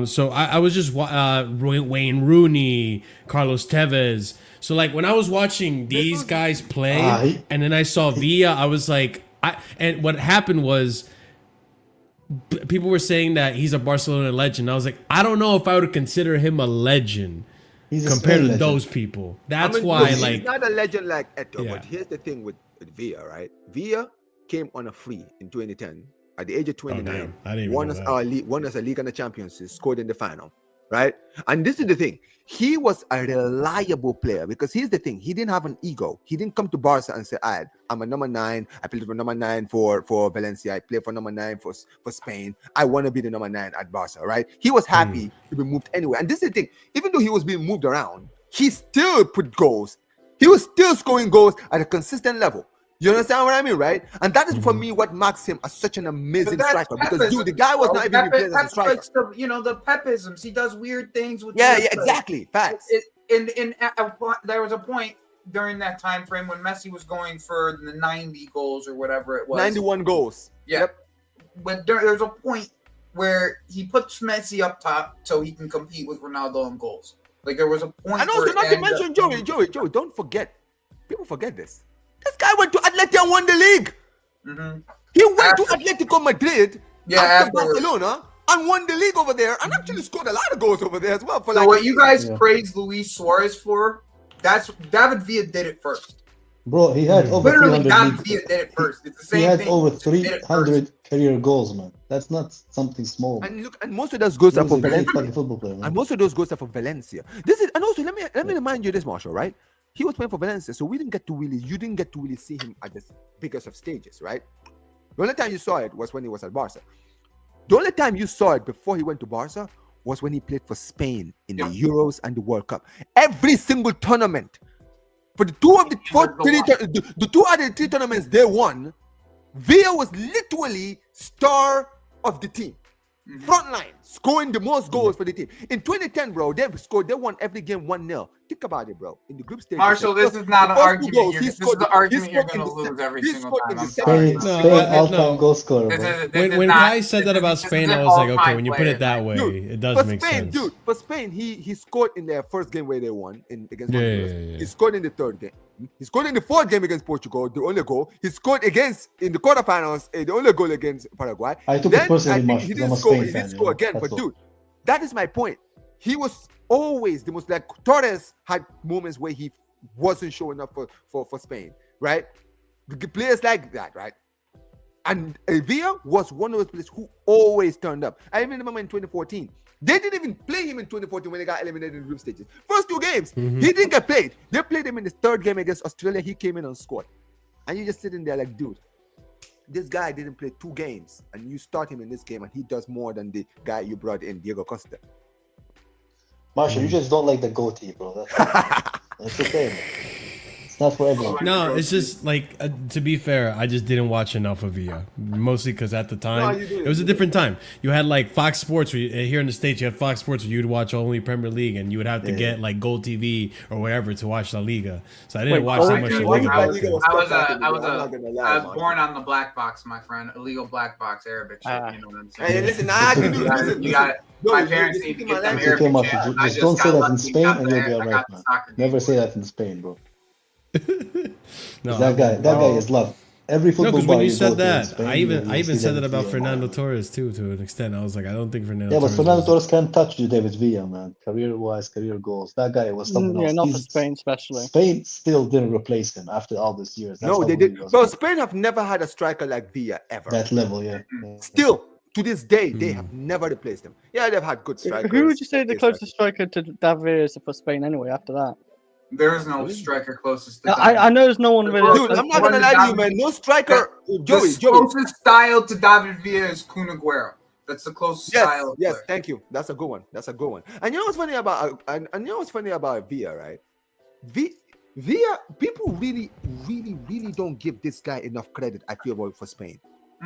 So I was just Wayne Rooney, Carlos Tevez. So like when I was watching these guys play, and then I saw Villa, I was like, and what happened was people were saying that he's a Barcelona legend. I was like, I don't know if I would consider him a legend He's a compared Spain to legend. those people. That's I mean, why, look, like, he's not a legend like Eto'o, Yeah. but here's the thing with Villa, right? Villa came on a free in 2010 at the age of 29. damn. I didn't even Won know us that. our league, won us a league and a Champions League, scored in the final. right? And this is the thing. He was a reliable player because here's the thing. He didn't have an ego. He didn't come to Barca and say, all right, I'm a number 9. I played for number 9 for Valencia. I play for number 9 for Spain. I want to be the number 9 at Barca, right? He was happy to be moved anywhere. And this is the thing. Even though he was being moved around, he still put goals. He was still scoring goals at a consistent level. You understand what I mean, right? And that is for me what makes him such an amazing striker. Because dude, the guy was not even playing as a striker. The Pepisms. He does weird things with. Yeah, exactly. Facts. There was a point during that time frame when Messi was going for the 90 goals or whatever it was. 91 goals. Yeah. Yep. But there's a point where he puts Messi up top so he can compete with Ronaldo in goals. Like there was a point. And also, not to mention Joey. Don't forget. People forget this. This guy went to Atleti and won the league. Mm-hmm. He went to Atletico Madrid after Barcelona and won the league over there and actually scored a lot of goals over there as well. So what you guys praise Luis Suarez for, that's David Villa did it first. Bro, he had over 300 David Villa did it first. It's the same he had thing. over 300 career goals, man. That's not something small. And look, and most of those goals are for Valencia. Football player, and most of those goals are for Valencia. And also let me remind you this, Marshall, right? He was playing for Valencia, so you didn't get to really see him at the biggest of stages, right? The only time you saw it was when he was at Barca. The only time you saw it before he went to Barca was when he played for Spain in the Euros and the World Cup. Every single tournament, for the two out of the 3 tournaments they won, Villa was literally star of the team. Front line, scoring the most goals for the team. In 2010, bro, they won every game 1-0. Think about it, bro. In the group stage. Marshall, this is not an argument. This is the argument you're going to lose every single time. Spain all-time goal scorer. When Kai said that about Spain, I was like, okay, when you put it that way, it does make sense. Dude, for Spain, he scored in their first game where they won against Honduras. He scored in the third game. He scored in the fourth game against Portugal, the only goal. He scored in the quarterfinals, the only goal against Paraguay. I took it personally, Marshall. He didn't score again, but dude, that is my point. He was always the most, like Torres had moments where he wasn't showing up for Spain, right? The players like that, right? And Villa was one of those players who always turned up. I even remember in 2014, they didn't even play him in 2014 when they got eliminated in the group stages. First 2 games, he didn't get played. They played him in the third game against Australia. He came in and scored. And you're just sitting there like, dude, this guy didn't play 2 games, and you start him in this game, and he does more than the guy you brought in, Diego Costa. Marshall, you just don't like the goatee, bro. That's okay, man. It's not for everyone. No, it's just like, to be fair, I just didn't watch enough of Villa. Mostly because at the time, it was a different time. You had like Fox Sports, here in the States, you had Fox Sports where you'd watch only Premier League, and you would have to get like Gold TV or whatever to watch La Liga. So I didn't watch that much La Liga. I was born on the black box, my friend. Illegal black box Arabic shit, you know what I'm saying? Hey, listen, I can do this. You got it. My parents need to get them Arabic shit. Just don't say that in Spain and you'll be alright, man. Never say that in Spain, bro. No, that guy is loved. Every football because when you said that, Spain, I even said that about Fernando Torres too, to an extent. I was like, I don't think Fernando. Yeah, but Fernando Torres can't touch David Villa, man. Career-wise, career goals. That guy was something else. Yeah, not for Spain, especially. Spain still didn't replace him after all these years. No, they did. But Spain have never had a striker like Villa ever. That level, yeah. Still, to this day, they have never replaced him. Yeah, they've had good strikers. Who would you say the closest striker to David is for Spain anyway, after that? There is no striker closest to I know there's no one really. Dude, I'm not gonna lie to you, man. No striker. Joey. Closest style to David Villa is Kun Aguero. That's the closest style. Yes, thank you. That's a good one. And you know what's funny about Villa, right? Villa, people really don't give this guy enough credit. I feel for Spain.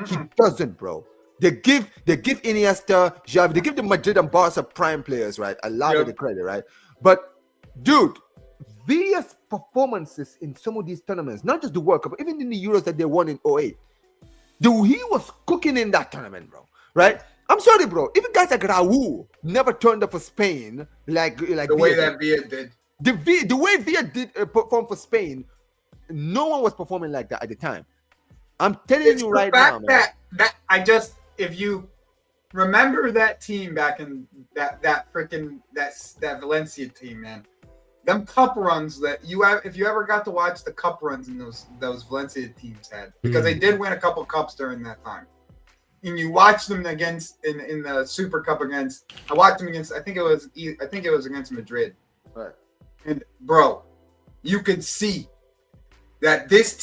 He doesn't, bro. They give Iniesta, Xavi, they give the Madrid and Barca prime players, right? A lot of the credit, right? But dude, Villa's performances in some of these tournaments, not just the World Cup, even in the Euros that they won in 2008, he was cooking in that tournament, bro. Right? I'm sorry, bro. Even guys like Raul never turned up for Spain like the way that Villa did. The way Villa did perform for Spain, no one was performing like that at the time. I'm telling you right now, man. If you remember that team back in that Valencia team, man. Them cup runs that if you ever got to watch the cup runs in those Valencia teams had, because they did win a couple cups during that time. and you watch them against in the Super Cup against. I watched them against. I think it was against Madrid. Right. And bro, you could see that this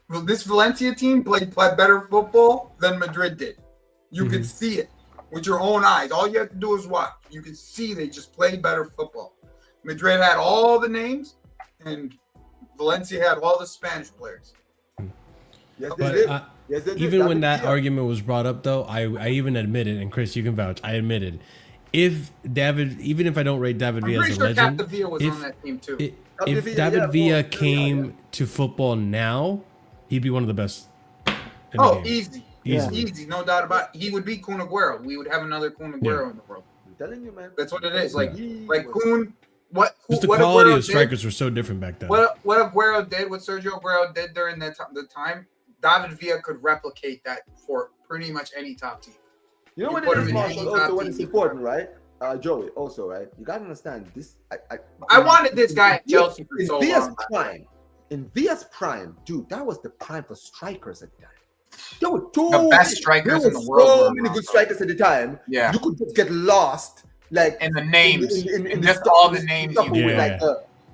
Valencia team played better football than Madrid did. You could see it with your own eyes. All you have to do is watch. You could see they just played better football. Madrid had all the names, and Valencia had all the Spanish players. Yes, they But did. Yes, they did. even when David that Villa. argument was brought up, though, I even admitted, and Chris, you can vouch, I admitted, even if I don't rate David I'm Villa pretty as a sure legend, Capdevila was if, on that team too. if Villa, David yeah, Villa well, came yeah. to football now, he'd be one of the best. In the Oh, game. easy. Easily. Easy, no doubt about it. He would be Kun Aguero. We would have another Kun Aguero in the world. I'm telling you, man. That's what it is. Like He was- Kun, what Just the what quality Aguero of strikers were so different back then. What Aguero did, what Sergio Aguero did during the time, David Villa could replicate that for pretty much any top team. You know what put it him is, in Marshall? any Also, top what team, is he important, right? Joey, also, right? You gotta understand this. I wanted this guy at Chelsea for in so Villa's long. prime. In Villa's prime, dude, that was the prime for strikers at the time. There were The best strikers in the world So were many around, good bro. strikers at the time. Yeah. You could just get lost, like And the names, in and the just stuff- all the in names stuff you with, knew. like,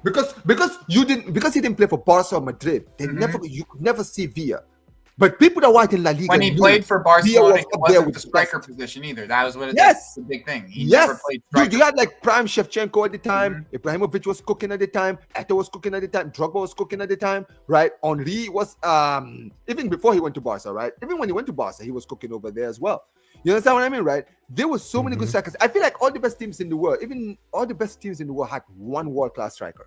because he didn't play for Barca or Madrid. Mhm. You could never see Villa. But people that watch in La Liga When he knew played for Villa Barcelona, was it up there wasn't with the the striker best. position either. That was what it Yes. the big thing. He Yes, never played dude, striker. you had like prime Shevchenko at the time. Mm-hmm. Ibrahimovic was cooking at the time. Eto'o was cooking at the time. Drogba was cooking at the time, right? Henry was even before he went to Barca, right? Even when he went to Barca, he was cooking over there as well. You understand what I mean, right? There were so many good strikers. I feel like all the best teams in the world, even all the best teams in the world, had one world-class striker.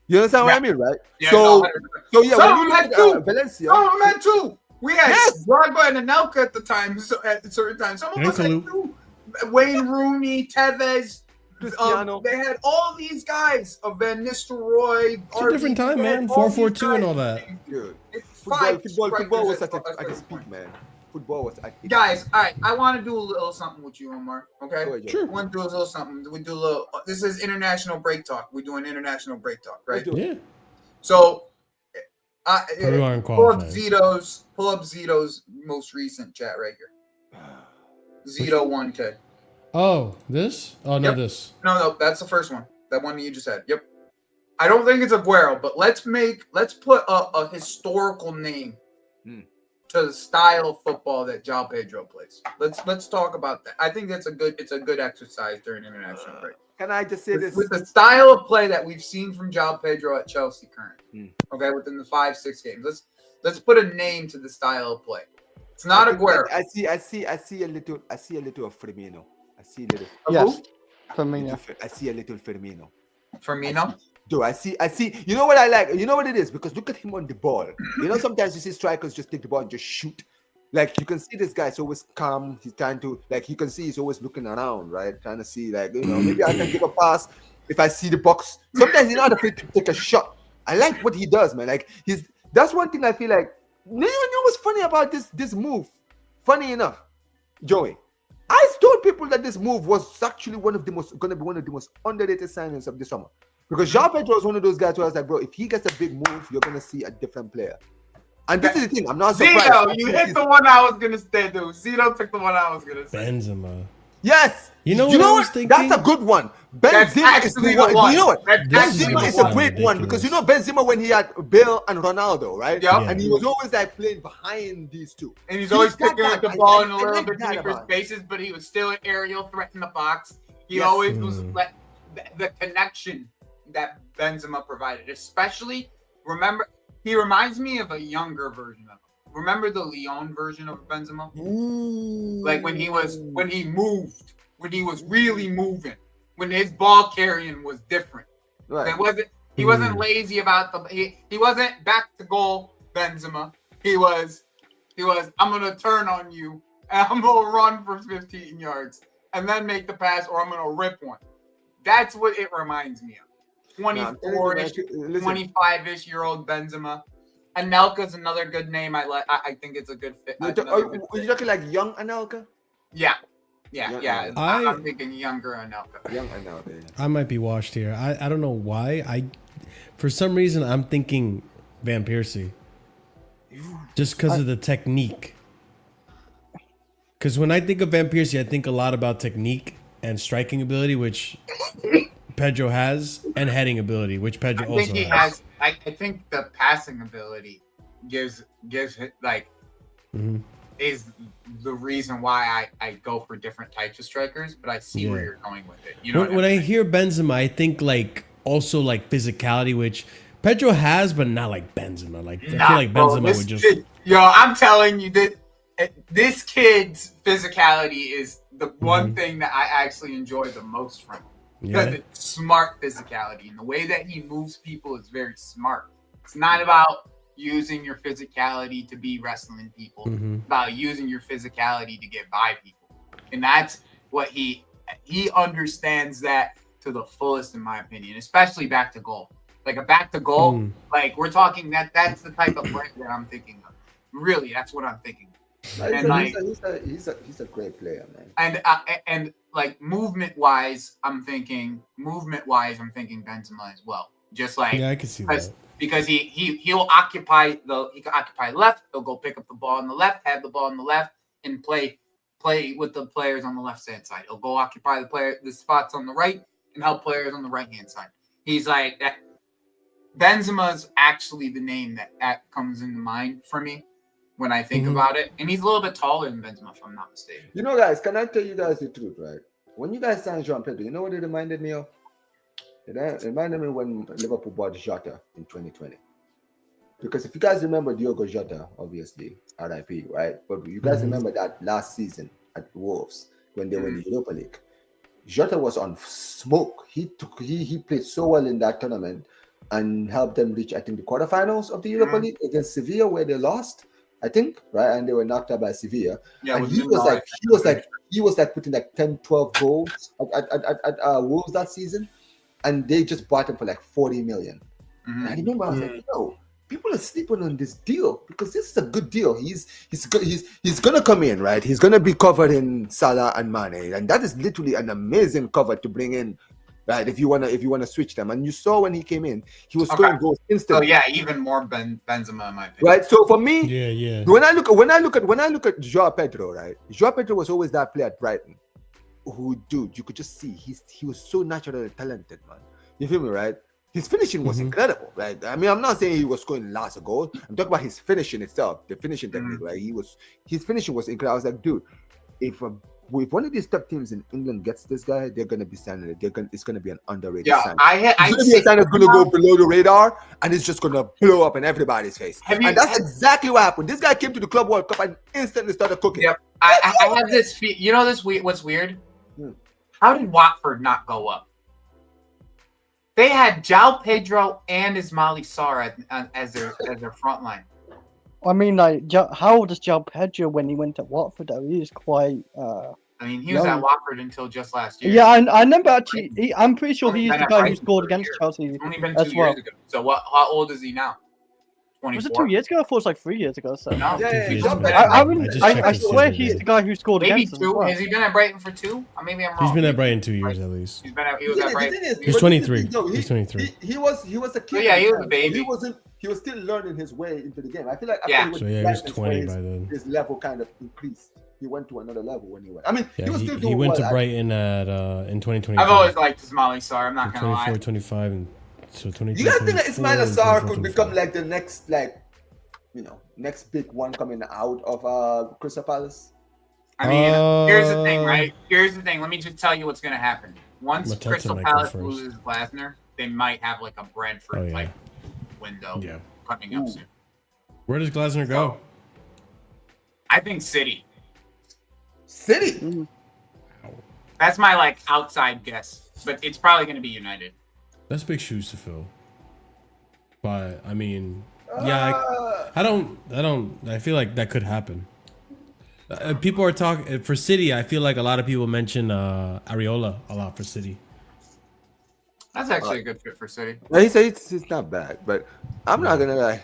You understand what I mean, right? Yeah, so, no, so yeah, Some when of you them had look at two. Valencia, Some of them had two. We had Yes. Drogba and Anelka at the time. So at certain times, some of And us had Kalu. two. Wayne Rooney, Tevez. Cristiano. They had all these guys of Van Nistelrooy. It's a different time, man. 4-4-2 and all that. dude, It's football five was strikers at its peak, man. Football was at its Guys, all right. I want to do a little something with you, Omar. Okay. Go ahead, Joe. Sure. I want to do a little something. We do a little. This is international break talk. We do an international break talk, right? Let's do it. Yeah. So, We aren't pull up qualified. Zito's most recent chat right here. Zito 1K. Oh, this? Oh, no, Yep. this. No, that's the first one. That one you just had. Yep. I don't think it's Aguero, but let's put a historical name to the style of football that João Pedro plays. Let's talk about that. I think it's a good exercise during international break. Can I just say this? With the style of play that we've seen from João Pedro at Chelsea currently, okay, within the 5-6 games, let's put a name to the style of play. It's not Aguero. I see a little of Firmino. I see a little. Yes, Firmino. I see a little Firmino. Firmino. Do I see? You know what I like? You know what it is? Because look at him on the ball. You know, sometimes you see strikers just take the ball and just shoot. Like you can see this guy's always calm. He's trying to, like you can see he's always looking around, right? Trying to see, like, you know, maybe I can give a pass if I see the box. Sometimes he's not afraid to take a shot. I like what he does, man. Like that's one thing I feel like. You know what's funny about this move? Funny enough, Joey, I told people that this move was actually gonna be one of the most underrated signings of the summer. Because João Pedro is one of those guys who I was like, bro, if he gets a big move, you're gonna see a different player. And this is the thing, I'm not surprised. Zito, you hit the one I was gonna say, dude. Zito took the one I was gonna say. Benzema. Yes. You know what I was thinking? That's a good one. That's Benzema is actually the one. the one. You know what? That's Benzema actually is the a one. great one because you know Benzema when he had Bale and Ronaldo, right? Yeah. And he was always like playing behind these two. And he's always got picking up that. the ball I in a little like bit that deeper about him. spaces, but he was still an aerial threat in the box. He Yes. always was like the connection that Benzema provided. Especially, remember, he reminds me of a younger version of him. Remember the Lyon version of Benzema? Ooh. Like when he moved, when he was really moving, when his ball carrying was different. Right. He wasn't lazy about he wasn't back to goal Benzema. He was I'm gonna turn on you and I'm gonna run for 15 yards and then make the pass or I'm gonna rip one. That's what it reminds me of. 24-ish, 25-ish year old Benzema. Anelka's another good name. I think it's a good fit. Are you talking like young Anelka? Yeah. Yeah. I'm thinking younger Anelka. Young Anelka. Yes. I might be washed here. I don't know why. For some reason, I'm thinking Van Persie. Just because of the technique. Because when I think of Van Persie, I think a lot about technique and striking ability, which Pedro has, and heading ability, which Pedro I think also he has. has. I think the passing ability gives like is the reason why I go for different types of strikers. But I see where you're going with it. You know, When I hear Benzema, I think like also like physicality, which Pedro has, but not like Benzema. Like I feel like Benzema would just. Yo, I'm telling you that this kid's physicality is the one thing that I actually enjoy the most from him. Because it's smart physicality, and the way that he moves people is very smart. It's not about using your physicality to be wrestling people. It's about using your physicality to get by people, and that's what he understands that to the fullest, in my opinion. Especially back to goal, like a back to goal. Like we're talking that's the type of player that I'm thinking of. Really, that's what I'm thinking. And he's a great player, man. And like movement wise, I'm thinking Benzema as well. Just like I can see that. Because he'll occupy left, he'll go pick up the ball on the left, have the ball on the left, and play with the players on the left hand side. He'll go occupy the spots on the right and help players on the right hand side. He's like that. Benzema's actually the name that comes into mind for me when I think about it. And he's a little bit taller than Benzema, if I'm not mistaken. You know, guys, can I tell you guys the truth, right? When you guys signed Jean Pedro, you know what it reminded me of? It reminded me when Liverpool bought Jota in 2020. Because if you guys remember Diogo Jota, obviously, RIP, right? But you guys remember that last season at Wolves when they were in the Europa League. Jota was on smoke. He played so well in that tournament and helped them reach, I think, the quarterfinals of the Europa League against Sevilla, where they lost. I think, right? And they were knocked out by Sevilla. Yeah, and he was like putting like 10, 12 goals at Wolves that season. And they just bought him for like 40 million. And I remember I was like, yo, people are sleeping on this deal because this is a good deal. He's gonna come in, right? He's gonna be covered in Salah and Mane. And that is literally an amazing cover to bring in. Right, if you wanna switch them, and you saw when he came in, he was scoring goals instantly. Oh yeah, even more Benzema in my opinion. Right, so for me, yeah. When I look at Joao Pedro, right? Joao Pedro was always that player at Brighton, who, dude, you could just see he was so naturally talented, man. You feel me, right? His finishing was incredible, right? I mean, I'm not saying he was scoring lots of goals. I'm talking about his finishing itself, the finishing technique, right? His finishing was incredible. I was like, dude, if one of these top teams in England gets this guy, they're gonna be signing it. It's gonna be an underrated sign. It's gonna be a sign that's gonna go below the radar, and it's just gonna blow up in everybody's face. And that's exactly what happened. This guy came to the Club World Cup and instantly started cooking. Yep. I have this. You know this. What's weird? How did Watford not go up? They had João Pedro and Ismaili Sarr as their front line. I mean, like, how old is João Pedro when he went to Watford? Though he is quite. I mean, he was at Watford until just last year. Yeah, I remember actually. I'm pretty sure he's the guy who scored against Chelsea. It's only been 2 years ago. So how old is he now? 24? Was it 2 years ago? I thought it was like 3 years ago. So. No. I swear he's the guy who scored against. Maybe 2. Has he been at Brighton for 2? Maybe I'm wrong. He's been at Brighton 2 years at least. He was at Brighton. He's 23. He's 23. He was a kid. Yeah, he was a baby. He was still learning his way into the game. I feel like he was 20 by then. His level kind of increased. He went to another level when he went. I mean, yeah, he was still doing he went well, to Brighton in 2020. I've always liked Ismaili Sarr. I'm not gonna 24, lie. 25, and so 22. You guys think that Ismaili Sarr could become like the next, next big one coming out of Crystal Palace? I mean, here's the thing, right? Here's the thing. Let me just tell you what's gonna happen. Once Crystal Palace loses Glasner, they might have like a Brentford type window coming up soon. Where does Glasner go? I think City. City. That's my like outside guess, but it's probably going to be United. That's big shoes to fill. But I mean, I feel like that could happen. People are talking for City. I feel like a lot of people mention Areola a lot for City. That's actually a good fit for City. He said it's not bad, but I'm not gonna lie.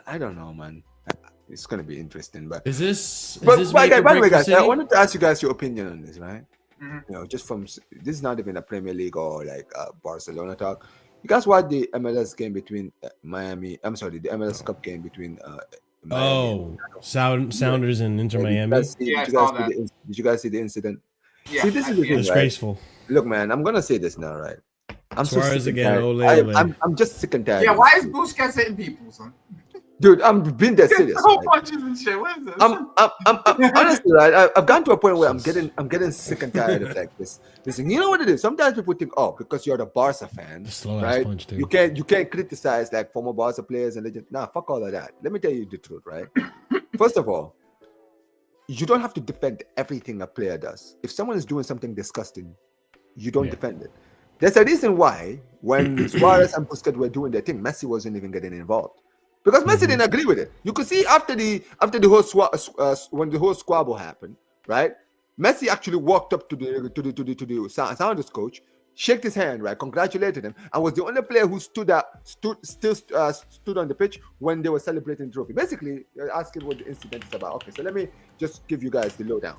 I don't know, man. It's gonna be interesting, but by the way, guys, I wanted to ask you guys your opinion on this, right? You know, just from this is not even a Premier League or like Barcelona talk. You guys watched the MLS game between the MLS Cup game between Oh, Sounders and Inter Did you Miami. guys see, Yeah, I did you guys saw see that. did you guys see the incident? Yeah, See, this is the thing, right? Disgraceful. Look, man, I'm gonna say this now, right? I'm Suarez sick and again, tired. ole, ole. I'm just sick and tired. Yeah, of why this is shit. Busquets hitting people, son? Dude, I'm being that serious. Throw Right? punches and shit. What is this? I'm honestly, right? I've gotten to a point where I'm getting sick and tired of like this. Listen, you know what it is? Sometimes people think, oh, because you're the Barca fan, Slow ass right? punch, dude. You can't criticize like former Barca players and legends. Nah, fuck all of that. Let me tell you the truth, right? First of all, you don't have to defend everything a player does. If someone is doing something disgusting, you don't defend it. There's a reason why when Suarez and Busquets were doing their thing, Messi wasn't even getting involved. Because Messi didn't agree with it. You could see after the whole when the whole squabble happened, right? Messi actually walked up to the Sounders coach, shook his hand, right? Congratulated him, and was the only player who stood on the pitch when they were celebrating the trophy. Basically, asking what the incident is about. Okay, so let me just give you guys the lowdown.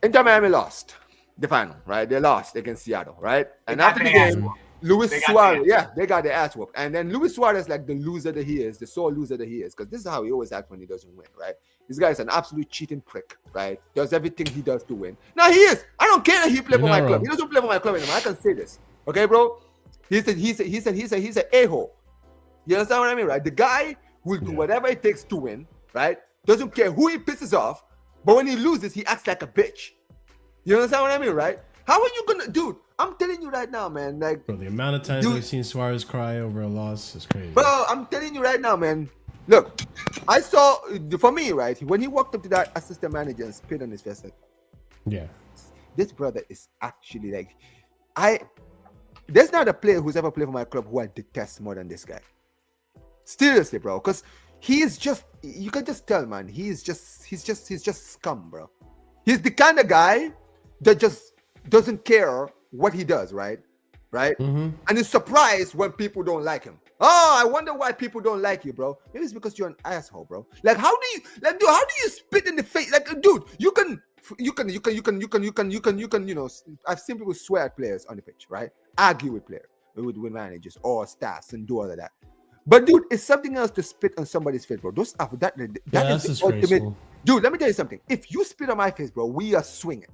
Inter Miami lost the final, right? They lost against Seattle, right? And after the game, Luis Suarez, they got their ass whooped. And then Luis Suarez, like the loser that he is, the sore loser that he is, because this is how he always acts when he doesn't win, right? This guy is an absolute cheating prick, right? Does everything he does to win. Now he is. I don't care that he plays for my club. He doesn't play for my club anymore. I can say this, okay, bro? He's an a-hole. You understand what I mean, right? The guy will do whatever it takes to win, right? Doesn't care who he pisses off, but when he loses, he acts like a bitch. You understand what I mean, right? How are you gonna, dude? I'm telling you right now, man. Like, Bro, the amount of times we've seen Suarez cry over a loss is crazy. Bro, I'm telling you right now, man. Look, I saw, for me, right, when he walked up to that assistant manager and spit on his face, like, this brother is actually like, there's not a player who's ever played for my club who I detest more than this guy. Seriously, bro, because he is just, you can just tell, man, he's just scum, bro. He's the kind of guy that just doesn't care what he does, right? And he's surprised when people don't like him. Oh, I wonder why people don't like you, bro. Maybe it's because you're an asshole, bro. Like, how do you spit in the face? Like, dude, you can, you know, I've seen people swear at players on the pitch, right? Argue with players, with managers or staffs and do all of that. But dude, it's something else to spit on somebody's face, bro. Those that is the ultimate. Dude, let me tell you something. If you spit on my face, bro, we are swinging.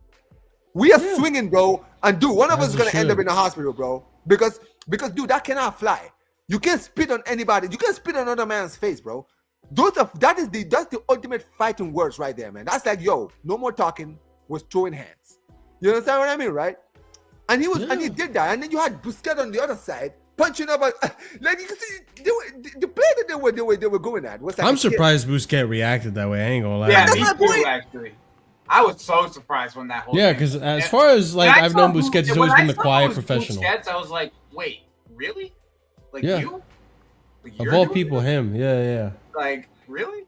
We are swinging, bro. And dude, one of us is gonna end up in the hospital, bro. Because dude, that cannot fly. You can't spit on anybody. You can't spit on another man's face, bro. That's the ultimate fighting words right there, man. That's like, yo, no more talking. Was throwing hands. You understand what I mean, right? And he did that. And then you had Busquets on the other side punching up. Like you can see, the play that they were going at was like. I'm surprised Busquets reacted that way. I ain't gonna lie. Yeah, me too, actually. I was so surprised when that whole thing. Because as far as like I've known Busquets, he's always been the quiet professional. Busquets, I was like, wait, really? Like you? Like, of all people, him. Yeah. Like, really?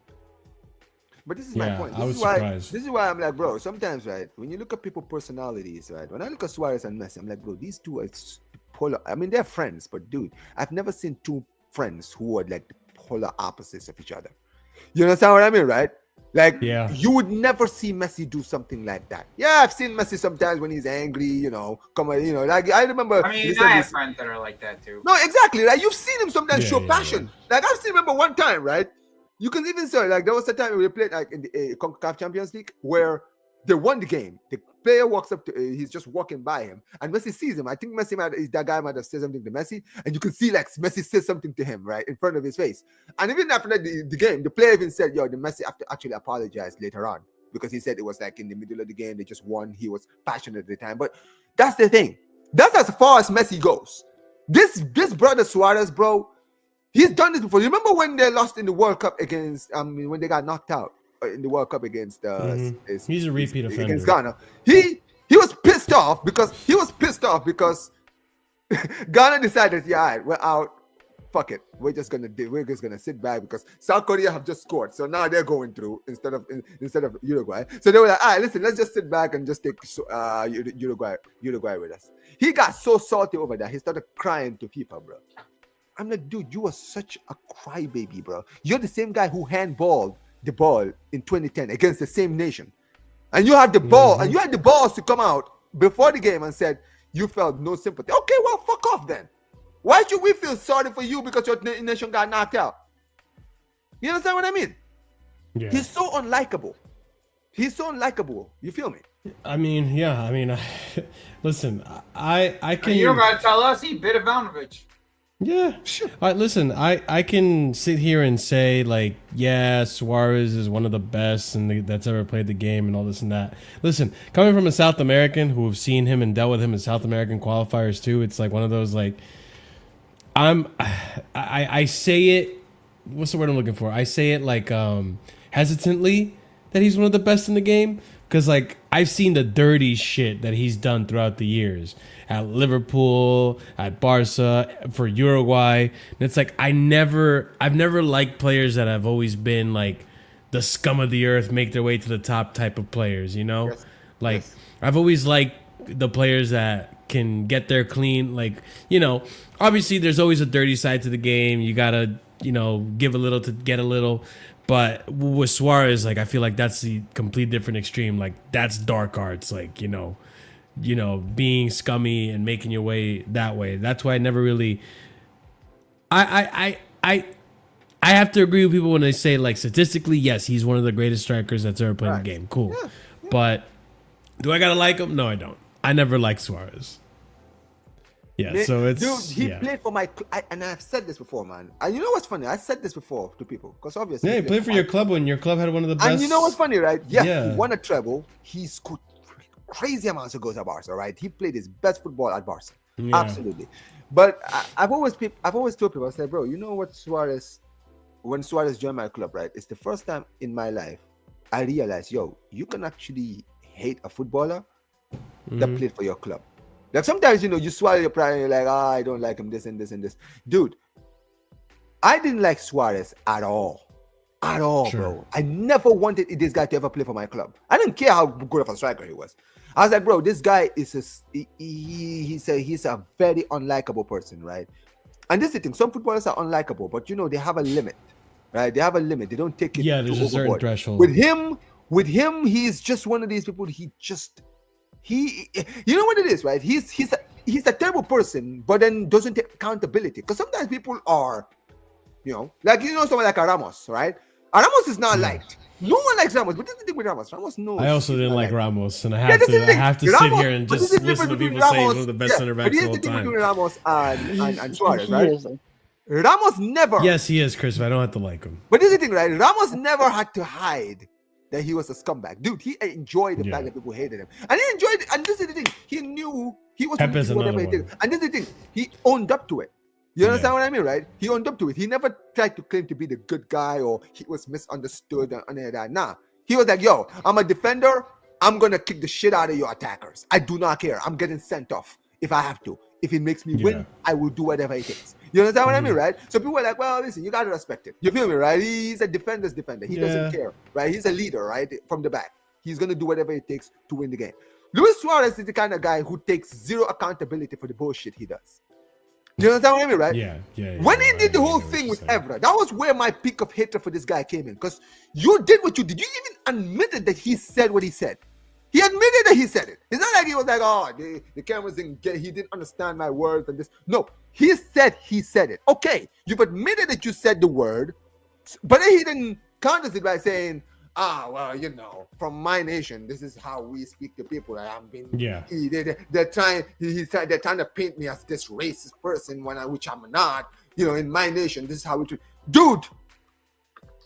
But this is my point. This is why I'm like, bro, sometimes, right, when you look at people's personalities, right, when I look at Suarez and Messi, I'm like, bro, these two are polar. I mean, they're friends, but dude, I've never seen two friends who are like the polar opposites of each other. You understand what I mean, right? Like, you would never see Messi do something like that. Yeah, I've seen Messi sometimes when he's angry, you know, like I remember. I mean, I have friends that are like that too. No, exactly, right? You've seen him sometimes show passion. Like, I've seen, remember one time, right? You can even say, like, there was a time we played like in the CONCACAF Champions League where they won the game. The player walks up to, he's just walking by him, and Messi sees him. I think that guy might have said something to Messi, and you can see like Messi says something to him right in front of his face. And even after the game, the player even said, "Yo, the Messi have to actually apologize later on because he said it was like in the middle of the game, they just won. He was passionate at the time." But that's the thing. That's as far as Messi goes. This brother Suarez, bro, he's done this before. You remember when they lost in the World Cup against? When they got knocked out in the World Cup against he's a repeat offender against Ghana. He was pissed off because Ghana decided, all right, we're out. Fuck it. We're just gonna sit back because South Korea have just scored. So now they're going through instead of Uruguay. So they were like, all right, listen, let's just sit back and just take Uruguay with us. He got so salty over that he started crying to FIFA, bro. I'm like, dude, you are such a crybaby, bro. You're the same guy who handballed the ball in 2010 against the same nation. And you had the ball, and you had the balls to come out before the game and said you felt no sympathy. Okay, well, fuck off then. Why should we feel sorry for you because your nation got knocked out? You understand what I mean? Yeah. He's so unlikable. He's so unlikable. You feel me? I mean, yeah. I mean, listen. I can. You don't gotta tell us. He bit Ivanovic. Yeah. All right, listen, I can sit here and say, like, yeah, Suarez is one of the best that's ever played the game and all this and that. Listen, coming from a South American who have seen him and dealt with him in South American qualifiers too, it's like one of those, like, I say it, what's the word I'm looking for? I say it, like, hesitantly that he's one of the best in the game. Because, like, I've seen the dirty shit that he's done throughout the years at Liverpool, at Barca, for Uruguay. And it's like I've never liked players that have always been like the scum of the earth, make their way to the top type of players, you know? Yes. Like, I've always liked the players that can get there clean. Like, you know, obviously there's always a dirty side to the game. You got to, you know, give a little to get a little. But with Suarez, like, I feel like that's the complete different extreme. Like, that's dark arts, like, you know, being scummy and making your way that way. That's why I never really. I have to agree with people when they say, like, statistically, yes, he's one of the greatest strikers that's ever played in the game. Cool. Yeah. But do I gotta like him? No, I don't. I never liked Suarez. Yeah, so it's... Dude, he played for my... and I've said this before, man. And you know what's funny? I said this before to people. Because obviously... Yeah, he played for your club when your club had one of the best... And you know what's funny, right? Yeah, he won a treble. He scored crazy amounts of goals at Barca, right? He played his best football at Barca. Yeah. Absolutely. But I've always told people, I said, bro, you know what Suarez... When Suarez joined my club, right? It's the first time in my life I realized, yo, you can actually hate a footballer that played for your club. Like sometimes, you know, you swallow your pride and you're like, I don't like him, this and this and this. Dude, I didn't like Suarez at all. At all, bro. I never wanted this guy to ever play for my club. I didn't care how good of a striker he was. I was like, bro, this guy is he's a very unlikable person, right? And this is the thing. Some footballers are unlikable, but, you know, they have a limit, right? They have a limit. They don't take it. Yeah, there's a certain threshold. With him, he's just one of these people. You know what it is, right? He's a terrible person, but then doesn't take accountability. Because sometimes people are, you know, like, you know, someone like a Ramos, right? Ramos is not liked. No one likes Ramos, but this is the thing with Ramos. Ramos knows. I also didn't like Ramos, and I have to sit here and just listen to people say he's one of the best center backs of all time. Between Ramos and Suarez, right? Ramos never. Yes, he is, Chris, but I don't have to like him. But this is the thing, right? Ramos never had to hide that he was a scumbag. Dude, he enjoyed the fact that people hated him. And he enjoyed it. And this is the thing. He knew he was Pepe's whatever he did. And this is the thing. He owned up to it. You understand what I mean, right? He owned up to it. He never tried to claim to be the good guy or he was misunderstood and any of that. Nah. He was like, yo, I'm a defender. I'm going to kick the shit out of your attackers. I do not care. I'm getting sent off if I have to. If it makes me win, I will do whatever it takes. You understand what I mean, right? So people are like, well, listen, you got to respect it. You feel me, right? He's a defender's defender. He doesn't care, right? He's a leader, right? From the back. He's going to do whatever it takes to win the game. Luis Suarez is the kind of guy who takes zero accountability for the bullshit he does. You understand what I mean, right? Yeah. When he did the whole thing with Evra, that was where my peak of hatred for this guy came in. Because you did what you did. You even admitted that he said what he said. He admitted that he said it. It's not like he was like, oh, the cameras didn't get, he didn't understand my words and this. No, he said it. Okay, you've admitted that you said the word, but then he didn't counter it by saying, well, you know, from my nation, this is how we speak to people. That I'm being, they're trying to paint me as this racist person which I'm not. You know, in my nation, this is how we treat. Dude,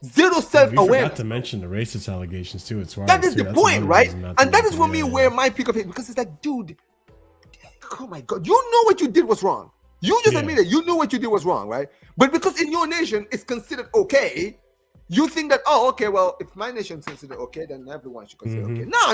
zero self-awareness. We forgot to mention the racist allegations too. That is the point, right? And that is for me where my peak of hate, because it's like, dude, oh my God, you know what you did was wrong. You just admitted you knew what you did was wrong, right? But because in your nation it's considered okay, you think that, oh, okay, well, if my nation's considered okay, then everyone should consider okay. No.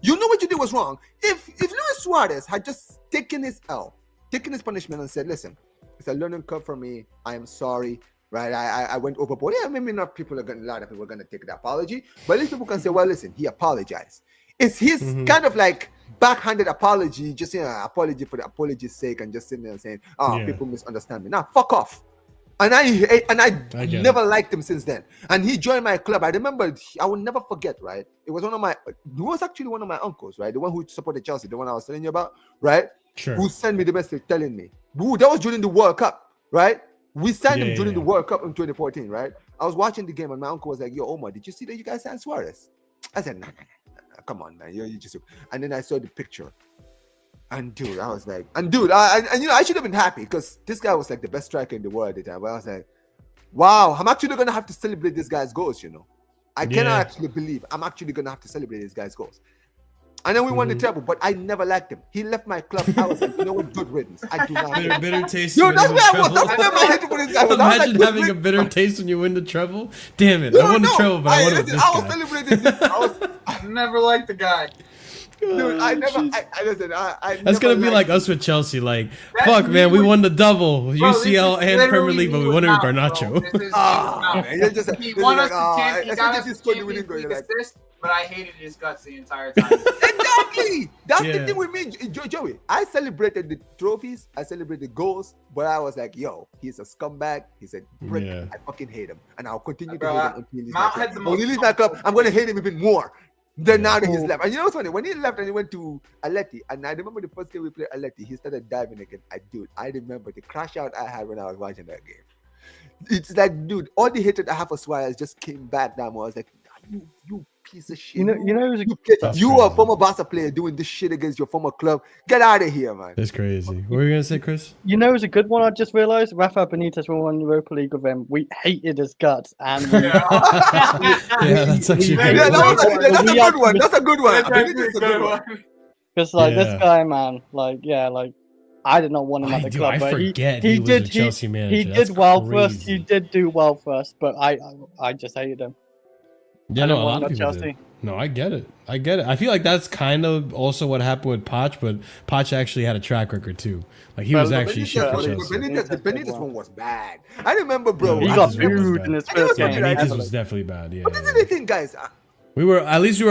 You know what you did was wrong. If Luis Suarez had just taken his punishment and said, listen, it's a learning curve for me. I am sorry, right? I went overboard. Yeah, maybe not a lot of people are going to take the apology, but at least people can say, well, listen, he apologized. It's his kind of like backhanded apology, just apology for the apology's sake, and just sitting there saying, people misunderstand me. Nah, fuck off. And I never liked him since then. And he joined my club. I remember, I will never forget, right? It was actually one of my uncles, right? The one who supported Chelsea, the one I was telling you about, right? Sure. Who sent me the message telling me. That was during the World Cup, right? We signed him during the World Cup in 2014, right? I was watching the game and my uncle was like, "Yo, Omar, did you see that you guys signed Suarez?" I said, "Nah, come on, man, you just." And then I saw the picture, and dude, I was like, and dude, I should have been happy because this guy was like the best striker in the world at the time. But I was like, wow, I'm actually gonna have to celebrate this guy's goals. I cannot actually believe I'm actually gonna have to celebrate this guy's goals. And then we won the treble, but I never liked him. He left my club. I was like, you know what, good riddance. I do not. Bitter taste. Yo, that's where I was. That's where my head for this guy was. Imagine having a bitter taste when you win the treble. Damn it! I won the treble, but I won with this guy. I was celebrating this. I never liked the guy. Dude, I never. Listen. That's gonna be like us with Chelsea. Like, fuck, man, we won the double, UCL and Premier League, but we won it with Garnacho. He won us the chance. He got us the Champions League assist, but I hated his guts the entire time. Exactly. That's the thing with me, Joey. I celebrated the trophies. I celebrated goals, but I was like, yo, he's a scumbag. He's a prick. I fucking hate him, and I'll continue to hate him until he leaves my club. When he leaves my club, I'm gonna hate him even more. Then now that he's left. And you know what's funny? When he left and he went to Aleti, and I remember the first game we played Aleti, he started diving again. I remember the crash out I had when I was watching that game. It's like, dude, all the hatred I have for Suarez just came back down. I was like, you piece of shit. You are a former Barca player doing this shit against your former club. Get out of here, man. That's crazy. What were you gonna say, Chris? It was a good one. I just realized Rafa Benitez won Europa League with him. We hated his guts, and that's actually that's a good one. That's a good one. Because this guy, man, I did not want him at the club. I forget he was a Chelsea manager. He did well for us. He did do well for us, but I just hated him. Yeah, no, a lot of people did. No, I get it. I feel like that's kind of also what happened with Poch, but Poch actually had a track record too. Like he was actually shit for Chelsea. The Benitez one was bad. I remember, bro. He got booed in his first game. Benitez was definitely bad. Yeah. But this is the thing, guys. We were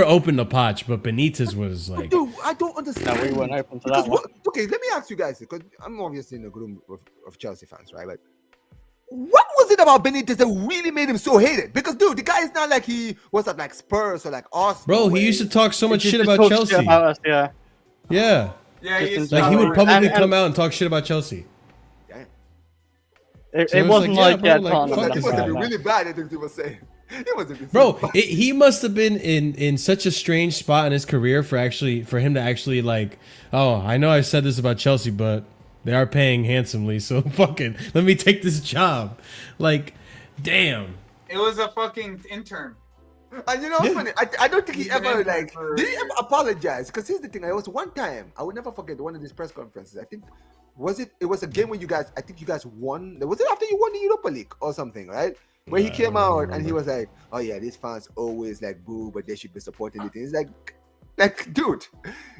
open to Poch, but Benitez was like. Dude, I don't understand. No, we weren't open to that one. Okay, let me ask you guys, because I'm obviously in a group of Chelsea fans, right? But what was it about Benitez that really made him so hated? Because, dude, the guy is not like he was at like Spurs or like Arsenal. Bro, he used to talk so much shit about Chelsea. About us, yeah. Yeah. Like he would publicly come out and talk shit about Chelsea. Damn. It wasn't like he must have been really bad at things he was saying. Bro, he must have been in such a strange spot in his career for him to actually like, oh, I know I said this about Chelsea, but they are paying handsomely, so fucking let me take this job. Like, damn. It was a fucking intern. And you know what's funny? I don't think he ever did he ever apologize? Because here's the thing. It was one time, I will never forget one of these press conferences. I think it was a game where you guys won. Was it after you won the Europa League or something, right? Where he came out and he was like, oh yeah, these fans always like boo, but they should be supporting the thing. It's like, dude,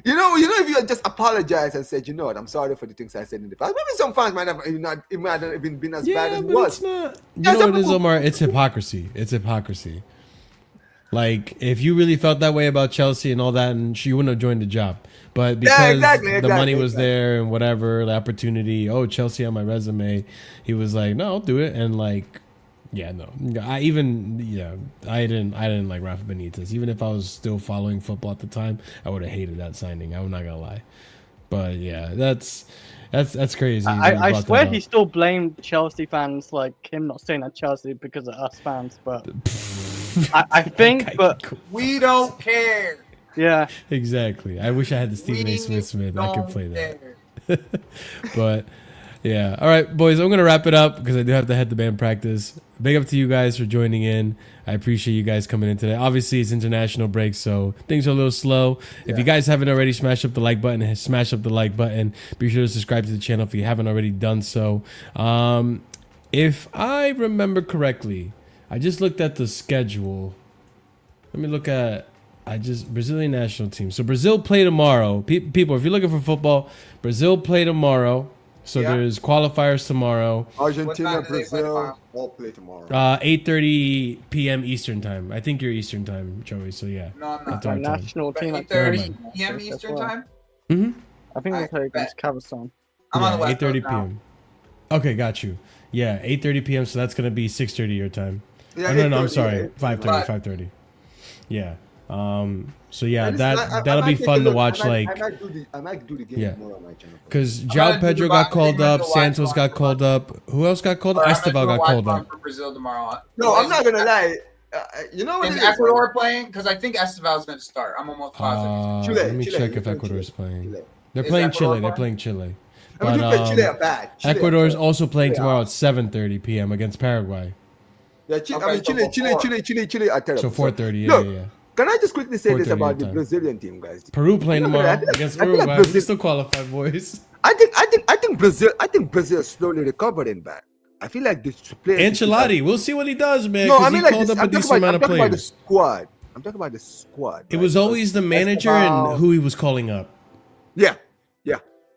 you know, if you had just apologized and said, you know what, I'm sorry for the things I said in the past. Maybe some fans might not even been as bad as it was. It's not. You know what it is, Omar? It's hypocrisy. It's hypocrisy. Like, if you really felt that way about Chelsea and all that, and you wouldn't have joined the job. But because the money was there and whatever, the opportunity, Chelsea on my resume, he was like, no, I'll do it. And like, yeah, no. I didn't like Rafa Benitez. Even if I was still following football at the time, I would have hated that signing. I'm not gonna lie. But yeah, that's crazy. I swear he still blamed Chelsea fans, like him not staying at Chelsea because of us fans. But I think, but we don't care. Yeah, exactly. I wish I had the Stephen A. Smith. I could play that. But yeah. All right, boys, I'm going to wrap it up because I do have to head to band practice. Big up to you guys for joining in. I appreciate you guys coming in today. Obviously, it's international break, so things are a little slow. If you guys haven't already, smash up the like button. Smash up the like button. Be sure to subscribe to the channel if you haven't already done so. If I remember correctly, I just looked at the schedule. Let me look at... Brazilian national team. So Brazil play tomorrow. People, if you're looking for football, Brazil play tomorrow. So there's qualifiers tomorrow. Argentina, Brazil, all play tomorrow. 8:30 p.m. Eastern time. I think you're Eastern time, Joey. So yeah. No, I'm not. our national team. 8:30 p.m. Eastern time. Mm-hmm. I think they play against Kazakhstan. I'm on the West 8:30 p.m. Okay, got you. Yeah, 8:30 p.m. So that's gonna be 6:30 your time. Yeah, no, I'm sorry. 5:30. Yeah. So yeah, And that'll might be take a fun to look. watch. I might do the game Yeah. tomorrow on my channel. Because I'm João gonna do Pedro the got watch- called I'm gonna up, do watch Santos on got for called up. Who else got called up? Or I'm Esteval gonna do a got watch called on up. for Brazil tomorrow. No, I'm not gonna lie. You know what Is it is, right? Ecuador playing? Because I think Esteval's going to start. I'm almost positive. Chile, Let me Chile, check they're if playing Ecuador's Chile. playing. Chile. They're Is playing Ecuador Chile. They're playing? playing Chile. I mean, Chile are bad. Chile are Ecuador's bad. also playing Chile tomorrow are- at 7:30 p.m. against Paraguay. Yeah, Okay, I mean, so Chile are terrible. So 4:30. look, Yeah. can I just quickly say this 4:30 about the time. Brazilian team, guys? Peru playing I'm not gonna- tomorrow I feel like- against I feel like Uruguay. We Brazil- still qualify, boys. I think Brazil is slowly recovering back. I feel like this player. Ancelotti, we'll see what he does, man. No, I Because mean he like called this, up a decent amount of I'm talking about the players. squad. I'm talking about the squad. It right? was always the manager and who he was calling up. Yeah,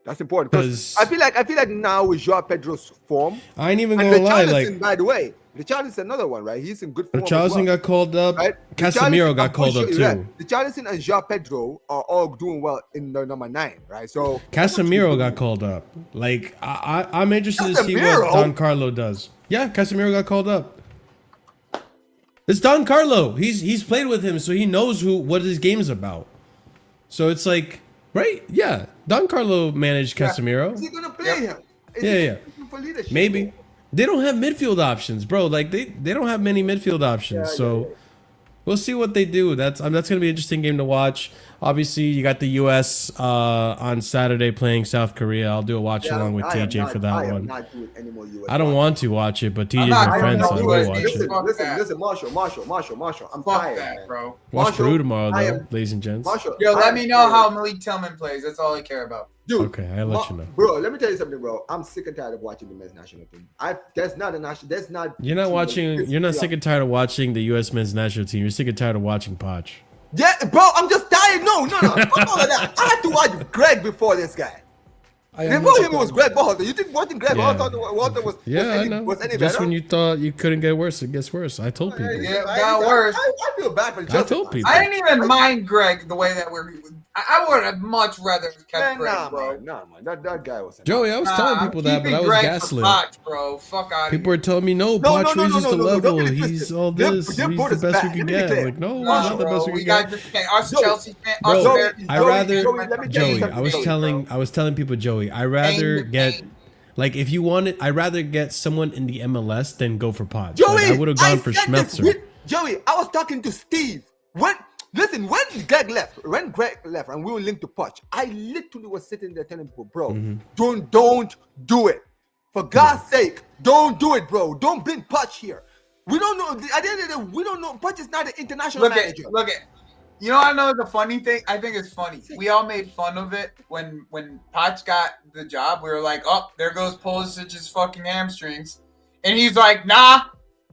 that's important. Because 'Cause- I feel like now with João Pedro's form, I ain't even and gonna lie. Richarlison, Like by the way, Richarlison another one, right? He's in good form. as Richarlison well. got called up. Right? Casemiro Richarlison- got called up yeah, too. Richarlison and João Pedro are all doing well in the number 9, right? So Casemiro got called up. Like I'm interested to see what Casemiro? Don Carlo does. Yeah, Casemiro got called up. It's Don Carlo. He's played with him, so he knows what his game's about. So it's like, right? Yeah, Don Carlo managed Casemiro. Is he gonna play him? Is Yeah, he yeah. looking for leadership? Maybe. They don't have midfield options, bro. Like they don't have many midfield options. So we'll see what they do. That's going to be an interesting game to watch. Obviously, you got the U.S. On Saturday playing South Korea. I'll do a watch along with TJ for that one. I don't want to watch it, but TJ's not my friend, so I doing will it. watch Listen, it. Fuck that. Listen, Marshall. I'm Fuck tired, that, man. bro. Watch Marshall, Peru tomorrow, I though, am- ladies and gents. Marshall, Yo, I let am me know tired. how Malik Tillman plays. That's all I care about. Dude, Okay, I'll let you know. Bro, let me tell you something, bro. I'm sick and tired of watching the men's national team. There's not. You're not watching. You're not sick and tired of watching the U.S. men's national team. You're sick and tired of watching Poch. Yeah, bro, I'm just tired. No. Fuck all of that. I had to watch Greg before this guy. Before him was Greg Walter. You think watching Greg Walter was I know. was any Just better? when you thought you couldn't get worse, it gets worse. I told people. Yeah, it got worse. I feel bad for I Justin. told people. I didn't even mind Greg the way that I would have much rather kept Greg, bro. Nah, man. That guy was. Joey, I was telling people that, but I was gaslit. Poch, bro. Fuck out People were telling me, no, Poch raises the don't level. get it He's twisted. all Their- this. their He's board the is best bad. we can Let me be get. clear. Like, no, he's Nah, not the bro, best we we can got get. us Joey, Chelsea fans. Bro, Joey, I was telling people, Joey, I rather get, like, if you want it, I rather get someone in the MLS than go for Poch. Joey, Like, I would have gone for said this Schmelzer. with- Joey, I was talking to Steve. When Greg left, and we were linked to Poch, I literally was sitting there telling people, bro, Mm-hmm. don't do it. For God's sake, don't do it, bro. Don't bring Poch here. We don't know. At the end of the day, we don't know. Poch is not an international manager. Look at. You know, I know the funny thing. I think it's funny. We all made fun of it when Poch got the job. We were like, "Oh, there goes Pulisic's fucking hamstrings," and he's like, "Nah,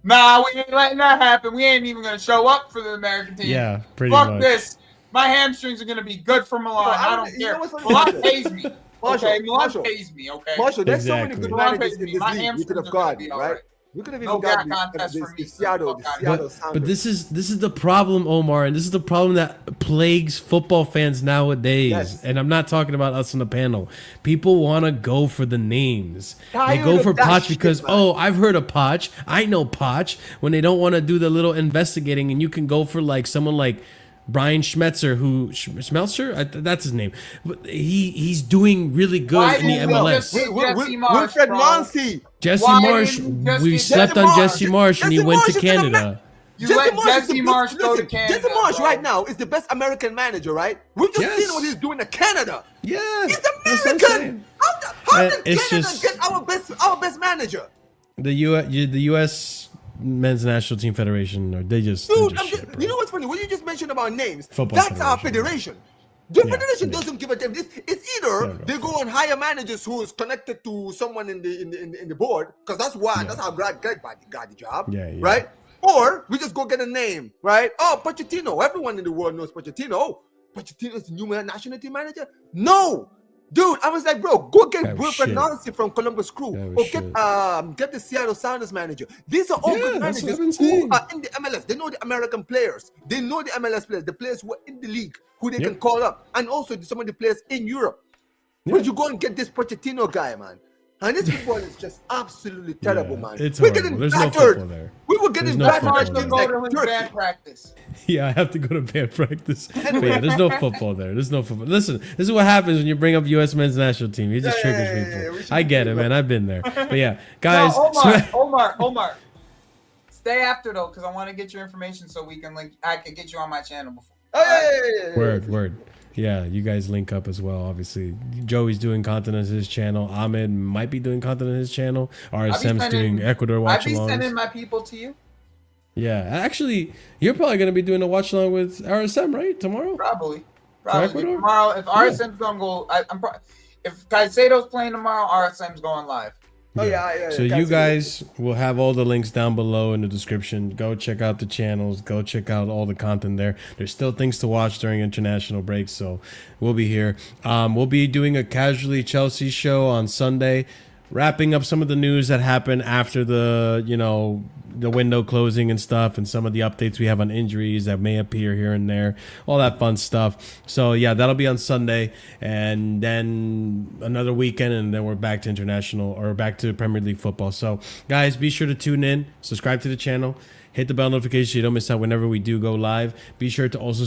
we ain't letting that happen. We ain't even gonna show up for the American team. Yeah, pretty Fuck much. this. My hamstrings are gonna be good for Milan. Bro, I don't you know care. what's funny? Milan pays me. Marshall, Okay, Milan Marshall. pays me. Okay, Marshall, there's so many Exactly. good Milan managers pays in me. this My league we hamstrings could have are gonna gotten, be all right? right. We could have No even back gotten contest for me. the Seattle Fuck outta Seattle But Sounders. this is the problem, Omar, and this is the problem that plagues football fans nowadays. Yes. And I'm not talking about us on the panel. People want to go for the names. They Tired go of for that Poch shit, because man. I've heard of Poch. I know Poch. When they don't want to do the little investigating, and you can go for like someone like Brian Schmetzer, Schmelzer, that's his name. But he's doing really good Why in the didn't we MLS. just- Jesse Marsch, Wilfred bro. Nancy. Jesse Why Marsh, didn't you just we get slept Jesse on Marsch? Jesse Marsh, and he Jesse went Marsch to is an Canada. You Jesse let Marsch is Jesse the Marsch best- go to listen, Canada. Jesse Marsch bro. right now is the best American manager, right? We've just Yes. seen what he's doing in Canada. Yeah, He's that's what I'm American. saying. How did It's Canada just- get our best manager? The U.S. Men's National Team Federation, or they just Dude, shit, bro. you know what's funny? What you just mentioned about names, Football that's our federation. federation. The Yeah, federation yeah. doesn't give a damn. It's either Yeah, no. they go and hire managers who is connected to someone in the board, because that's why that's how Greg got the job, Yeah, yeah. right? Or we just go get a name, right? Oh, Pochettino. Everyone in the world knows Pochettino. Oh, Pochettino is the new national team manager. No, dude, I was like, bro, go get That was Wilfred shit. Nancy from Columbus Crew, That or was shit. get the Seattle Sounders manager. These are all Yeah, good that's what managers I've been who saying. are in the MLS. They know the American players. They know the MLS players, the players who are in the league, who they Yep. can call up, and also some of the players in Europe. Yeah. But you go and get this Pochettino guy, man. And this football is just absolutely terrible, Yeah, man. it's We're horrible. getting There's no battered. football there. We were getting no bad football Mark there. will teams go like to his Turkey. band practice. Yeah, I have to go to band practice. But yeah, there's no football there. There's no football. Listen, this is what happens when you bring up U.S. men's national team. It just triggers people. We should I get do it, that. man. I've been there. But yeah, guys. No, Omar. Stay after though, because I want to get your information so we can I can get you on my channel before. Oh, yeah. Word. Yeah, you guys link up as well. Obviously, Joey's doing content on his channel. Ahmed might be doing content on his channel. RSM's doing Ecuador watch I'll be alongs. sending my people to you. Yeah, actually, you're probably gonna be doing a watch along with RSM, right? Tomorrow. Probably. Ecuador? Tomorrow, if RSM's gonna go, if Caicedo's playing tomorrow, RSM's going live. Oh, yeah. So you guys will have all the links down below in the description. Go check out the channels. Go check out all the content there. There's still things to watch during international breaks, so we'll be here. We'll be doing a Casually Chelsea show on Sunday, wrapping up some of the news that happened after the window closing and stuff, and some of the updates we have on injuries that may appear here and there, all that fun stuff. So yeah, that'll be on Sunday, and then another weekend, and then we're back to international, or back to Premier League football. So guys, be sure to tune in, subscribe to the channel, hit the bell notification so you don't miss out whenever we do go live. Be sure to also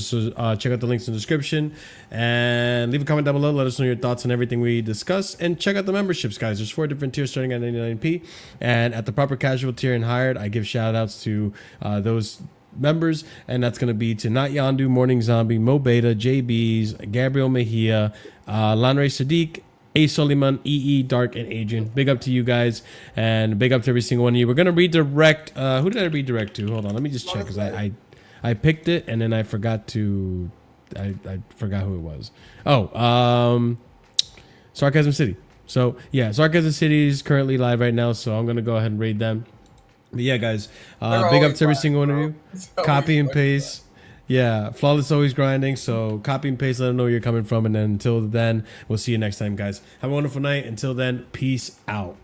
check out the links in the description, and leave a comment down below. Let us know your thoughts on everything we discuss, and check out the memberships, guys. There's 4 different tiers starting at 99p, and at the proper casual tier and hired, I give shout outs to those members, and that's going to be to Not Yandu, Morning Zombie, Mo Beta, JBs, Gabriel Mejia, Lanre Sadiq, A. Soliman, EE, Dark, and Adrian. Big up to you guys, and big up to every single one of you. We're going to redirect. Who did I redirect to? Hold on. Let me just check, because I picked it, and then I forgot to... I forgot who it was. Oh, Sarcasm City. So, yeah, Sarcasm City is currently live right now, so I'm going to go ahead and raid them. But yeah, guys, big up to every single one of you. Copy and paste. Yeah, Flawless always grinding, so copy and paste, let them know where you're coming from, and then until then, we'll see you next time, guys. Have a wonderful night. Until then, peace out.